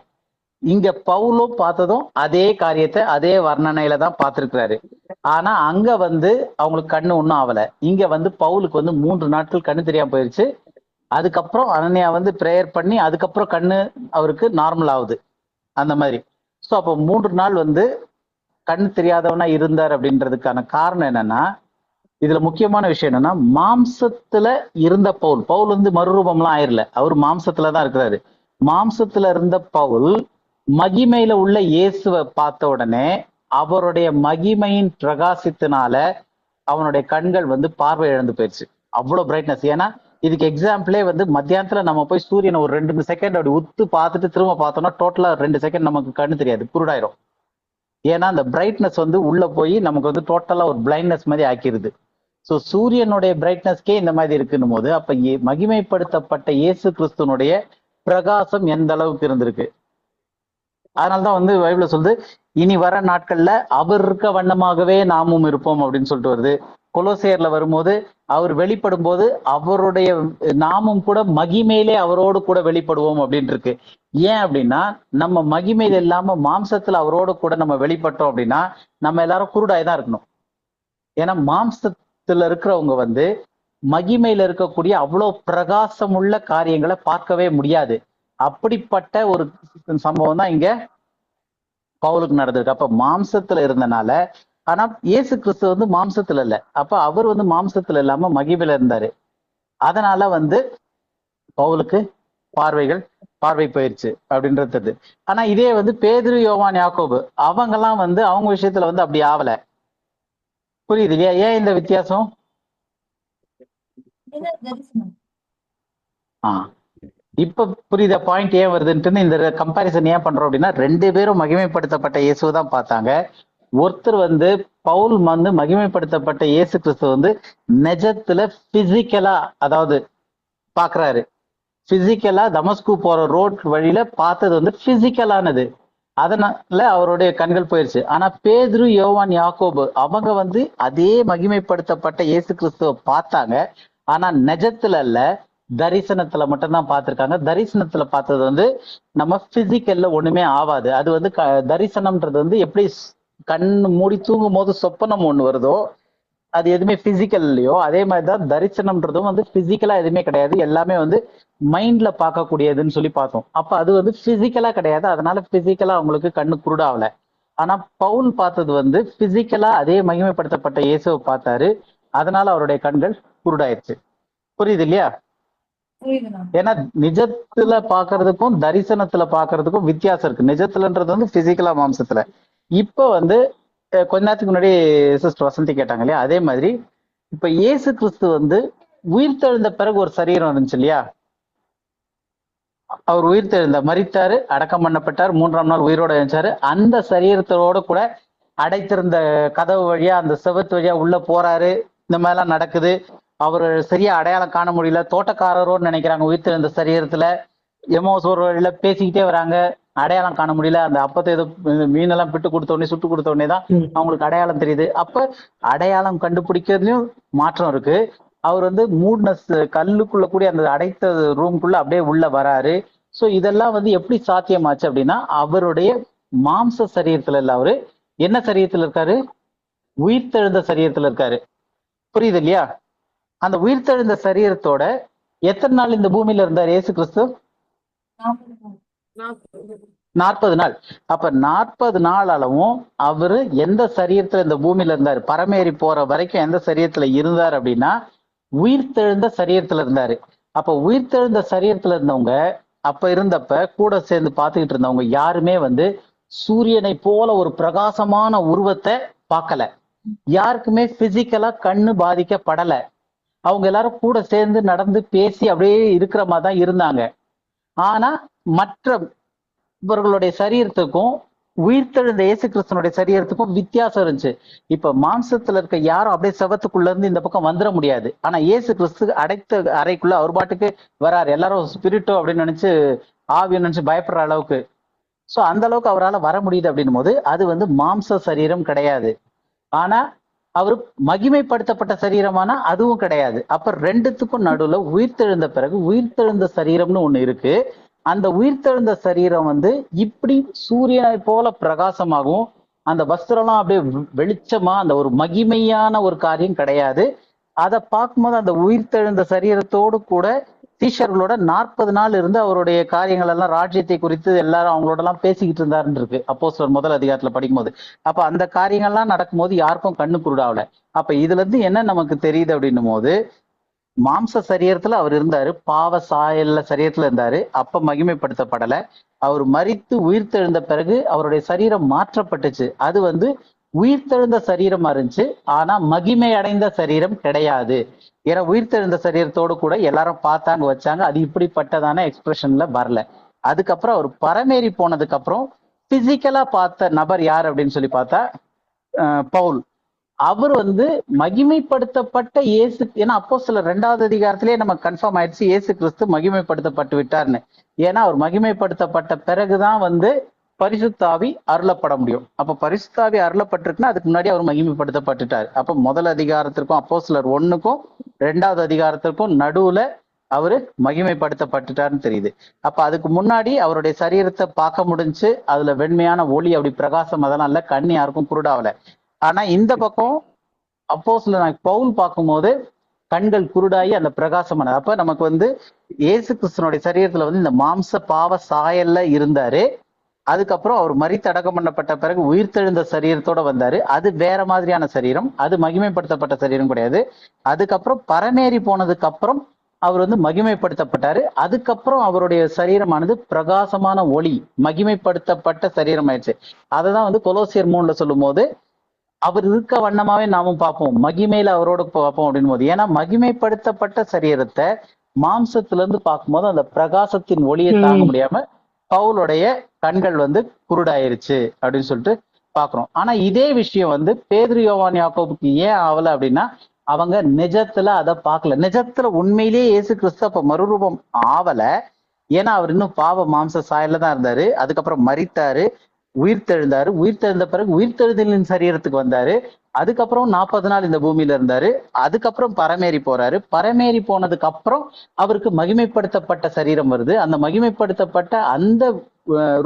இங்க பவுலும் பார்த்ததும் அதே காரியத்தை அதே வர்ணனையில தான் பார்த்திருக்கிறாரு. ஆனா அங்க வந்து அவங்களுக்கு கண்ணு ஒன்றும் ஆகல. இங்க வந்து பவுலுக்கு வந்து 3 நாட்கள் கண்ணு தெரியாம போயிருச்சு. அதுக்கப்புறம் அனன்யா வந்து பிரேயர் பண்ணி அதுக்கப்புறம் கண்ணு அவருக்கு நார்மல் ஆகுது, அந்த மாதிரி. ஸோ அப்போ 3 நாள் வந்து கண்ணு தெரியாதவனா இருந்தார் அப்படின்றதுக்கான காரணம் என்னன்னா, இதுல முக்கியமான விஷயம் என்னன்னா, மாம்சத்துல இருந்த பவுல் வந்து மறுரூபம்லாம் ஆயிரல, அவர் மாம்சத்துல தான் இருக்கிறாரு. மாம்சத்துல இருந்த பவுல் மகிமையில உள்ள இயேசுவை பார்த்த உடனே அவருடைய மகிமையின் பிரகாசத்தினால அவனுடைய கண்கள் வந்து பார்வை இழந்து போயிடுச்சு. அவ்வளவு பிரைட்னஸ். ஏன்னா இதுக்கு எக்ஸாம்பிளே வந்து மத்தியானத்துல நம்ம போய் சூரியனை ஒரு 2 செகண்ட் அப்படி உத்து பார்த்துட்டு திரும்ப பார்த்தோம்னா டோட்டலா 2 செகண்ட் நமக்கு கண்ணு தெரியாது, குருடாயிரும். ஏன்னா அந்த பிரைட்னஸ் வந்து உள்ள போய் நமக்கு வந்து டோட்டலா ஒரு பிளைண்ட்னஸ் மாதிரி ஆக்கிருது. ஸோ சூரியனுடைய பிரைட்னஸ்க்கே இந்த மாதிரி இருக்குன்னும் போது அப்ப மகிமைப்படுத்தப்பட்ட இயேசு கிறிஸ்துவனுடைய பிரகாசம் எந்த அளவுக்கு இருந்திருக்கு. அதனால்தான் வந்து பைபிள்ல சொல்லுது, இனி வர நாட்கள்ல அவர் இருக்க வண்ணமாகவே நாமும் இருப்போம் அப்படின்னு சொல்லிட்டு வருது. கொலோசையர்ல வரும்போது அவர் வெளிப்படும் போது அவருடைய நாமும் கூட மகிமையிலே அவரோடு கூட வெளிப்படுவோம் அப்படின்னு இருக்கு. ஏன் அப்படின்னா, நம்ம மகிமையில இல்லாம மாம்சத்துல அவரோடு கூட நம்ம வெளிப்பட்டோம் அப்படின்னா நம்ம எல்லாரும் குருடாய் தான் இருக்கணும். ஏன்னா மாம்சத்துல இருக்கிறவங்க வந்து மகிமையில இருக்கக்கூடிய அவ்வளவு பிரகாசமுள்ள காரியங்களை பார்க்கவே முடியாது. அப்படிப்பட்ட ஒரு சம்பவம் தான் இங்க பவுலுக்கு நடந்திருக்கு. அப்ப மாம்சத்துல இருந்தனால ஆனா இயேசு கிறிஸ்து வந்து மாம்சத்துல இல்ல. அப்ப அவர் வந்து மாம்சத்துல இல்லாம மகிமையில இருந்தாரு. அதனால வந்து பவுலுக்கு பார்வை போயிருச்சு அப்படின்றது. ஆனா இதே வந்து பேதுரு, யோவான், யாக்கோபு அவங்கெல்லாம் வந்து அவங்க விஷயத்துல வந்து அப்படி ஆவல. புரியுது இல்லையா? ஏன் இந்த வித்தியாசம்?
என்ன தரிசனம்?
இப்ப புரியுத பாயிண்ட் ஏன் வருதுன்ட்டு. இந்த கம்பாரிசன் ஏன் பண்றோம் அப்படின்னா, 2 பேரும் மகிமைப்படுத்தப்பட்ட இயேசுவை தான் பார்த்தாங்க. ஒருத்தர் வந்து பவுல் வந்து மகிமைப்படுத்தப்பட்ட இயேசு கிறிஸ்து வந்து நிஜத்துல பிசிக்கலா, அதாவது பாக்குறாரு. பிசிக்கலா தமஸ்கு போற ரோட் வழியில பார்த்தது வந்து பிசிக்கலானது. அதனால அவருடைய கண்கள் போயிருச்சு. ஆனா பேதுரு, யோவான், யாக்கோபு அவங்க வந்து அதே மகிமைப்படுத்தப்பட்ட இயேசு கிறிஸ்துவ பார்த்தாங்க. ஆனா நிஜத்துல இல்ல, தரிசனத்துல மட்டும்தான் பார்த்திருக்காங்க. தரிசனத்துல பார்த்தது வந்து நம்ம பிசிக்கல்ல ஒண்ணுமே ஆகாது. அது வந்து தரிசனம்ன்றது வந்து எப்படி கண்ணு மூடி தூங்கும் போது சொப்பனம் ஒண்ணு வருதோ, அது எதுவுமே பிசிக்கல் இல்லையோ, அதே மாதிரிதான் தரிசனம்ன்றதும் வந்து பிசிக்கலா எதுவுமே கிடையாது. எல்லாமே வந்து மைண்ட்ல பார்க்கக்கூடியதுன்னு சொல்லி பார்த்தோம். அப்ப அது வந்து பிசிக்கலா கிடையாது. அதனால பிசிக்கலா அவங்களுக்கு கண்ணு குருடாவல. ஆனா பவுல் பார்த்தது வந்து பிசிக்கலா அதே மகிமைப்படுத்தப்பட்ட இயேசுவை பார்த்தாரு. அதனால அவருடைய கண்கள் குருடாயிருச்சு. புரியுது இல்லையா?
புரியுதுண்ணா.
ஏன்னா நிஜத்துல பாக்குறதுக்கும் தரிசனத்துல பாக்குறதுக்கும் வித்தியாசம் இருக்கு. நிஜத்துலன்றது வந்து பிசிக்கலா மாம்சத்துல. இப்ப வந்து கொஞ்ச நேரத்துக்கு முன்னாடி சிஸ்டர் வசந்தி கேட்டாங்க இல்லையா, அதே மாதிரி இப்ப இயேசு கிறிஸ்து வந்து உயிர்த்தெழுந்த பிறகு ஒரு சரீரம் இருந்துச்சு இல்லையா. அவர் உயிர்த்தெழுந்த மரித்தாரு, அடக்கம் பண்ணப்பட்டார், 3ஆம் நாள் உயிரோட எழுந்தாரு. அந்த சரீரத்தோட கூட அடைத்திருந்த கதவு வழியா அந்த செவத்து வழியா உள்ள போறாரு. இந்த மாதிரிலாம் நடக்குது. அவர் சரியா அடையாளம் காண முடியல. தோட்டக்காரரோன்னு நினைக்கிறாங்க உயிர்த்தெழுந்த சரீரத்துல. எமோஸ் ஒரு வழியில பேசிக்கிட்டே வராங்க, அடையாளம் காண முடியல. அந்த அப்பத்தை ஏதோ மீனெல்லாம் பிட்டு கொடுத்த உடனே, சுட்டு கொடுத்த உடனே தான் அவங்களுக்கு அடையாளம் தெரியுது. அப்ப அடையாளம் கண்டுபிடிக்கிறதுலயும் மாற்றம் இருக்கு. அவர் வந்து மூடின கல்லுக்குள்ள கூடிய அந்த அடைத்த ரூம்குள்ள அப்படியே உள்ள வராரு. சோ இதெல்லாம் வந்து எப்படி சாத்தியமாச்சு அப்படின்னா, அவருடைய மாம்ச சரீரத்துல இல்ல, அவரு என்ன சரீரத்துல இருக்காரு? உயிர்த்தெழுந்த சரீரத்துல இருக்காரு. புரியுது இல்லையா? அந்த உயிர்த்தெழுந்த சரீரத்தோட எத்தனை நாள் இந்த பூமியில இருந்தார் இயேசு கிறிஸ்து? 40 நாள். அப்ப 40 நாள் அளவும் அவரு எந்த சரீரத்துல இந்த பூமியில இருந்தாரு? பரமேறி போற வரைக்கும் எந்த சரீரத்துல இருந்தார் அப்படின்னா, உயிர்த்தெழுந்த சரீரத்துல இருந்தாரு. அப்ப உயிர்த்தெழுந்த சரீரத்துல இருந்தவங்க அப்ப இருந்தப்ப கூட சேர்ந்து பார்த்துக்கிட்டு இருந்தவங்க யாருமே வந்து சூரியனை போல ஒரு பிரகாசமான உருவத்தை பார்க்கல. யாருக்குமே பிசிக்கலா கண்ணு பாதிக்கப்படல. அவங்க எல்லாரும் கூட சேர்ந்து நடந்து பேசி அப்படியே இருக்கிற மாதிரி தான் இருந்தாங்க. ஆனா மற்றவர்களுடைய சரீரத்துக்கும் உயிர்த்தெழுந்த இயேசு கிறிஸ்தனுடைய சரீரத்துக்கும் வித்தியாசம் இருந்துச்சு. இப்ப மாம்சத்துல இருக்க யாரும் அப்படியே செவத்துக்குள்ள இருந்து இந்த பக்கம் வந்துட முடியாது. ஆனா இயேசு கிறிஸ்து அடைத்த அறைக்குள்ள அவர் பாட்டுக்கு வராரு. எல்லாரும் ஸ்பிரிட்டோ அப்படின்னு நினைச்சு, ஆவின்னு நினைச்சு பயப்படுற அளவுக்கு. சோ அந்த அளவுக்கு அவரால் வர முடியுது அப்படின்னும் போது அது வந்து மாம்ச சரீரம் கிடையாது. ஆனா அவர் மகிமைப்படுத்தப்பட்ட சரீரமானா அதுவும் கிடையாது. அப்ப ரெண்டுத்துக்கும் நடுவுல உயிர்த்தெழுந்த பிறகு உயிர்த்தெழுந்த சரீரம்னு ஒண்ணு இருக்கு. அந்த உயிர்த்தெழுந்த சரீரம் வந்து இப்படி சூரியனை போல பிரகாசமாகவும் அந்த வஸ்திரம்லாம் அப்படியே வெளிச்சமா அந்த ஒரு மகிமையான ஒரு காரியம் கிடையாது. அதை பார்க்கும்போது அந்த உயிர்த்தெழுந்த சரீரத்தோடு கூட சீஷர்களோட 40 நாள் இருந்து அவருடைய காரியங்கள் எல்லாம், ராஜ்யத்தை குறித்து எல்லாரும் அவங்களோட எல்லாம் பேசிக்கிட்டு இருந்தாருன்னு இருக்கு அப்போஸ்தலர் முதல் அதிகாரத்துல படிக்கும்போது. அப்ப அந்த காரியங்கள்லாம் நடக்கும்போது யாருக்கும் கண்ணு குருடாவல. அப்ப இதுல இருந்து என்ன நமக்கு தெரியுது அப்படின்னும் போது, மாம்ச சரீரத்துல அவர் இருந்தாரு, பாவ சாயல்ல சரீரத்துல இருந்தாரு, அப்ப மகிமைப்படுத்தப்படல. அவர் மரித்து உயிர்த்தெழுந்த பிறகு அவருடைய சரீரம் மாற்றப்பட்டுச்சு. அது வந்து உயிர்த்தெழுந்த சரீரமா இருந்துச்சு, ஆனா மகிமை அடைந்த சரீரம் கிடையாது. ஏன்னா உயிர்த்தெழுந்த சரீரத்தோடு கூட எல்லாரும் பார்த்தாங்க, வச்சாங்க. அது இப்படிப்பட்டதான எக்ஸ்பிரஷன்ல வரல. அதுக்கப்புறம் அவர் பரமேறி போனதுக்கு அப்புறம் பிசிக்கலா பார்த்த நபர் யார் அப்படின்னு சொல்லி பார்த்தா பவுல். அவர் வந்து மகிமைப்படுத்தப்பட்ட இயேசு, ஏன்னா அப்போஸ்தலர் 2வது அதிகாரத்திலேயே நம்ம கன்ஃபார்ம் ஆயிடுச்சு இயேசு கிறிஸ்து மகிமைப்படுத்தப்பட்டு விட்டார்னு. ஏன்னா அவர் மகிமைப்படுத்தப்பட்ட பிறகுதான் வந்து பரிசுத்தாவி அருளப்பட முடியும். அப்ப பரிசுத்தாவி அருளப்பட்டிருக்குன்னா அதுக்கு முன்னாடி அவர் மகிமைப்படுத்தப்பட்டுட்டார். அப்ப முதல் அதிகாரத்திற்கும் அப்போஸ்தலர் 1க்கும் 2வது அதிகாரத்திற்கும் நடுவுல அவரு மகிமைப்படுத்தப்பட்டுட்டாருன்னு தெரியுது. அப்ப அதுக்கு முன்னாடி அவருடைய சரீரத்தை பார்க்க முடிஞ்சு, அதுல வெண்மையான ஒளி அப்படி பிரகாசம் அதெல்லாம் இல்ல, கண் யாருக்கும் குருடாவல. ஆனா இந்த பக்கம் அப்போஸ்தலர் பவுல் பார்க்கும்போது கண்கள் குருடாகி அந்த பிரகாசமான, அப்ப நமக்கு வந்து இயேசு கிறிஸ்துனுடைய சரீரத்துல வந்து இந்த மாம்ச பாவ சாயல்ல இருந்தாரு. அதுக்கப்புறம் அவர் மரித்து அடக்கம் பண்ணப்பட்ட பிறகு உயிர்த்தெழுந்த சரீரத்தோட வந்தாரு. அது வேற மாதிரியான சரீரம், அது மகிமைப்படுத்தப்பட்ட சரீரம் கிடையாது. அதுக்கப்புறம் பரமேறி போனதுக்கு அப்புறம் அவர் வந்து மகிமைப்படுத்தப்பட்டாரு. அதுக்கப்புறம் அவருடைய சரீரமானது பிரகாசமான ஒளி, மகிமைப்படுத்தப்பட்ட சரீரம் ஆயிடுச்சு. அததான் வந்து கொலோசியர் 3ல சொல்லும் போது அவர் இருக்க வண்ணமாவே நாமும் பார்ப்போம், மகிமையில அவரோட பார்ப்போம் அப்படின்னு போது. ஏன்னா மகிமைப்படுத்தப்பட்ட சரீரத்தை மாம்சத்துல இருந்து பார்க்கும்போது அந்த பிரகாசத்தின் ஒளியை தாங்க முடியாம பவுலுடைய கண்கள் வந்து குருடாயிருச்சு அப்படின்னு சொல்லிட்டு பாக்குறோம். ஆனா இதே விஷயம் வந்து பேதுரு, யோவான், யாக்கோபுக்கு ஏன் ஆகல அப்படின்னா அவங்க நிஜத்துல அதை பார்க்கல. நிஜத்துல உண்மையிலேயே இயேசு கிறிஸ்து அப்ப மறுரூபம் ஆவல. ஏன்னா அவர் இன்னும் பாவ மாம்ச சாயல்ல தான் இருந்தாரு. அதுக்கப்புறம் மரித்தாரு, உயிர்த்தெழுந்தாரு. உயிர்த்தெழுந்த பிறகு உயிர்த்தெழுதலின் சரீரத்துக்கு வந்தாரு. அதுக்கப்புறம் 40 நாள் இந்த பூமியில இருந்தாரு. அதுக்கப்புறம் பரமேறி போறாரு. பரமேறி போனதுக்கு அப்புறம் அவருக்கு மகிமைப்படுத்தப்பட்ட சரீரம் வருது. அந்த மகிமைப்படுத்தப்பட்ட அந்த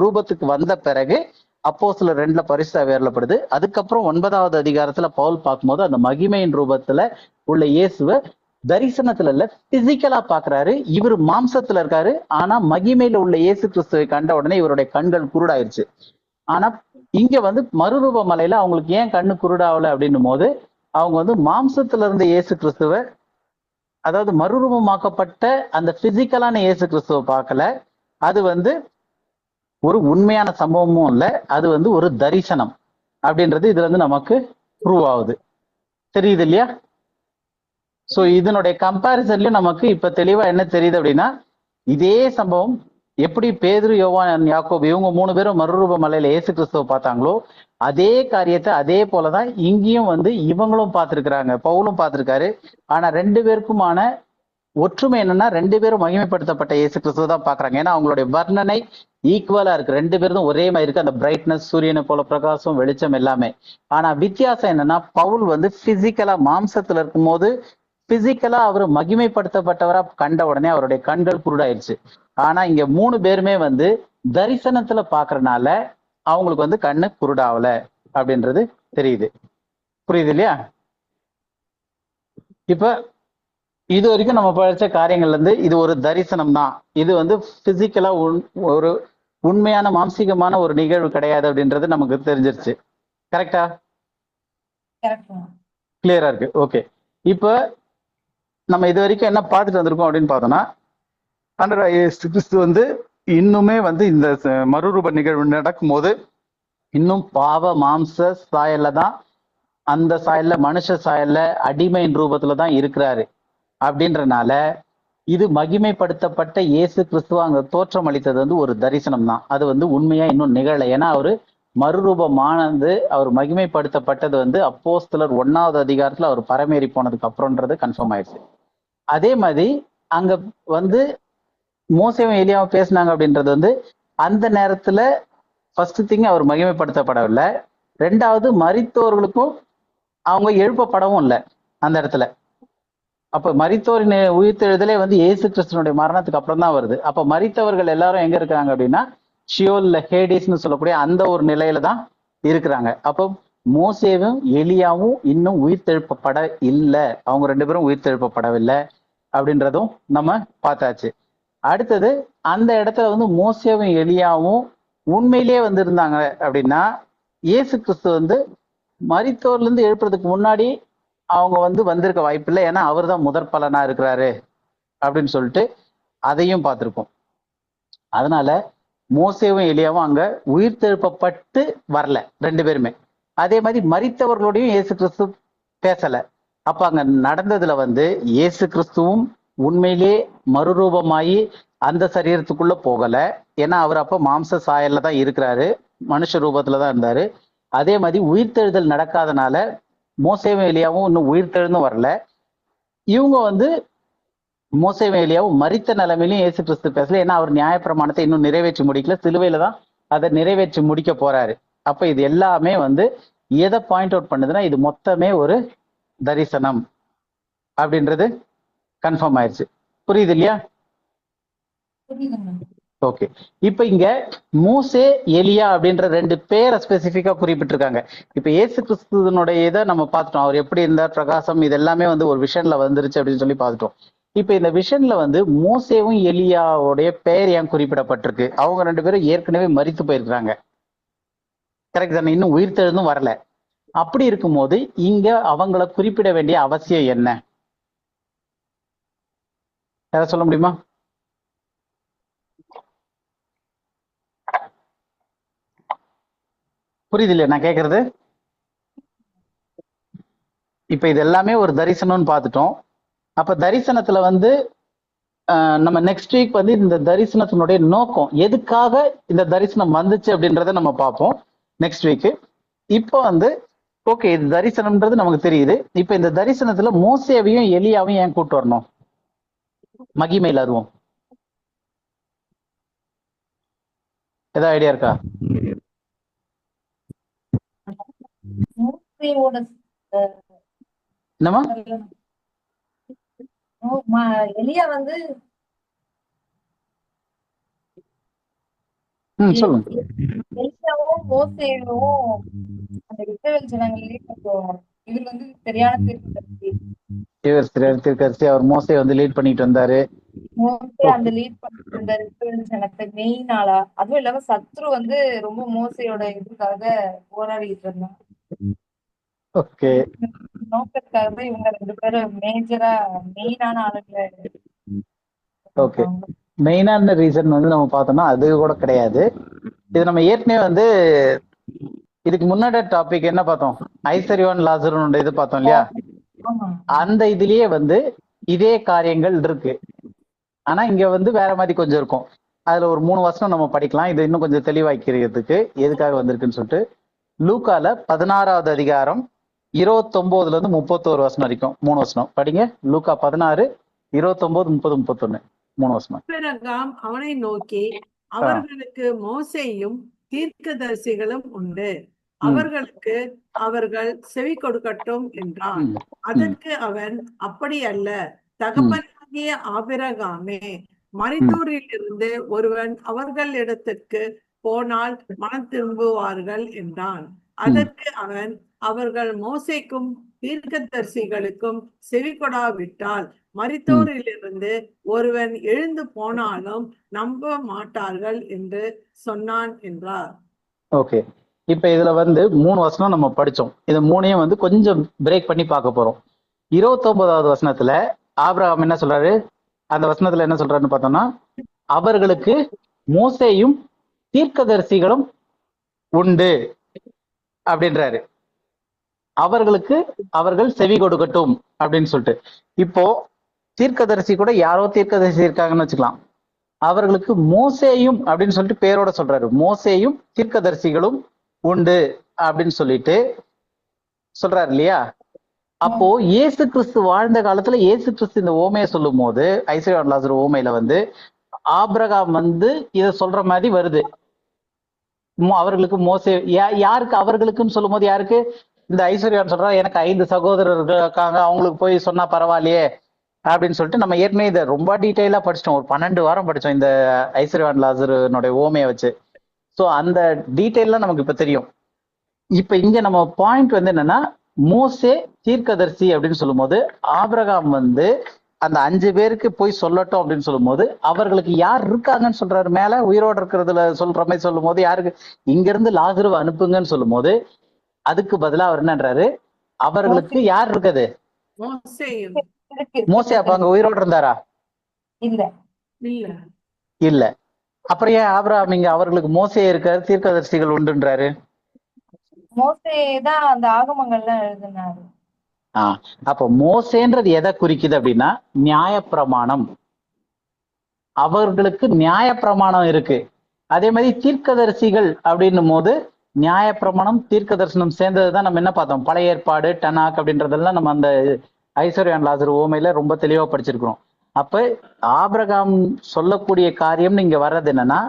ரூபத்துக்கு வந்த பிறகு அப்போஸ்தலர் 2ல பரிசுத்த ஏறப்படுது. அதுக்கப்புறம் 9வது அதிகாரத்துல பவுல் பார்க்கும்போது அந்த மகிமையின் ரூபத்துல உள்ள இயேசுவை தரிசனத்துல இல்ல, பிசிக்கலா பாக்குறாரு. இவர் மாம்சத்துல இருக்காரு. ஆனா மகிமையில உள்ள இயேசு கிறிஸ்துவை கண்ட உடனே இவருடைய கண்கள் குருடாயிருச்சு. ஆனா இங்க வந்து மறுரூப மலையில அவங்களுக்கு ஏன் கண்ணு குருடாவல அப்படின்னும் போது அவங்க வந்து மாம்சத்துல இருந்த இயேசு கிறிஸ்துவ, அதாவது மறுரூபமாக்கப்பட்ட அந்த பிசிக்கலான இயேசு கிறிஸ்துவ பார்க்கல. அது வந்து ஒரு உண்மையான சம்பவமும் இல்ல, அது வந்து ஒரு தரிசனம் அப்படின்றது இதுல இருந்து நமக்கு ப்ரூவ் ஆகுது. தெரியுது இல்லையா? சோ இதனுடைய கம்பாரிசன்லயும் நமக்கு இப்ப தெளிவா என்ன தெரியுது அப்படின்னா, இதே சம்பவம் எப்படி பேதுரு, யோவான், யாக்கோபு இவங்க 3 பேரும் மறுரூப மலையில இயேசு கிறிஸ்துவ பார்த்தாங்களோ அதே காரியத்தை அதே போலதான் இங்கேயும் வந்து இவங்களும் பார்த்திருக்கிறாங்க, பவுலும் பார்த்திருக்காரு. ஆனா 2 பேருக்குமான ஒற்றுமை என்னன்னா 2 பேரும் மகிமைப்படுத்தப்பட்ட இயேசு கிறிஸ்துவ தான் பாக்குறாங்க. ஏன்னா அவங்களுடைய வர்ணனை ஈக்குவலா இருக்கு. 2 பேரும் ஒரே மாதிரி இருக்கு. அந்த பிரைட்னஸ், சூரியனை போல பிரகாசம், வெளிச்சம் எல்லாமே. ஆனா வித்தியாசம் என்னன்னா பவுல் வந்து பிசிக்கலா மாம்சத்துல இருக்கும் போது பிசிக்கலா அவர் மகிமைப்படுத்தப்பட்டவரா கண்ட உடனே அவருடைய கண்கள் குருடாயிருச்சு. ஆனா இங்க 3 பேருமே வந்து தரிசனத்துல பாக்குறதுனால அவங்களுக்கு வந்து கண்ணு குருடாவல அப்படின்றது தெரியுது. புரியுது இல்லையா? இப்ப இது வரைக்கும் நம்ம படிச்ச காரியங்கள்ல இருந்து இது ஒரு தரிசனம் தான், இது வந்து பிசிக்கலா ஒரு உண்மையான மாம்சீகமான ஒரு நிகழ்வு கிடையாது அப்படின்றது நமக்கு தெரிஞ்சிருச்சு. கரெக்டா? கிளியரா இருக்கு. ஓகே. இப்ப நம்ம இது வரைக்கும் என்ன பார்த்துட்டு வந்திருக்கோம் அப்படின்னு பார்த்தோம்னா, ஆண்டவராகிய இயேசு கிறிஸ்து வந்து இன்னுமே வந்து இந்த மறுரூப நிகழ்வு நடக்கும் போது இன்னும் பாவ மாம்ச சாயல்ல தான், அந்த சாயல்ல மனுஷ சாயல்ல அடிமையின் ரூபத்துல தான் இருக்கிறாரு. அப்படின்றனால இது மகிமைப்படுத்தப்பட்ட இயேசு கிறிஸ்துவ அங்க தோற்றம் அளித்தது வந்து ஒரு தரிசனம் தான். அது வந்து உண்மையா இன்னும் நிகழல. ஏன்னா அவரு மறுரூபமானது, அவர் மகிமைப்படுத்தப்பட்டது வந்து அப்போஸ்தலர் 1வது அதிகாரத்துல அவர் பரமேறி போனதுக்கு அப்புறம்ன்றது கன்ஃபார்ம் ஆயிடுச்சு. அதே மாதிரி அங்க வந்து மோசேவும் எலியாவும் பேசினாங்க அப்படின்றது வந்து அந்த நேரத்துல ஃபர்ஸ்ட் திங் அவர் மகிமைப்படுத்தப்படவில்லை. 2வது மரித்தோர்களுக்கும் அவங்க எழுப்பப்படவும் இல்லை அந்த இடத்துல. அப்ப மரித்தோரின் உயிர்த்தெழுதலே வந்து இயேசு கிறிஸ்துவனுடைய மரணத்துக்கு அப்புறம் தான் வருது. அப்ப மரித்தவர்கள் எல்லாரும் எங்க இருக்கிறாங்க அப்படின்னா ஷியோல்ல, ஹேடிஸ்னு சொல்லக்கூடிய அந்த ஒரு நிலையில தான் இருக்கிறாங்க. அப்போ மோசேவும் எலியாவும் இன்னும் உயிர்த்தெழுப்பப்பட இல்லை, அவங்க 2 பேரும் உயிர்த்தெழுப்பப்படவில்லை அப்படின்றதும் நம்ம பார்த்தாச்சு. அடுத்தது அந்த இடத்துல வந்து மோசேவும் எலியாவும் உண்மையிலேயே வந்து இருந்தாங்க அப்படின்னா இயேசு கிறிஸ்து வந்து மரித்தோர்ல இருந்து எழுப்புறதுக்கு முன்னாடி அவங்க வந்து வந்திருக்க வாய்ப்பில்லை. ஏன்னா அவர் தான் முதற் பலனா இருக்கிறாரு அப்படின்னு சொல்லிட்டு அதையும் பார்த்திருக்கோம். அதனால மோசேவும் எலியாவும் அங்க உயிர்த்தெழுப்பப்பட்டு வரல 2 பேருமே. அதே மாதிரி மரித்தவர்களோடையும் இயேசு கிறிஸ்து பேசல. அப்ப அங்க நடந்ததுல வந்து இயேசு கிறிஸ்துவும் உண்மையிலே மறுரூபமாயி அந்த சரீரத்துக்குள்ள போகல. ஏன்னா அவர் அப்ப மாம்ச சாயல்ல தான் இருக்கிறாரு, மனுஷ ரூபத்துல தான் இருந்தாரு. அதே மாதிரி உயிர்த்தெழுதல் நடக்காதனால மோசேவும் எலியாவும் இன்னும் உயிர்த்தெழுந்தும் வரல. இவங்க வந்து மோசேவும் எலியாவும் மரித்த நிலைமையிலும் இயேசு கிறிஸ்து பேசல. ஏன்னா அவர் நியாயப்பிரமாணத்தை இன்னும் நிறைவேற்றி முடிக்கல, சிலுவையில தான் அதை நிறைவேற்றி முடிக்க போறாரு. அப்ப இது எல்லாமே வந்து எதை பாயிண்ட் அவுட் பண்ணுதுன்னா இது மொத்தமே ஒரு தரிசனம் அப்படின்றது கன்ஃபார்ம் ஆயிடுச்சு. புரியுது இல்லையா? ஓகே. இப்ப இங்க மோசே, எலியா அப்படின்ற 2 பேரை ஸ்பெசிபிக்கா குறிப்பிட்டிருக்காங்க. இப்ப இயேசு கிறிஸ்துவனுடைய இதை நம்ம பார்த்துட்டோம், அவர் எப்படி இருந்தார், பிரகாசம், இது எல்லாமே வந்து ஒரு விஷன்ல வந்துருச்சு அப்படின்னு சொல்லி பார்த்துட்டோம். இப்ப இந்த விஷன்ல வந்து மோசேவும் எலியாவுடைய பெயர் ஏன் குறிப்பிடப்பட்டிருக்கு? அவங்க 2 பேரும் ஏற்கனவே மரித்து போயிருக்கிறாங்க. கரெக்ட் தானே? இன்னும் உயிர்த்தெழுந்தும் வரல. அப்படி இருக்கும்போது இங்க அவங்கள குறிப்பிட வேண்டிய அவசியம் என்ன? யாராவது சொல்ல முடியுமா? புரியுது இல்லையா நான் கேக்குறது? இப்ப இது எல்லாமே ஒரு தரிசனம்னு பார்த்துட்டோம். அப்ப தரிசனத்துல வந்து நம்ம நெக்ஸ்ட் வீக் வந்து இந்த தரிசனத்தினுடைய நோக்கம், எதுக்காக இந்த தரிசனம் வந்துச்சு அப்படின்றத நம்ம பார்ப்போம் நெக்ஸ்ட் வீக். இப்போ வந்து ஓகே, இது தரிசனம்ன்றது நமக்கு தெரியுது. இப்ப இந்த தரிசனத்துல மோசேவையும் எலியாவையும் ஏன் கூட்டு வரணும்? மகிமையில் அருவம் ஏதாவது ஐடியா இருக்கா?
மோசேயோட
என்னமா?
எலியா வந்து
சொல்லுங்க.
எலியாவும் மோசேயும் அந்த இஸ்ரவேல் ஜனங்களே இவர் வந்து சரியான தீர்க்கதரிசி.
இவர் தீர்க்கதரிசி, அவர் மோசே வந்து லீட் பண்ணிட்டு வந்தாரு.
மோசே அந்த லீட் பண்ணிட்டு இருந்த இஸ்ரவேல் ஜனத்தை மெயின் ஆளா, அதுவும் இல்லாம சத்ரு வந்து ரொம்ப மோசையோட இதுக்காக போராடிட்டு இருந்தான்.
ஓகே,
நோக்கத்துக்காக தான் இவங்க 2 பேரும் மேஜரா மெயினான ஆளுங்களை.
ஓகே. மெயினான ரீசன் வந்து நம்ம பார்த்தோம்னா அது கூட கிடையாது. இது நம்ம ஏற்கனவே வந்து இதுக்கு முன்னாடி டாபிக் என்ன பார்த்தோம்? ஐஸ்வர்யவான் லாசருன்னு இது பார்த்தோம் இல்லையா? அந்த இதுலயே வந்து இதே காரியங்கள் இருக்கு. ஆனா இங்க வந்து வேற மாதிரி கொஞ்சம் இருக்கும். அதுல ஒரு 3 வசனம் நம்ம படிக்கலாம். இது இன்னும் கொஞ்சம் தெளிவாக்கிறதுக்கு எதுக்காக வந்திருக்குன்னு சொல்லிட்டு. லூக்கால 16வது அதிகாரம் 29ல இருந்து 31 வசனம் வரைக்கும் 3 வசனம் படிங்க. லூக்கா 16, 29, 30, 31 3 வசனம்.
ஆபிரகாம் அவனை நோக்கி, அவர்களுக்கு மோசேயும் தீர்க்கதரிசிகளும் உண்டு, அவர்களுக்கு அவர்கள் செவி கொடுக்கட்டும் என்றான். அதற்கு அவன், அப்படி அல்ல தகப்பனாகிய ஆபிரகாமே, மரித்தோரில் இருந்து ஒருவன் அவர்களிடத்திற்கு போனால் மனம் திரும்புவார்கள் என்றான். அதற்கு அவன், அவர்கள் மோசேக்கும் தீர்க்கதரிசிகளுக்கும் செவி கொடாவிட்டால் மரித்தோரிலிருந்து ஒருவன் எழுந்து போனாலும் நம்ப மாட்டார்கள் என்று சொன்னான் என்றார்.
ஓகே, இப்ப இதுல வந்து 3 வசனம் நம்ம படிச்சோம். இது 3ஐயும் வந்து கொஞ்சம் பிரேக் பண்ணி பார்க்க போறோம். 29வது வசனத்துல ஆபிரகாம் என்ன சொல்றாரு? அந்த வசனத்துல என்ன சொல்றாருன்னு பார்த்தோம்னா, அவர்களுக்கு மோசேயும் தீர்க்கதரிசிகளும் உண்டு அப்படின்றாரு. அவர்களுக்கு அவர்கள் செவி கொடுக்கட்டும் அப்படின்னு சொல்லிட்டு. இப்போ தீர்க்கதரிசி கூட யாரோ தீர்க்கதரிசி இருக்காங்கன்னு வச்சுக்கலாம். அவர்களுக்கு மோசேயும் அப்படின்னு சொல்லிட்டு பேரோட சொல்றாரு. மோசேயும் தீர்க்கதரிசிகளும் உண்டு அப்படின்னு சொல்லிட்டு சொல்றாரு இல்லையா? அப்போ இயேசு கிறிஸ்து வாழ்ந்த காலத்துல இயேசு கிறிஸ்து இந்த ஓமையை சொல்லும் போது, ஐஸ்வர்யவான் லாசரு ஓமையில வந்து ஆபிரகாம் வந்து இத சொல்ற மாதிரி வருது. அவர்களுக்கு மோசே யாருக்கு அவர்களுக்குன்னு சொல்லும் போது யாருக்கு? இந்த ஐஸ்வர்யான் சொல்றா, எனக்கு 5 சகோதரர்கள் இருக்காங்க, அவங்களுக்கு போய் சொன்னா பரவாயில்லையே அப்படின்னு சொல்லிட்டு நம்ம ஏற்கனவே இதை ரொம்ப டீட்டெயிலா படிச்சிட்டோம். ஒரு 12 வாரம் படிச்சோம் இந்த ஐஸ்வர்யவான் லாசருனுடைய ஓமையை வச்சு. ஸோ அந்த டீட்டெயிலாம் நமக்கு இப்ப தெரியும். இப்ப இங்க நம்ம பாயிண்ட் வந்து என்னன்னா, மோசே தீர்க்கதரிசி அப்படின்னு சொல்லும் போது ஆபிரகாம் வந்து அந்த 5 பேருக்கு போய் சொல்லட்டும் அப்படின்னு சொல்லும் போது அவர்களுக்கு யார் இருக்காங்கன்னு சொல்றாரு. மேல உயிரோடு இருக்கிறதுல சொல்ற மாதிரி சொல்லும் போது யாருக்கு? இங்க இருந்து லாசருவை அனுப்புங்கன்னு சொல்லும் போது அதுக்கு பதிலா அவர் என்னன்றாரு? அவர்களுக்கு யார் இருக்குது? மோசே அப்ப அங்க உயிரோடு இருந்தாரா?
இல்ல
இல்ல.
அப்புறம் ஏன் ஆபிரகாம் இங்க அவர்களுக்கு மோசே இருக்காரு, தீர்க்கதரிசிகள் உண்டுன்றாரு?
மோசே தான் அந்த ஆகமங்கள்லாம் எழுதினாரு.
அப்ப மோசேன்றது எதை குறிக்குது அப்படின்னா, நியாயப்பிரமாணம். அவர்களுக்கு நியாயப்பிரமாணம் இருக்கு. அதே மாதிரி தீர்க்கதரிசிகள் அப்படின்னும் போது நியாயப்பிரமாணம் தீர்க்க தரிசனம் சேர்ந்ததுதான் நம்ம என்ன பார்த்தோம்? பழைய ஏற்பாடு, டனாக் அப்படின்றதெல்லாம் நம்ம அந்த ஐஸ்வர்யான் லாசரு ஓமையில ரொம்ப தெளிவா படிச்சிருக்கிறோம். அப்ப ஆபிரகாம் சொல்லக்கூடிய காரியம்னு இங்க வர்றது என்னன்னா,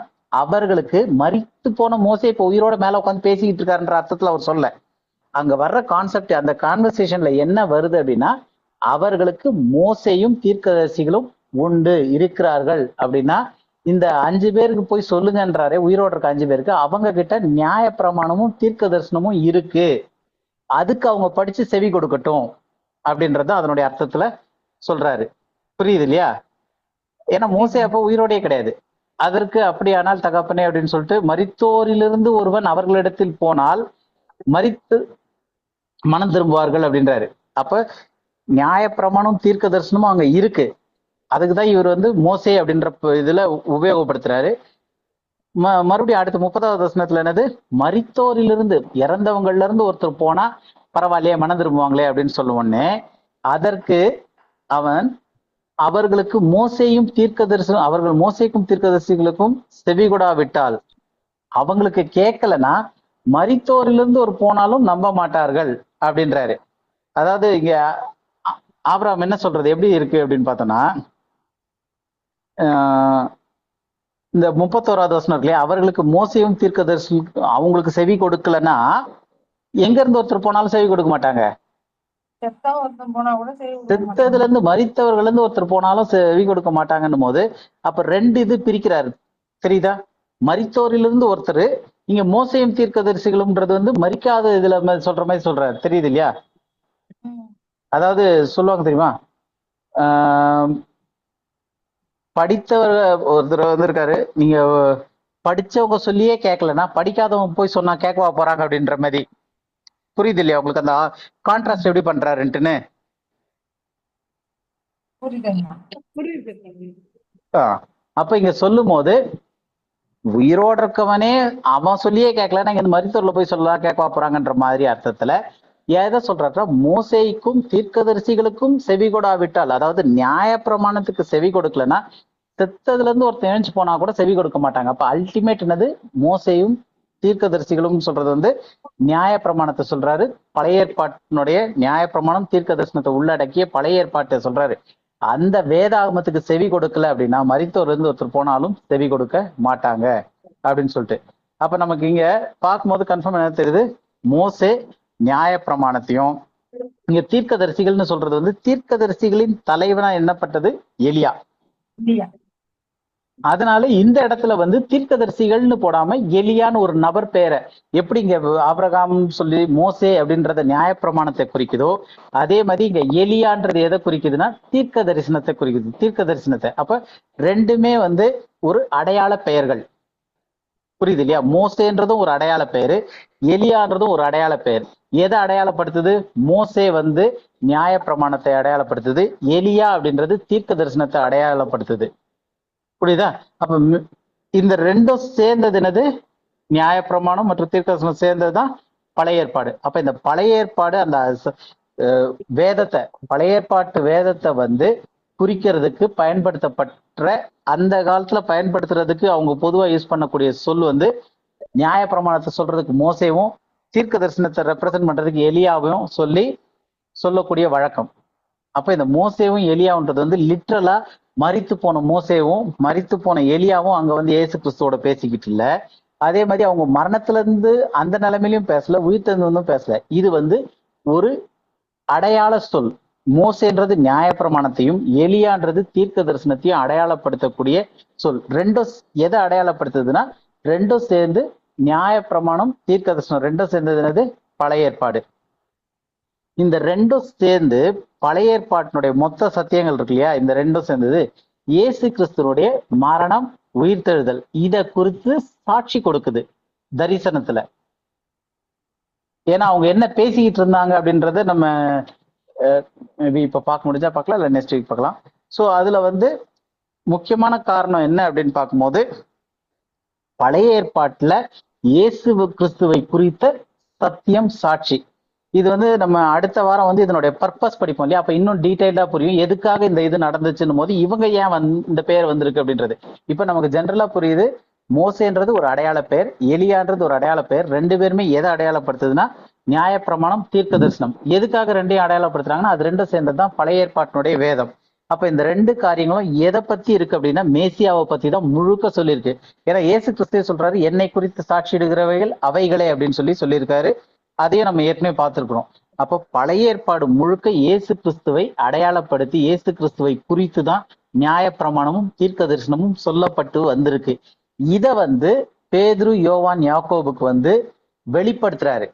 அவர்களுக்கு மரித்து போன மோசே இப்ப உயிரோட மேல உட்காந்து பேசிக்கிட்டு இருக்காருன்ற அர்த்தத்துல அவர் சொல்ல. அங்க வர்ற கான்செப்ட், அந்த கான்வர்சேஷன்ல என்ன வருது அப்படின்னா, அவர்களுக்கு மோசேயும் தீர்க்கதரிசிகளும் உண்டு, இருக்கிறார்கள் அப்படின்னா, இந்த 5 பேருக்கு போய் சொல்லுங்கன்றாரே, உயிரோடு இருக்க 5 பேருக்கு, அவங்க கிட்ட நியாய பிரமாணமும் தீர்க்க தரிசனமும் இருக்கு, அதுக்கு அவங்க படிச்சு செவி கொடுக்கட்டும் அப்படின்றத அதனுடைய அர்த்தத்துல சொல்றாரு. புரியுது இல்லையா? ஏன்னா மோசே
புரியுதுங்க.
அப்போ உயிரோடே கிடையாது. அதற்கு அப்படியானால் தகப்பனே அப்படின்னு சொல்லிட்டு, மரித்தோரிலிருந்து ஒருவன் அவர்களிடத்தில் போனால் மரித்து மனம் திரும்புவார்கள் அப்படின்றாரு. அப்ப நியாயப்பிரமாணம் தீர்க்க தரிசனமும் அங்க இருக்கு. அதுக்குதான் இவர் வந்து மோசே அப்படின்ற இதுல உபயோகப்படுத்துறாரு. மறுபடியும் அடுத்து 30வது வசனத்துல என்னது, மரித்தோரிலிருந்து இறந்தவங்கள்ல இருந்து ஒருத்தர் போனா பரவாயில்லையே மனம் திரும்புவாங்களே அப்படின்னு சொல்ல உடனே, அதற்கு அவன் அவர்களுக்கு மோசேயும் தீர்க்கதரிசனம் அவர்கள் மோசேக்கும் தீர்க்கதரிசிகளுக்கும் செவி கொடாவிட்டால், அவங்களுக்கு கேட்கலன்னா மரித்தோரிலிருந்து ஒரு போனாலும் நம்ப மாட்டார்கள் அப்படின்றாரு. அதாவது இங்க ஆபிரகாம் என்ன சொல்றது எப்படி இருக்கு அப்படின்னு பார்த்தோம்னா, இந்த 31வது வசனம் இருக்கு இல்லையா, அவர்களுக்கு மோசையும் தீர்க்கதரிசி அவங்களுக்கு செவி கொடுக்கலன்னா எங்க இருந்து ஒருத்தர் போனாலும் செவி கொடுக்க மாட்டாங்க.
செத்தா ஒருத்தன் போனா கூட சரி விட மாட்டாங்க.
செத்ததுல இருந்து மரித்தவர்கள் இருந்து ஒருத்தர் போனாலும் செவி கொடுக்க மாட்டாங்கன்னும் போது அப்ப ரெண்டு இது பிரிக்கிறாரு. தெரியுதா? மரித்தோரிலிருந்து ஒருத்தர், இங்க மோசையும் தீர்க்கதரிசிகளும்ன்றது வந்து மரிக்காத இதுல சொல்ற மாதிரி சொல்றாரு. தெரியுது இல்லையா? அதாவது சொல்லுவாங்க தெரியுமா, படித்தவர் ஒருத்தர் வந்திருக்காரு, நீங்க படிச்சவங்க சொல்லியே கேட்கலன்னா படிக்காதவங்க போய் சொன்னா கேட்கவா போறாங்க அப்படின்ற மாதிரி. புரியுது இல்லையா உங்களுக்கு அந்த கான்ட்ராஸ்ட் எப்படி பண்றாருன்ட்டுன்னு? அப்ப இங்க சொல்லும் போது உயிரோட இருக்கவனே அவன் சொல்லியே கேட்கலன்னா இங்க மருத்துவர்ல போய் சொல்லலாம் கேட்கவா போறாங்கன்ற மாதிரி அர்த்தத்துல எதை சொல்றாருன்னா, மோசேக்கும் தீர்க்கதரிசிகளுக்கும் செவி கொடாவிட்டால், அதாவது நியாய பிரமாணத்துக்கு செவி கொடுக்கலன்னா செத்ததுல இருந்து ஒருத்தன் எழுந்து போனா கூட செவி கொடுக்க மாட்டாங்க. அப்ப அல்டிமேட் என்னது, மோசேயும் தீர்க்கதரிசிகளும் சொல்றது வந்து நியாய பிரமாணத்தை சொல்றாரு. பழைய ஏற்பாட்டினுடைய நியாய பிரமாணம் தீர்க்க தரிசனத்தை உள்ளடக்கிய பழைய ஏற்பாட்டை சொல்றாரு. அந்த வேதாகமத்துக்கு செவி கொடுக்கல அப்படின்னா மரித்தோர் இருந்து ஒருத்தர் போனாலும் செவி கொடுக்க மாட்டாங்க அப்படின்னு சொல்லிட்டு, அப்ப நமக்கு இங்க பார்க்கும்போது கன்ஃபார்ம் என்ன தெரியுது, மோசே நியாய பிரமாணத்தையும், இங்க தீர்க்கதரிசிகள்னு சொல்றது வந்து தீர்க்கதரிசிகளின் தலைவனா என்னப்பட்டது எலியா. அதனால இந்த இடத்துல வந்து தீர்க்கதரிசிகள்னு போடாம எலியான்னு ஒரு நபர் பேரை, எப்படி இங்க ஆபிரகாம் சொல்லி மோசே அப்படின்றத நியாயப்பிரமாணத்தை குறிக்குதோ அதே மாதிரி இங்க எலியான்றது எதை குறிக்குதுன்னா தீர்க்க தரிசனத்தை குறிக்குது. தீர்க்க தரிசனத்தை. அப்ப ரெண்டுமே வந்து ஒரு அடையாள பெயர்கள். புரியுது இல்லையா? மோசேன்றதும் ஒரு அடையாள பெயரு, எலியான்றதும் ஒரு அடையாள பெயர். எதை அடையாளப்படுத்துது? மோசே வந்து நியாய பிரமாணத்தை அடையாளப்படுத்துது, எலியா அப்படின்றது தீர்க்க தரிசனத்தை அடையாளப்படுத்துது. புரியுதா? அப்ப இந்த ரெண்டும் சேர்ந்தது என்னது, நியாய பிரமாணம் மற்றும் தீர்க்க தரிசனம் சேர்ந்ததுதான் பழைய ஏற்பாடு. அப்ப இந்த பழைய ஏற்பாடு அந்த வேதத்தை, பழைய ஏற்பாட்டு வேதத்தை வந்து குறிக்கிறதுக்கு பயன்படுத்தப்பட்ட அந்த காலத்துல பயன்படுத்துறதுக்கு அவங்க பொதுவா யூஸ் பண்ணக்கூடிய சொல் வந்து நியாய பிரமாணத்தை சொல்றதுக்கு மோசேவும், தீர்க்க தரிசனத்தை ரெப்ரசென்ட் பண்றதுக்கு எலியாவையும் சொல்லக்கூடிய வழக்கம். அப்ப இந்த மோசேவும் எலியாவுன்றது வந்து லிட்ரலா மரித்து போன மோசேவும் மரித்து போன எலியாவும் அங்க வந்து இயேசு கிறிஸ்துவோட பேசிக்கிட்டு இல்ல. அதே மாதிரி அவங்க மரணத்துல இருந்து அந்த நிலைமையிலும் பேசல, உயிர்த்தெழுந்தும் பேசல. இது வந்து ஒரு அடையாள சொல். மோசேன்றது நியாயப்பிரமாணத்தையும் எலியான்றது தீர்க்க தரிசனத்தையும் அடையாளப்படுத்தக்கூடிய சொல். ரெண்டும் எதை அடையாளப்படுத்துதுன்னா, ரெண்டும் சேர்ந்து நியாயப்பிரமாணம் தீர்க்க தரிசனம் ரெண்டும் சேர்ந்தது என்னது, பழைய ஏற்பாடு. இந்த ரெண்டும் சேர்ந்து பழைய ஏற்பாட்டினுடைய மொத்த சத்தியங்கள் இருக்கு இல்லையா, இந்த ரெண்டும் சேர்ந்தது இயேசு கிறிஸ்துவனுடைய மரணம் உயிர்த்தெழுதல் இத குறித்து சாட்சி கொடுக்குது தரிசனத்துல. ஏன்னா அவங்க என்ன பேசிக்கிட்டு இருந்தாங்க அப்படின்றத நம்ம மேபி இப்ப பார்க்க முடிஞ்சா பார்க்கலாம், இல்ல நெக்ஸ்ட் வீக் பார்க்கலாம். ஸோ அதுல வந்து முக்கியமான காரணம் என்ன அப்படின்னு பார்க்கும்போது, பழைய ஏற்பாட்டுல இயேசு கிறிஸ்துவை குறித்த சத்தியம் சாட்சி. இது வந்து நம்ம அடுத்த வாரம் வந்து இதனுடைய பர்பஸ் படிப்போம் இல்லையா, அப்ப இன்னும் டீடைல்டா புரியும் எதுக்காக இந்த இது நடந்துச்சுன்னு போது இவங்க ஏன் இந்த பெயர் வந்திருக்கு அப்படின்றது. இப்ப நமக்கு ஜென்ரலா புரியுது, மோசேன்றது ஒரு அடையாள பெயர், எலியான்றது ஒரு அடையாள பெயர். ரெண்டு பேருமே எதை அடையாளப்படுத்துதுன்னா நியாயப்பிரமாணம் தீர்க்க தரிசனம். எதுக்காக ரெண்டையும் அடையாளப்படுத்துறாங்கன்னா அது ரெண்டும் சேர்ந்ததுதான் பழைய ஏற்பாட்டினுடைய வேதம். அப்ப இந்த ரெண்டு காரியங்களும் எதை பத்தி இருக்கு அப்படின்னா மேசியாவை பத்தி தான் முழுக்க சொல்லியிருக்கு. ஏன்னா இயேசு கிறிஸ்துவே சொல்றாரு, என்னை குறித்து சாட்சியிடுகிறவைகள் அவைகளே அப்படின்னு சொல்லியிருக்காரு. அதையும் நம்ம ஏற்கனவே பார்த்திருக்கிறோம். அப்போ பழைய ஏற்பாடு முழுக்க இயேசு கிறிஸ்துவை அடையாளப்படுத்தி இயேசு கிறிஸ்துவை குறித்து தான் நியாயப்பிரமாணமும் தீர்க்க தரிசனமும் சொல்லப்பட்டு வந்திருக்கு. இத வந்து பேதுரு, யோவான், யாக்கோபுக்கு வந்து வெளிப்படுத்துறாரு.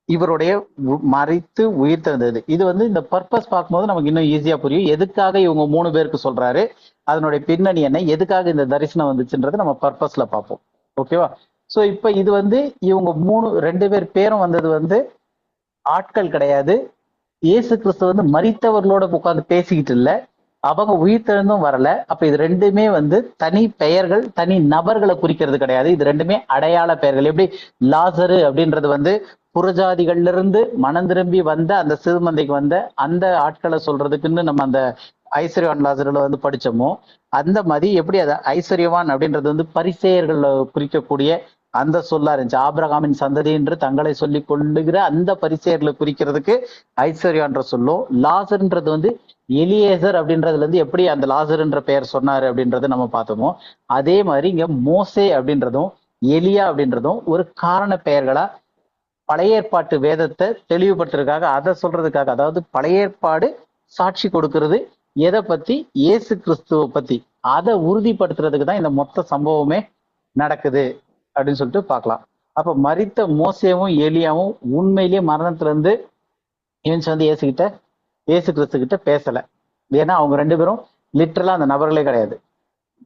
இவருடைய மறித்து உயிர் தந்தது. இது வந்து இந்த பர்பஸ் பார்க்கும்போது நமக்கு இன்னும் ஈஸியா புரியும். எதுக்காக இவங்க 3 பேருக்கு சொல்றாரு, அதனுடைய பின்னணி என்ன, எதுக்காக இந்த தரிசனம் வந்துச்சுன்றது நம்ம பர்பஸ்ல பார்ப்போம். ஓகேவா? சோ இப்ப இது வந்து இவங்க 2 பேர் பேரும் வந்தது வந்து ஆட்கள் கிடையாது. இயேசு கிறிஸ்து வந்து மரித்தவர்களோட உட்கார்ந்து பேசிக்கிட்டு இல்ல, அவங்க உயிர்த்தெழுந்தும் வரல. அப்ப இது ரெண்டுமே வந்து தனி பெயர்கள், தனி நபர்களை குறிக்கிறது கிடையாது. இது ரெண்டுமே அடையாள பெயர்கள். எப்படி லாசரு அப்படின்றது வந்து புறஜாதிகள்ல இருந்து மனம் திரும்பி வந்த அந்த சிறுமந்தைக்கு வந்த அந்த ஆட்களை சொல்றதுக்குன்னு நம்ம அந்த ஐஸ்வர்யவான் லாசருல வந்து படிச்சோமோ, அந்த மாதிரி எப்படி அது ஐஸ்வர்யவான் அப்படின்றது வந்து பரிசேயர்கள் குறிக்கக்கூடிய அந்த சொல்லா இருந்துச்சு. ஆபிரகாமின் சந்ததி என்று தங்களை சொல்லி கொள்ளுகிற அந்த பரிசேயர்களை குறிக்கிறதுக்கு ஐஸ்வர்யான்ற சொல்லும். லாசர்ன்றது வந்து எலியேசர் அப்படின்றதுல இருந்து எப்படி அந்த லாசர்ன்ற பெயர் சொன்னாரு அப்படின்றத நம்ம பார்த்தோமோ, அதே மாதிரி இங்க மோசே அப்படின்றதும் எலியா அப்படின்றதும் ஒரு காரண பெயர்களா பழைய ஏற்பாட்டு வேதத்தை தெளிவுபடுத்துறதுக்காக, அதை சொல்றதுக்காக, அதாவது பழைய ஏற்பாடு சாட்சி கொடுக்கிறது எதை பத்தி, இயேசு கிறிஸ்துவ பத்தி, அதை உறுதிப்படுத்துறதுக்கு தான் இந்த மொத்த சம்பவமே நடக்குது அப்படின்னு சொல்லிட்டு பார்க்கலாம். அப்ப மரித்த மோசேவும் எலியாவும் உண்மையிலேயே மரணத்துல இருந்து இவன்ஸ் வந்து இயேசு கிறிஸ்து கிட்ட பேசல. ஏன்னா அவங்க 2 பேரும் லிட்டரலா அந்த நபர்களே கிடையாது.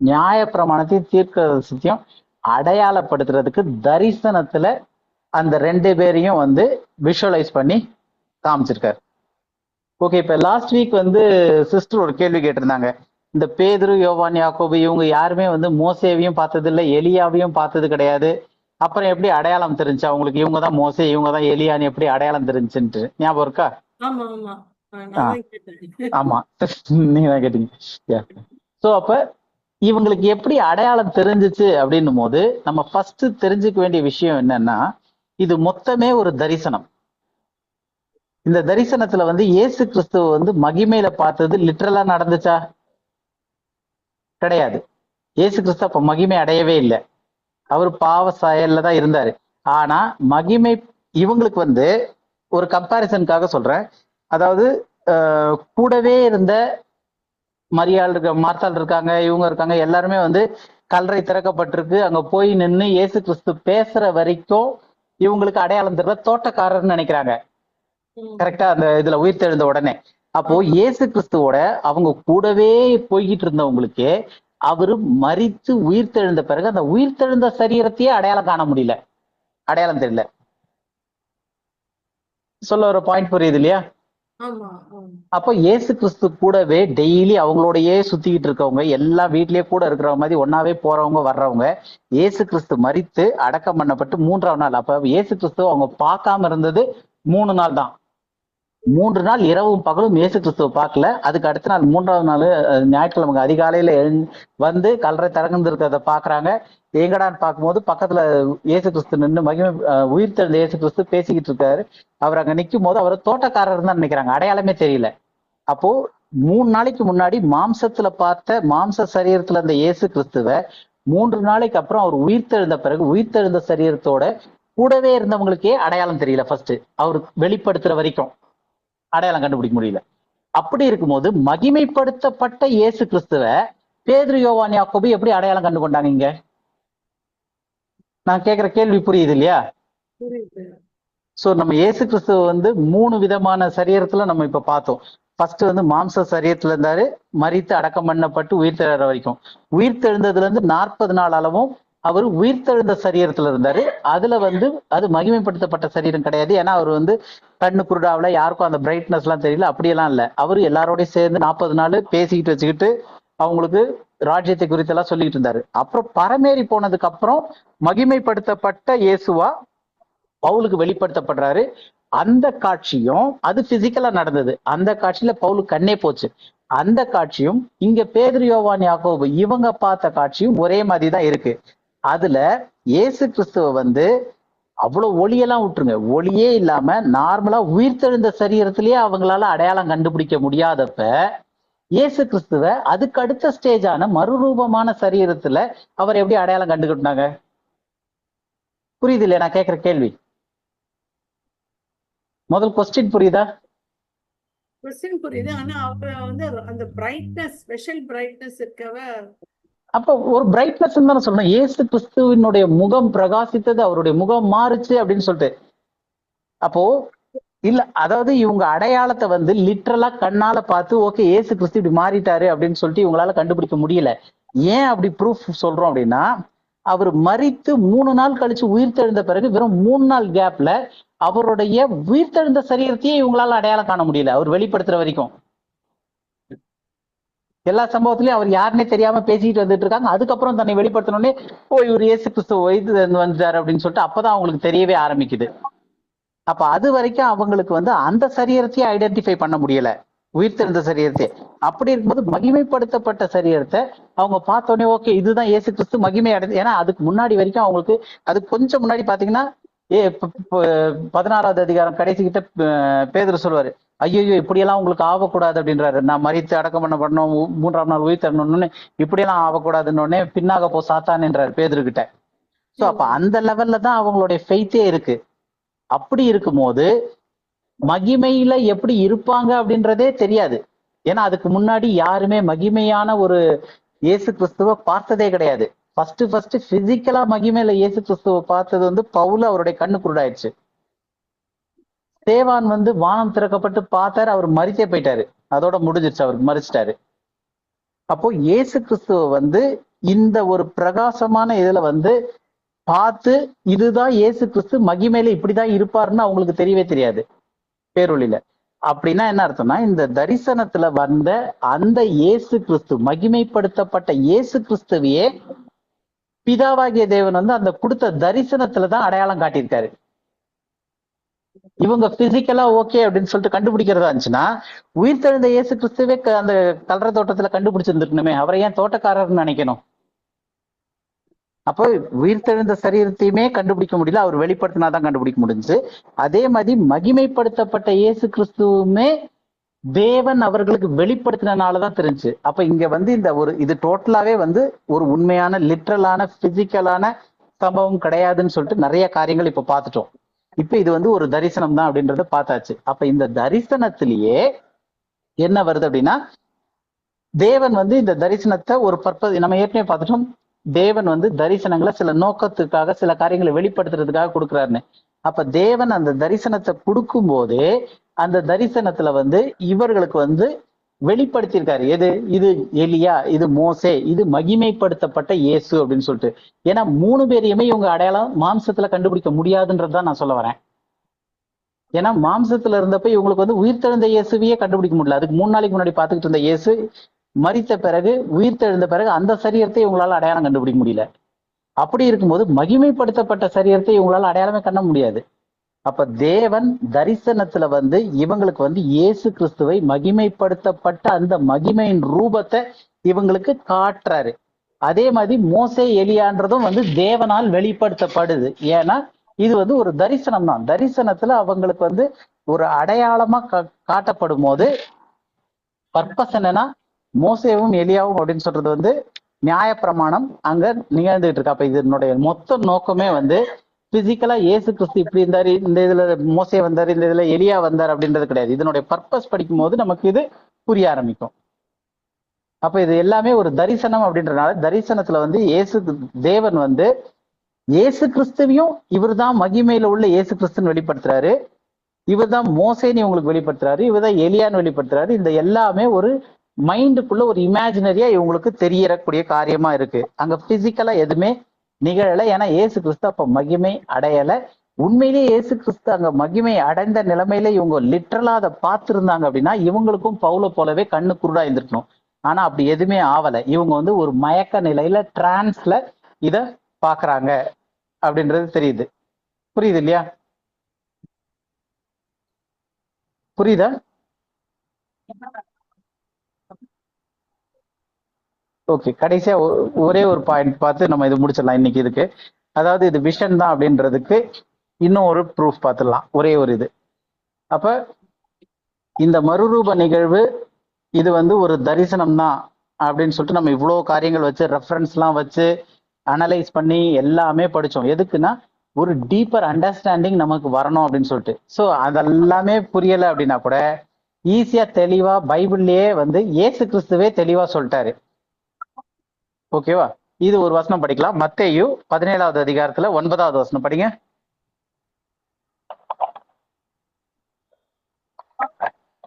நியாய பிரமாணத்தையும் தீர்க்கதரிசனத்தையும் அடையாளப்படுத்துறதுக்கு தரிசனத்துல அந்த 2 பேரையும் வந்து விஷுவலைஸ் பண்ணி காமிச்சிருக்காரு. ஓகே, இப்ப லாஸ்ட் வீக் வந்து சிஸ்டர் ஒரு கேள்வி கேட்டிருந்தாங்க. இந்த பேதுரு, யோவான், யாக்கோபு இவங்க யாருமே வந்து மோசேவையும் பார்த்தது இல்லை, எலியாவையும் பார்த்தது கிடையாது. அப்புறம் எப்படி அடையாளம் தெரிஞ்சு அவங்களுக்கு இவங்க தான் மோசே, இவங்க தான் எலியான்னு எப்படி அடையாளம் தெரிஞ்சுன்ட்டு ஞாபகம் இருக்கா?
ஆமா ஆமா நான் தான் கேட்டேன்.
ஆமா, நீங்க தான் கேட்டீங்க. சோ அப்ப இவங்களுக்கு எப்படி அடையாளம் தெரிஞ்சிச்சு அப்படின்னும் போது நம்ம ஃபர்ஸ்ட் தெரிஞ்சுக்க வேண்டிய விஷயம் என்னன்னா, இது மொத்தமே ஒரு தரிசனம். இந்த தரிசனத்துல வந்து இயேசு கிறிஸ்துவ வந்து மகிமையில பார்த்தது லிட்டரலா நடந்துச்சா? கிடையாது. இயேசு கிறிஸ்து அப்ப மகிமை அடையவே இல்லை. அவர் பாவ சாயல்ல தான் இருந்தாரு. ஆனா மகிமை இவங்களுக்கு வந்து ஒரு கம்பாரிசனுக்காக சொல்றேன். அதாவது கூடவே இருந்த மரியாள் இருக்க, மார்த்தாள் இருக்காங்க, இவங்க இருக்காங்க, எல்லாருமே வந்து கல்லறை திறக்கப்பட்டிருக்கு, அங்க போய் நின்று இயேசு கிறிஸ்து பேசுற வரைக்கும் இவங்களுக்கு அடையாளம் தெரியல, தோட்டக்காரர்னு நினைக்கிறாங்க. கரெக்டா? அந்த இதுல உயிர் தெழுந்த உடனே அப்போ இயேசு கிறிஸ்துவோட அவங்க கூடவே போய்கிட்டு இருந்தவங்களுக்கு அவரு மரித்து உயிர் தெழுந்த பிறகு அந்த உயிர் தெழுந்த சரீரத்தையே அடையாளம் காண முடியல, அடையாளம் தெரியல. சொல்ல ஒரு பாயிண்ட் புரியுது இல்லையா? அப்ப இயேசு கிறிஸ்து கூடவே டெய்லி அவங்களோடயே சுத்திக்கிட்டு இருக்கவங்க, எல்லா வீட்லயே கூட இருக்கிறவங்க மாதிரி ஒன்னாவே போறவங்க வர்றவங்க, இயேசு கிறிஸ்து மரித்து அடக்கம் பண்ணப்பட்டு 3ஆம் நாள், அப்ப இயேசு கிறிஸ்து அவங்க பார்க்காம இருந்தது 3 நாள் தான். 3 நாள் இரவும் பகலும் இயேசு கிறிஸ்துவ பார்க்கல. அதுக்கு அடுத்த நாள் 3ஆவது நாள் ஞாயிற்றுக்கிழமை அதிகாலையில வந்து கல்லறை திறந்திருக்கிறத பாக்குறாங்க. எங்கடான்னு பார்க்கும்போது பக்கத்துல இயேசு கிறிஸ்து நின்று மகிமை உயிர் தெழுந்த இயேசு கிறிஸ்து பேசிக்கிட்டு இருக்காரு. அவர் அங்க நிற்கும் போது அவரை தோட்டக்காரர் தான் நினைக்கிறாங்க, அடையாளமே தெரியல. அப்போ 3 நாளைக்கு முன்னாடி மாம்சத்துல பார்த்த மாம்ச சரீரத்துல இருந்த இயேசு கிறிஸ்துவ 3 நாளைக்கு அப்புறம் அவர் உயிர் தெழுந்த பிறகு உயிர் தெழுந்த சரீரத்தோட கூடவே இருந்தவங்களுக்கே அடையாளம் தெரியல. ஃபர்ஸ்ட் அவர் வெளிப்படுத்துற வரைக்கும் அடையாளம் கண்டுபிடிக்க முடியல. அப்படி இருக்கும்போது மகிமைப்படுத்தப்பட்ட இயேசு கிறிஸ்துவ பேதுரு, யோவான், யாக்கோபு எப்படி அடையாளம் கண்டு கொண்டாங்க? இங்க நான் கேக்குற கேள்வி புரியுது இல்லையா? சோ நம்ம இயேசு கிறிஸ்துவ வந்து 3 விதமான சரீரத்துல நம்ம இப்ப பார்த்தோம். ஃபர்ஸ்ட் வந்து மாம்ச சரீரத்துல இருந்தாரு, மரித்து அடக்கம் பண்ணப்பட்டு உயிர் தெழுற வரைக்கும். உயிர் தெழுந்ததுல இருந்து 40 நாள் அளவும் அவர் உயிர் தெழுந்த சரீரத்துல இருந்தாரு. அதுல வந்து அது மகிமைப்படுத்தப்பட்ட சரீரம் கிடையாது. ஏன்னா அவர் வந்து கண்ணு குருடாவில, யாருக்கும் அந்த பிரைட்னஸ் எல்லாம் தெரியல, அப்படியெல்லாம் இல்ல. அவரு எல்லாரோடய சேர்ந்து 40 நாள் பேசிக்கிட்டு வச்சுக்கிட்டு அவங்களுக்கு ராஜ்யத்தை குறித்தெல்லாம் சொல்லிட்டு இருந்தாரு. அப்புறம் பரமேறி போனதுக்கு அப்புறம் மகிமைப்படுத்தப்பட்ட இயேசுவா பவுலுக்கு வெளிப்படுத்தப்படுறாரு. அந்த காட்சியும் அது பிசிக்கலா நடந்தது. அந்த காட்சியில பவுலுக்கு கண்ணே போச்சு. அந்த காட்சியும் இங்க பேதுரு, யோவான், யாக்கோபு இவங்க பார்த்த காட்சியும் ஒரே மாதிரி தான் இருக்கு. அதுல இயேசு கிறிஸ்துவ வந்து அவ்வளவு ஒளியெல்லாம் விட்டுருங்க, ஒளியே இல்லாம நார்மலா உயிர்த்தெழுந்த சரீரத்திலேயே அவங்களால அடையாளம் கண்டுபிடிக்க முடியாதப்ப இயேசு கிறிஸ்துவ அதுக்கு அடுத்த ஸ்டேஜான மறுரூபமான சரீரத்துல அவர் எப்படி அடையாளம் கண்டுகிட்டாங்க? புரியுது இல்லையா நான் கேட்கிற கேள்வி? முதல் கொஸ்டின் புரியுதா?
கொஸ்டின் புரியுது. ஆனா அவரை வந்து அந்த பிரைட்னஸ், ஸ்பெஷல் பிரைட்னஸ் இருக்கவ,
அப்ப ஒரு பிரைட்னஸ் தானே சொல்லணும். இயேசு கிறிஸ்துவினுடைய முகம் பிரகாசித்தது, அவருடைய முகம் மாறுச்சு அப்படின்னு சொல்லிட்டு அப்போ இல்ல, அதாவது இவங்க அடையாளத்தை வந்து லிட்ரலா கண்ணால பார்த்து ஓகே ஏசு கிறிஸ்து இப்படி மாறிட்டாரு அப்படின்னு சொல்லிட்டு இவங்களால கண்டுபிடிக்க முடியல. ஏன் அப்படி ப்ரூஃப் சொல்றோம் அப்படின்னா, அவர் மரித்து 3 நாள் கழிச்சு உயிர்த்தெழுந்த பிறகு வெறும் 3 நாள் கேப்ல அவருடைய உயிர்த்தெழுந்த சரீரத்தையே இவங்களால அடையாளம் காண முடியல அவர் வெளிப்படுத்துற வரைக்கும். எல்லா சம்பவத்திலயும் அவர் யாருன்னே தெரியாம பேசிட்டு வந்துட்டு இருக்காங்க. அதுக்கப்புறம் தன்னை வெளிப்படுத்தணுன்னே ஓ இவர் இயேசு கிறிஸ்து வயது வந்துட்டாரு அப்படின்னு சொல்லிட்டு அப்பதான் அவங்களுக்கு தெரியவே ஆரம்பிக்குது. அப்ப அது வரைக்கும் அவங்களுக்கு வந்து அந்த சரீரத்தையே ஐடென்டிஃபை பண்ண முடியல, உயிர்த்தெழுந்த சரீரத்தை. அப்படி இருக்கும்போது மகிமைப்படுத்தப்பட்ட சரீரத்தை அவங்க பார்த்தோன்னே ஓகே இதுதான் இயேசு கிறிஸ்து மகிமை அடைந்து. ஏன்னா அதுக்கு முன்னாடி வரைக்கும் அவங்களுக்கு, அது கொஞ்சம் முன்னாடி பாத்தீங்கன்னா 16வது அதிகாரம் கடைசி கிட்ட பேதுரு சொல்லுவாரு, ஐயோ இப்படியெல்லாம் உங்களுக்கு ஆகக்கூடாது அப்படின்றாரு. நான் மரித்து அடக்கம் பண்ணணும் 3ஆம் நாள் உயிர் தரணும்னு இப்படியெல்லாம் ஆகக்கூடாதுன்னு பின்னாக போ சாத்தான் என்றார் பேதுரு கிட்ட. சோ அப்ப அந்த லெவல்ல தான் அவங்களுடைய ஃபெய்த்தே இருக்கு. அப்படி இருக்கும்போது மகிமையில எப்படி இருப்பாங்க அப்படின்றதே தெரியாது. ஏன்னா அதுக்கு முன்னாடி யாருமே மகிமையான ஒரு இயேசு கிறிஸ்துவ பார்த்ததே கிடையாது. ஃபர்ஸ்ட் பிசிக்கலா மகிமையில இயேசு கிறிஸ்துவ பார்த்தது வந்து பவுல், அவருடைய கண்ணு குருடாயிடுச்சு. ஸ்தேவான் வந்து வானம் திறக்கப்பட்டு பார்த்தாரு, அவர் மரிச்சே போயிட்டாரு, அதோட முடிஞ்சிருச்சு, அவர் மறிச்சிட்டாரு. அப்போ இயேசு கிறிஸ்துவ வந்து இந்த ஒரு பிரகாசமான இதுல வந்து பார்த்து இதுதான் இயேசு கிறிஸ்து மகிமையில இப்படிதான் இருப்பாருன்னு அவங்களுக்கு தெரியவே தெரியாது பேரொளியில. அப்படின்னா என்ன அர்த்தம்னா, இந்த தரிசனத்துல வந்த அந்த இயேசு கிறிஸ்து, மகிமைப்படுத்தப்பட்ட இயேசு கிறிஸ்துவையே பிதாவாகிய தேவன் வந்து அந்த கொடுத்த தரிசனத்துலதான் அடையாளம் காட்டியிருக்காரு. இவங்க பிசிக்கலா ஓகே அப்படின்னு சொல்லிட்டு கண்டுபிடிக்கிறதா இருந்துச்சுன்னா உயிர்த்தெழுந்த இயேசு கிறிஸ்துவே அந்த கல்ற தோட்டத்துல கண்டுபிடிச்சிருந்துருக்கணுமே, அவரை ஏன் தோட்டக்காரர்னு நினைக்கணும்? அப்போ உயிர்த்தெழுந்த சரீரத்தையுமே கண்டுபிடிக்க முடியல, அவர் வெளிப்படுத்தினாதான் கண்டுபிடிக்க முடிஞ்சு. அதே மாதிரி மகிமைப்படுத்தப்பட்ட இயேசு கிறிஸ்துவுமே தேவன் அவர்களுக்கு வெளிப்படுத்தினாலதான் தெரிஞ்சு. அப்ப இங்க வந்து இந்த ஒரு இது டோட்டலாவே வந்து ஒரு உண்மையான லிட்ரலான பிசிக்கலான சம்பவம் கிடையாதுன்னு சொல்லிட்டு நிறைய காரியங்கள் இப்ப பார்த்துட்டோம். இப்ப இது வந்து ஒரு தரிசனம் தான் அப்படின்றத பார்த்தாச்சு. அப்ப இந்த தரிசனத்திலேயே என்ன வருது அப்படின்னா, தேவன் வந்து இந்த தரிசனத்தை ஒரு பர்பஸ், நம்ம ஏற்கனவே பார்த்துட்டோம், தேவன் வந்து தரிசனங்களை சில நோக்கத்துக்காக சில காரியங்களை வெளிப்படுத்துறதுக்காக கொடுக்குறாருன்னு. அப்ப தேவன் அந்த தரிசனத்தை கொடுக்கும் போதே அந்த தரிசனத்துல வந்து இவர்களுக்கு வந்து வெளிப்படுத்தியிருக்காரு. எது? இது எலியா, இது மோசே, இது மகிமைப்படுத்தப்பட்ட இயேசு அப்படின்னு சொல்லிட்டு. ஏன்னா 3 பேரையுமே இவங்க அடையாளம் மாம்சத்துல கண்டுபிடிக்க முடியாதுன்றதுதான் நான் சொல்ல வரேன். ஏன்னா மாம்சத்துல இருந்தப்ப இவங்களுக்கு வந்து உயிர்த்தெழுந்த இயேசுவையே கண்டுபிடிக்க முடியல. அதுக்கு 3 நாளைக்கு முன்னாடி பார்த்துக்கிட்டு இருந்த இயேசு மரித்த பிறகு உயிர்த்தெழுந்த பிறகு அந்த சரீரத்தை இவங்களால அடையாளம் கண்டுபிடிக்க முடியல. அப்படி இருக்கும்போது மகிமைப்படுத்தப்பட்ட சரீரத்தை இவங்களால அடையாளமே பண்ண முடியாது. அப்ப தேவன் தரிசனத்துல வந்து இவங்களுக்கு வந்து இயேசு கிறிஸ்துவை மகிமைப்படுத்தப்பட்ட அந்த மகிமையின் ரூபத்தை இவங்களுக்கு காட்டுறாரு. அதே மாதிரி மோசே எலியான்றதும் வந்து தேவனால் வெளிப்படுத்தப்படுது. ஏன்னா இது வந்து ஒரு தரிசனம் தான். தரிசனத்துல அவங்களுக்கு வந்து ஒரு அடையாளமா காட்டப்படும் போது பர்பஸ் என்னன்னா, மோசேவும் எலியாவும் அப்படின்னு சொல்றது வந்து நியாயப்பிரமாணம் அங்க நிகழ்ந்துட்டு இருக்கு. அப்ப இதனுடைய மொத்த நோக்கமே வந்து பிசிக்கலா இயேசு கிறிஸ்து இப்படி இருந்தாரு, இந்த இதுல மோசே வந்தாரு, இந்த இதுல எலியா வந்தார் அப்படின்றது கிடையாது. இதனுடைய பர்பஸ் படிக்கும் போது நமக்கு இது புரிய ஆரம்பிக்கும். அப்ப இது எல்லாமே ஒரு தரிசனம் அப்படின்றனால தரிசனத்துல வந்து தேவன் வந்து இயேசு கிறிஸ்துவையும் இவர் தான் மகிமையில உள்ள இயேசு கிறிஸ்துன்னு வெளிப்படுத்துறாரு, இவர் தான் மோசேன்னு இவங்களுக்கு வெளிப்படுத்துறாரு, இவர் தான் எலியான்னு வெளிப்படுத்துறாரு. இந்த எல்லாமே ஒரு மைண்டுக்குள்ள ஒரு இமேஜினரியா இவங்களுக்கு தெரியறக்கூடிய காரியமா இருக்கு. அங்க பிசிக்கலா எதுவுமே நிகழல. ஏன்னா இயேசு கிறிஸ்து அப்ப மகிமை அடையல. உண்மையிலேயே இயேசு கிறிஸ்து அங்க மகிமை அடைந்த நிலைமையில இவங்க லிட்ரலா அதை பார்த்திருந்தாங்க அப்படின்னா இவங்களுக்கும் பவுல போலவே கண்ணு குருடா இருந்திருக்கணும். ஆனா அப்படி எதுவுமே ஆவல. இவங்க வந்து ஒரு மயக்க நிலையில டிரான்ஸ்ல இத பாக்குறாங்க அப்படின்றது தெரியுது. புரியுது இல்லையா? புரியுதா? ஓகே, கடைசியா ஒரே ஒரு பாயிண்ட் பார்த்து நம்ம இது முடிச்சிடலாம் இன்னைக்கு இதுக்கு. அதாவது இது விஷன் தான் அப்படின்றதுக்கு இன்னும் ஒரு ப்ரூஃப் பார்த்துடலாம். ஒரே ஒரு இது. அப்ப இந்த மறுரூப நிகழ்வு இது வந்து ஒரு தரிசனம் தான் அப்படின்னு சொல்லிட்டு நம்ம இவ்வளவு காரியங்கள் வச்சு ரெஃபரன்ஸ்லாம் வச்சு அனலைஸ் பண்ணி எல்லாமே படிச்சோம். எதுக்குன்னா ஒரு டீப்பர் அண்டர்ஸ்டாண்டிங் நமக்கு வரணும் அப்படின்னு சொல்லிட்டு. ஸோ அதெல்லாமே புரியலை அப்படின்னா கூட ஈஸியா தெளிவா பைபிள்லயே வந்து இயேசு கிறிஸ்துவே தெளிவா சொல்லிட்டாரு. ஓகேவா? இது ஒரு வசனம் படிக்கலாம். மத்தேயு 17வது அதிகாரத்துல 9வது வசனம் படிங்க.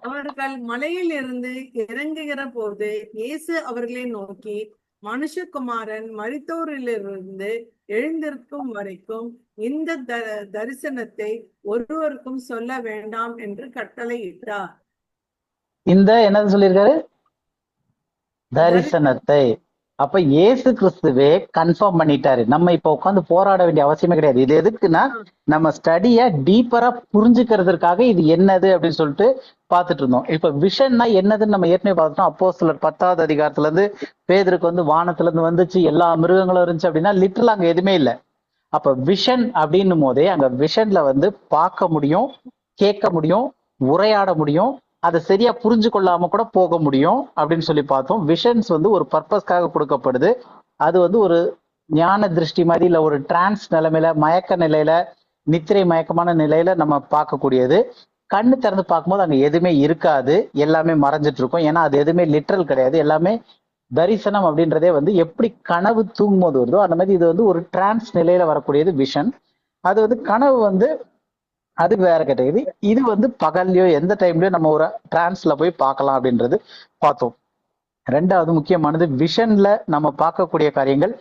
அவர்கள் மலையில் இருந்து இறங்குகிற போது இயேசு அவர்களை நோக்கி, மனுஷகுமாரன் மரித்தோரிலிருந்து எழுந்திருக்கும் வரைக்கும் இந்த தரிசனத்தை ஒருவருக்கும் சொல்ல வேண்டாம் என்று கட்டளையிட்டார்.
இந்த என்னது சொல்லியிருக்காரு? தரிசனத்தை. அப்ப இயேசு கிறிஸ்துவே கன்ஃபார்ம் பண்ணிட்டாரு. நம்ம இப்ப உட்காந்து போராட வேண்டிய அவசியமே கிடையாது. இது எதுக்குன்னா நம்ம ஸ்டடிய டீப்பரா புரிஞ்சுக்கிறதுக்காக இது என்னது அப்படின்னு சொல்லிட்டு பார்த்துட்டு இருந்தோம். இப்ப விஷன்னா என்னதுன்னு நம்ம ஏற்கனவே பார்த்துட்டோம். அப்போஸ்தலர் 10வது அதிகாரத்துல இருந்து பேதுருக்கு வந்து வானத்துல இருந்து வந்துச்சு, எல்லா மிருகங்களும் இருந்துச்சு அப்படின்னா லிட்டரல் அங்க எதுவுமே இல்லை. அப்ப விஷன் அப்படின்னும் போதே அங்க விஷன்ல வந்து பார்க்க முடியும், கேட்க முடியும், உரையாட முடியும், அதை சரியா புரிஞ்சு கொள்ளாம கூட போக முடியும் அப்படின்னு சொல்லி பார்த்தோம். விஷன்ஸ் வந்து ஒரு பர்பஸ்க்காக கொடுக்கப்படுது. அது வந்து ஒரு ஞான திருஷ்டி மாதிரி இல்ல ஒரு டிரான்ஸ் நிலைமையில, மயக்க நிலையில, நித்திரை மயக்கமான நிலையில நம்ம பார்க்கக்கூடியது. கண்ணு திறந்து பார்க்கும்போது அங்க எதுவுமே இருக்காது, எல்லாமே மறைஞ்சிட்டு இருக்கும். ஏன்னா அது எதுவுமே லிட்ரல் கிடையாது. எல்லாமே தரிசனம் அப்படின்றதே வந்து எப்படி கனவு தூங்கும் போது வருதோ அந்த மாதிரி இது வந்து ஒரு டிரான்ஸ் நிலையில வரக்கூடியது விஷன். அது வந்து கனவு வந்து அது வேற கேட்டகரி. இது வந்து பகல்லையோ எந்த டைம்லயோ நம்ம ஒரு டிரான்ஸ்ல போய் பார்க்கலாம் அப்படின்றது பார்த்தோம். ரெண்டாவது முக்கியமானது, விஷன்ல நம்ம பார்க்கக்கூடிய காரியங்கள்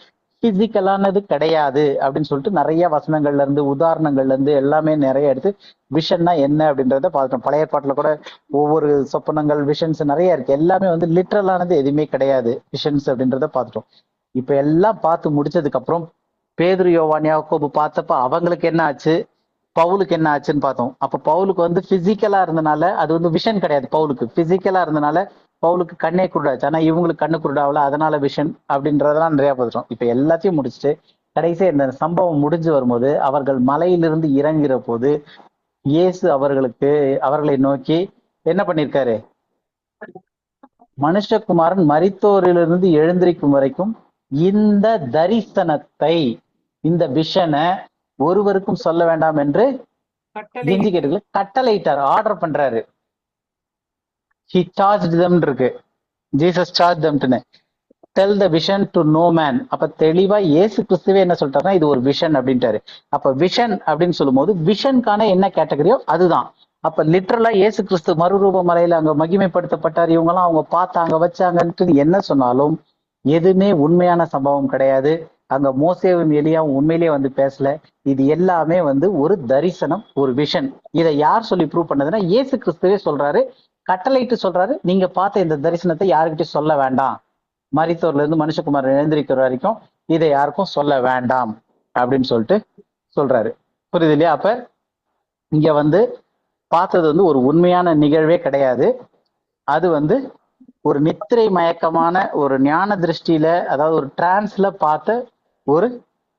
பிசிக்கலானது கிடையாது அப்படின்னு சொல்லிட்டு நிறைய வசனங்கள்ல இருந்து உதாரணங்கள்ல இருந்து எல்லாமே நிறைய எடுத்து விஷன்னா என்ன அப்படின்றத பார்த்தோம். பழைய பாட்டுல கூட ஒவ்வொரு சொப்பனங்கள் விஷன்ஸ் நிறைய இருக்கு. எல்லாமே வந்து லிட்ரலானது எதுவுமே கிடையாது விஷன்ஸ் அப்படின்றத பார்த்துட்டோம். இப்ப எல்லாம் பார்த்து முடிச்சதுக்கு அப்புறம் பேதுரு, யோவான், யாக்கோபு பார்த்தப்ப அவங்களுக்கு என்ன ஆச்சு, பவுலுக்கு என்ன ஆச்சுன்னு பார்த்தோம். அப்ப பவுலுக்கு வந்து பிசிக்கலா இருந்தனால அது வந்து விஷன் கிடையாது. பவுலுக்கு பிசிக்கலா இருந்தனால பவுலுக்கு கண்ணே குருடாச்சு. ஆனா இவங்களுக்கு கண்ணு குருடாவல, அதனால விஷன் அப்படின்றதெல்லாம் நிறைய பார்த்துட்டோம். இப்ப எல்லாத்தையும் முடிச்சுட்டு கடைசியா இந்த சம்பவம் முடிஞ்சு வரும்போது அவர்கள் மலையிலிருந்து இறங்குற போது இயேசு அவர்களை நோக்கி என்ன பண்ணிருக்காரு? மனுஷகுமாரன் மரித்தோரிலிருந்து எழுந்திருக்கும் வரைக்கும் இந்த தரிசனத்தை, இந்த விஷனை ஒருவருக்கும் சொல்ல வேண்டாம் என்று கெஞ்சி கேட்டு கட்டளையிட்டார், ஆர்டர் பண்றாரு. He charged them இருக்கு, Jesus charged them to tell the vision to no man. அப்ப தெளிவா இயேசு கிறிஸ்துவே என்ன சொல்லிட்டாருன்னா இது ஒரு விஷன் அப்படின்ட்டாரு. அப்ப விஷன் அப்படின்னு சொல்லும் போது விஷனுக்கான என்ன கேட்டகரியோ அதுதான். அப்ப லிட்டரலா இயேசு கிறிஸ்து மறுரூப மலையில அங்க மகிமைப்படுத்தப்பட்டார், இவங்க எல்லாம் அவங்க பார்த்தாங்க வச்சாங்கன்ட்டு என்ன சொன்னாலும் எதுவுமே உண்மையான சம்பவம் கிடையாது. அங்க மோசேவும் எலியாவும் உண்மையிலேயே வந்து பேசல. இது எல்லாமே வந்து ஒரு தரிசனம், ஒரு விஷன். இதை யார் சொல்லி ப்ரூவ் பண்ணதுன்னா இயேசு கிறிஸ்துவே சொல்றாரு, கட்டளையிட்டு சொல்றாரு, நீங்க பார்த்த இந்த தரிசனத்தை யாருக்கிட்டையும் சொல்ல வேண்டாம், மரித்தோர்ல இருந்து மனுஷகுமாரன் எழுந்திருக்கிற வரைக்கும் இதை யாருக்கும் சொல்ல வேண்டாம் அப்படின்னு சொல்லிட்டு சொல்றாரு. புரியுது இல்லையா? அப்ப இங்க வந்து பார்த்தது வந்து ஒரு உண்மையான நிகழ்வே கிடையாது. அது வந்து ஒரு நித்திரை மயக்கமான ஒரு ஞான திருஷ்டியில, அதாவது ஒரு டிரான்ஸ்ல பார்த்த ஒரு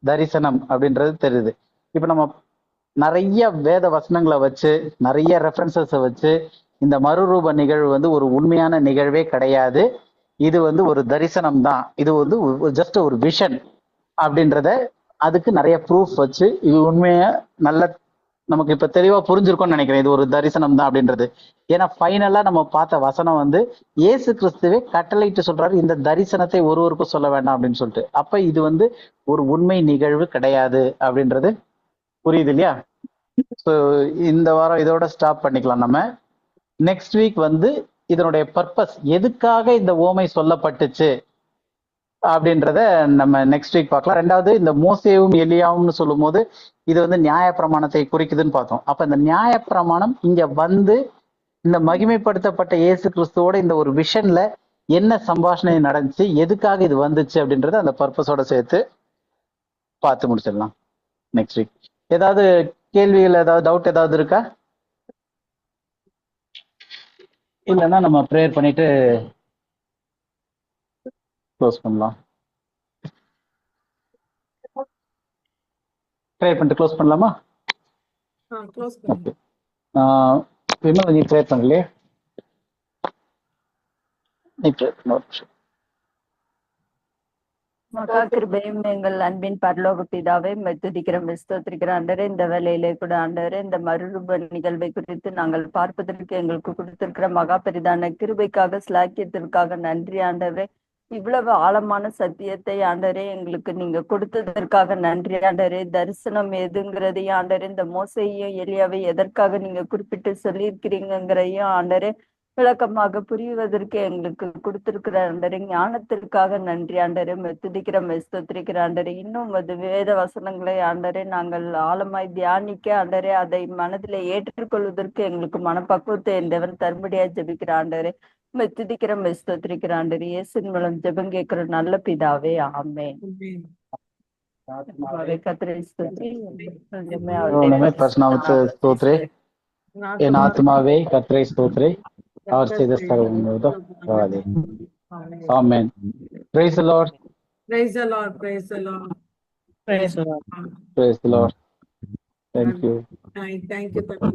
தரிசனம் அப்படின்றது தெரியுது. இப்ப நம்ம நிறைய வேத வசனங்களை வச்சு நிறைய ரெஃபரன்சஸ் வச்சு இந்த மறுரூப நிகழ்வு வந்து ஒரு உண்மையான நிகழ்வே கிடையாது, இது வந்து ஒரு தரிசனம் தான், இது வந்து ஜஸ்ட் ஒரு விஷன் அப்படின்றத அதுக்கு நிறைய ப்ரூஃப் வச்சு இது உண்மையா நல்ல நமக்கு இப்ப தெளிவா புரிஞ்சிருக்கும்னு நினைக்கிறேன் இது ஒரு தரிசனம் தான் அப்படின்றது. ஏன்னா ஃபைனலா நம்ம பார்த்த வசனம் வந்து இயேசு கிறிஸ்துவே கட்டளையிட்டு சொல்றாரு இந்த தரிசனத்தை ஒருவருக்கும் சொல்ல வேண்டாம் அப்படின்னு சொல்லிட்டு. அப்ப இது வந்து ஒரு உண்மை நிகழ்வு கிடையாது அப்படின்றது புரியுது இல்லையா? ஸோ இந்த வாரம் இதோட ஸ்டாப் பண்ணிக்கலாம். நம்ம நெக்ஸ்ட் வீக் வந்து இதனுடைய பர்பஸ், எதுக்காக இந்த ஓமை சொல்லப்பட்டுச்சு அப்படின்றத நம்ம நெக்ஸ்ட் வீக் பார்க்கலாம். ரெண்டாவது, இந்த மோசேவும் எலியாவும்னு சொல்லும் போது இது வந்து நியாயப்பிரமாணத்தை குறிக்குதுன்னு பார்த்தோம். அப்ப இந்த நியாயப்பிரமாணம் இங்க வந்து இந்த மகிமைப்படுத்தப்பட்ட இயேசு கிறிஸ்துவோட இந்த ஒரு விஷன்ல என்ன சம்பாஷணை நடந்துச்சு, எதுக்காக இது வந்துச்சு அப்படின்றத அந்த பர்பஸோட சேர்த்து பார்த்து முடிச்சிடலாம் நெக்ஸ்ட் வீக். ஏதாவது கேள்விகள், ஏதாவது டவுட் ஏதாவது இருக்கா? இல்லைன்னா நம்ம ப்ரேயர் பண்ணிட்டு க்ளோஸ் பண்ணலாம். ப்ரேயர் பண்ணிட்டு க்ளோஸ் பண்ணலாமா?
க்ளோஸ் பண்ணுங்க.
விமல், நீ ப்ரேயர் பண்ணலையே? நீ ப்ரேயர் பண்ண.
மகா கிருபையும் எங்கள் அன்பின் பரலோக பிதாவை துதிக்கிறோம், ஸ்தோத்திரிக்கிறோம் ஆண்டவரே. இந்த வேலையிலே கூட ஆண்டவரே இந்த மறுரூப நிகழ்வை குறித்து நாங்கள் பார்ப்பதற்கு எங்களுக்கு கொடுத்திருக்கிற மகா பெரிதான கிருபைக்காக, ஸ்லாக்கியத்திற்காக நன்றி ஆண்டவரே. இவ்வளவு ஆழமான சத்தியத்தை ஆண்டவரே எங்களுக்கு நீங்க கொடுத்ததற்காக நன்றி ஆண்டவரே. தரிசனம் எதுங்கிறதையும் ஆண்டவரே, இந்த மோசையும் எலியாவை எதற்காக நீங்க குறிப்பிட்டு சொல்லியிருக்கிறீங்கிறதையும் ஆண்டவரே விளக்கமாக புரிவதற்கு எங்களுக்கு கொடுத்திருக்கிற ஆண்டரை ஞானத்திற்காக நன்றி ஆண்டரை. துதிக்கிற ஸ்தோத்திரிக்கிற ஆண்டரை. இன்னும் அது வேத வசனங்களை ஆண்டரை நாங்கள் ஆழமாய் தியானிக்க ஆண்டரை அதை மனதில் ஏற்றுக்கொள்வதற்கு எங்களுக்கு மனப்பக்குவத்தை தேவன் தரும்படியா ஜெபிக்கிற ஆண்டரை. துதிக்கிற ஸ்தோத்திரிக்கிற ஆண்டரை. இயேசுவின் மூலம் ஜெபம் கேட்கிற நல்ல பிதாவே, ஆமென். கர்த்தரை ஸ்தோத்திரி.
உன்னமே பரிசுநாமத்தை ஸ்தோத்திரே. என் ஆத்மாவே கர்த்தரை ஸ்தோத்திரே. அவர் செய்த சகலமும் ஆமென். Praise the Lord.
Praise the Lord. Praise the Lord.
Praise the Lord.
Praise the Lord. Thank you.
Thank you.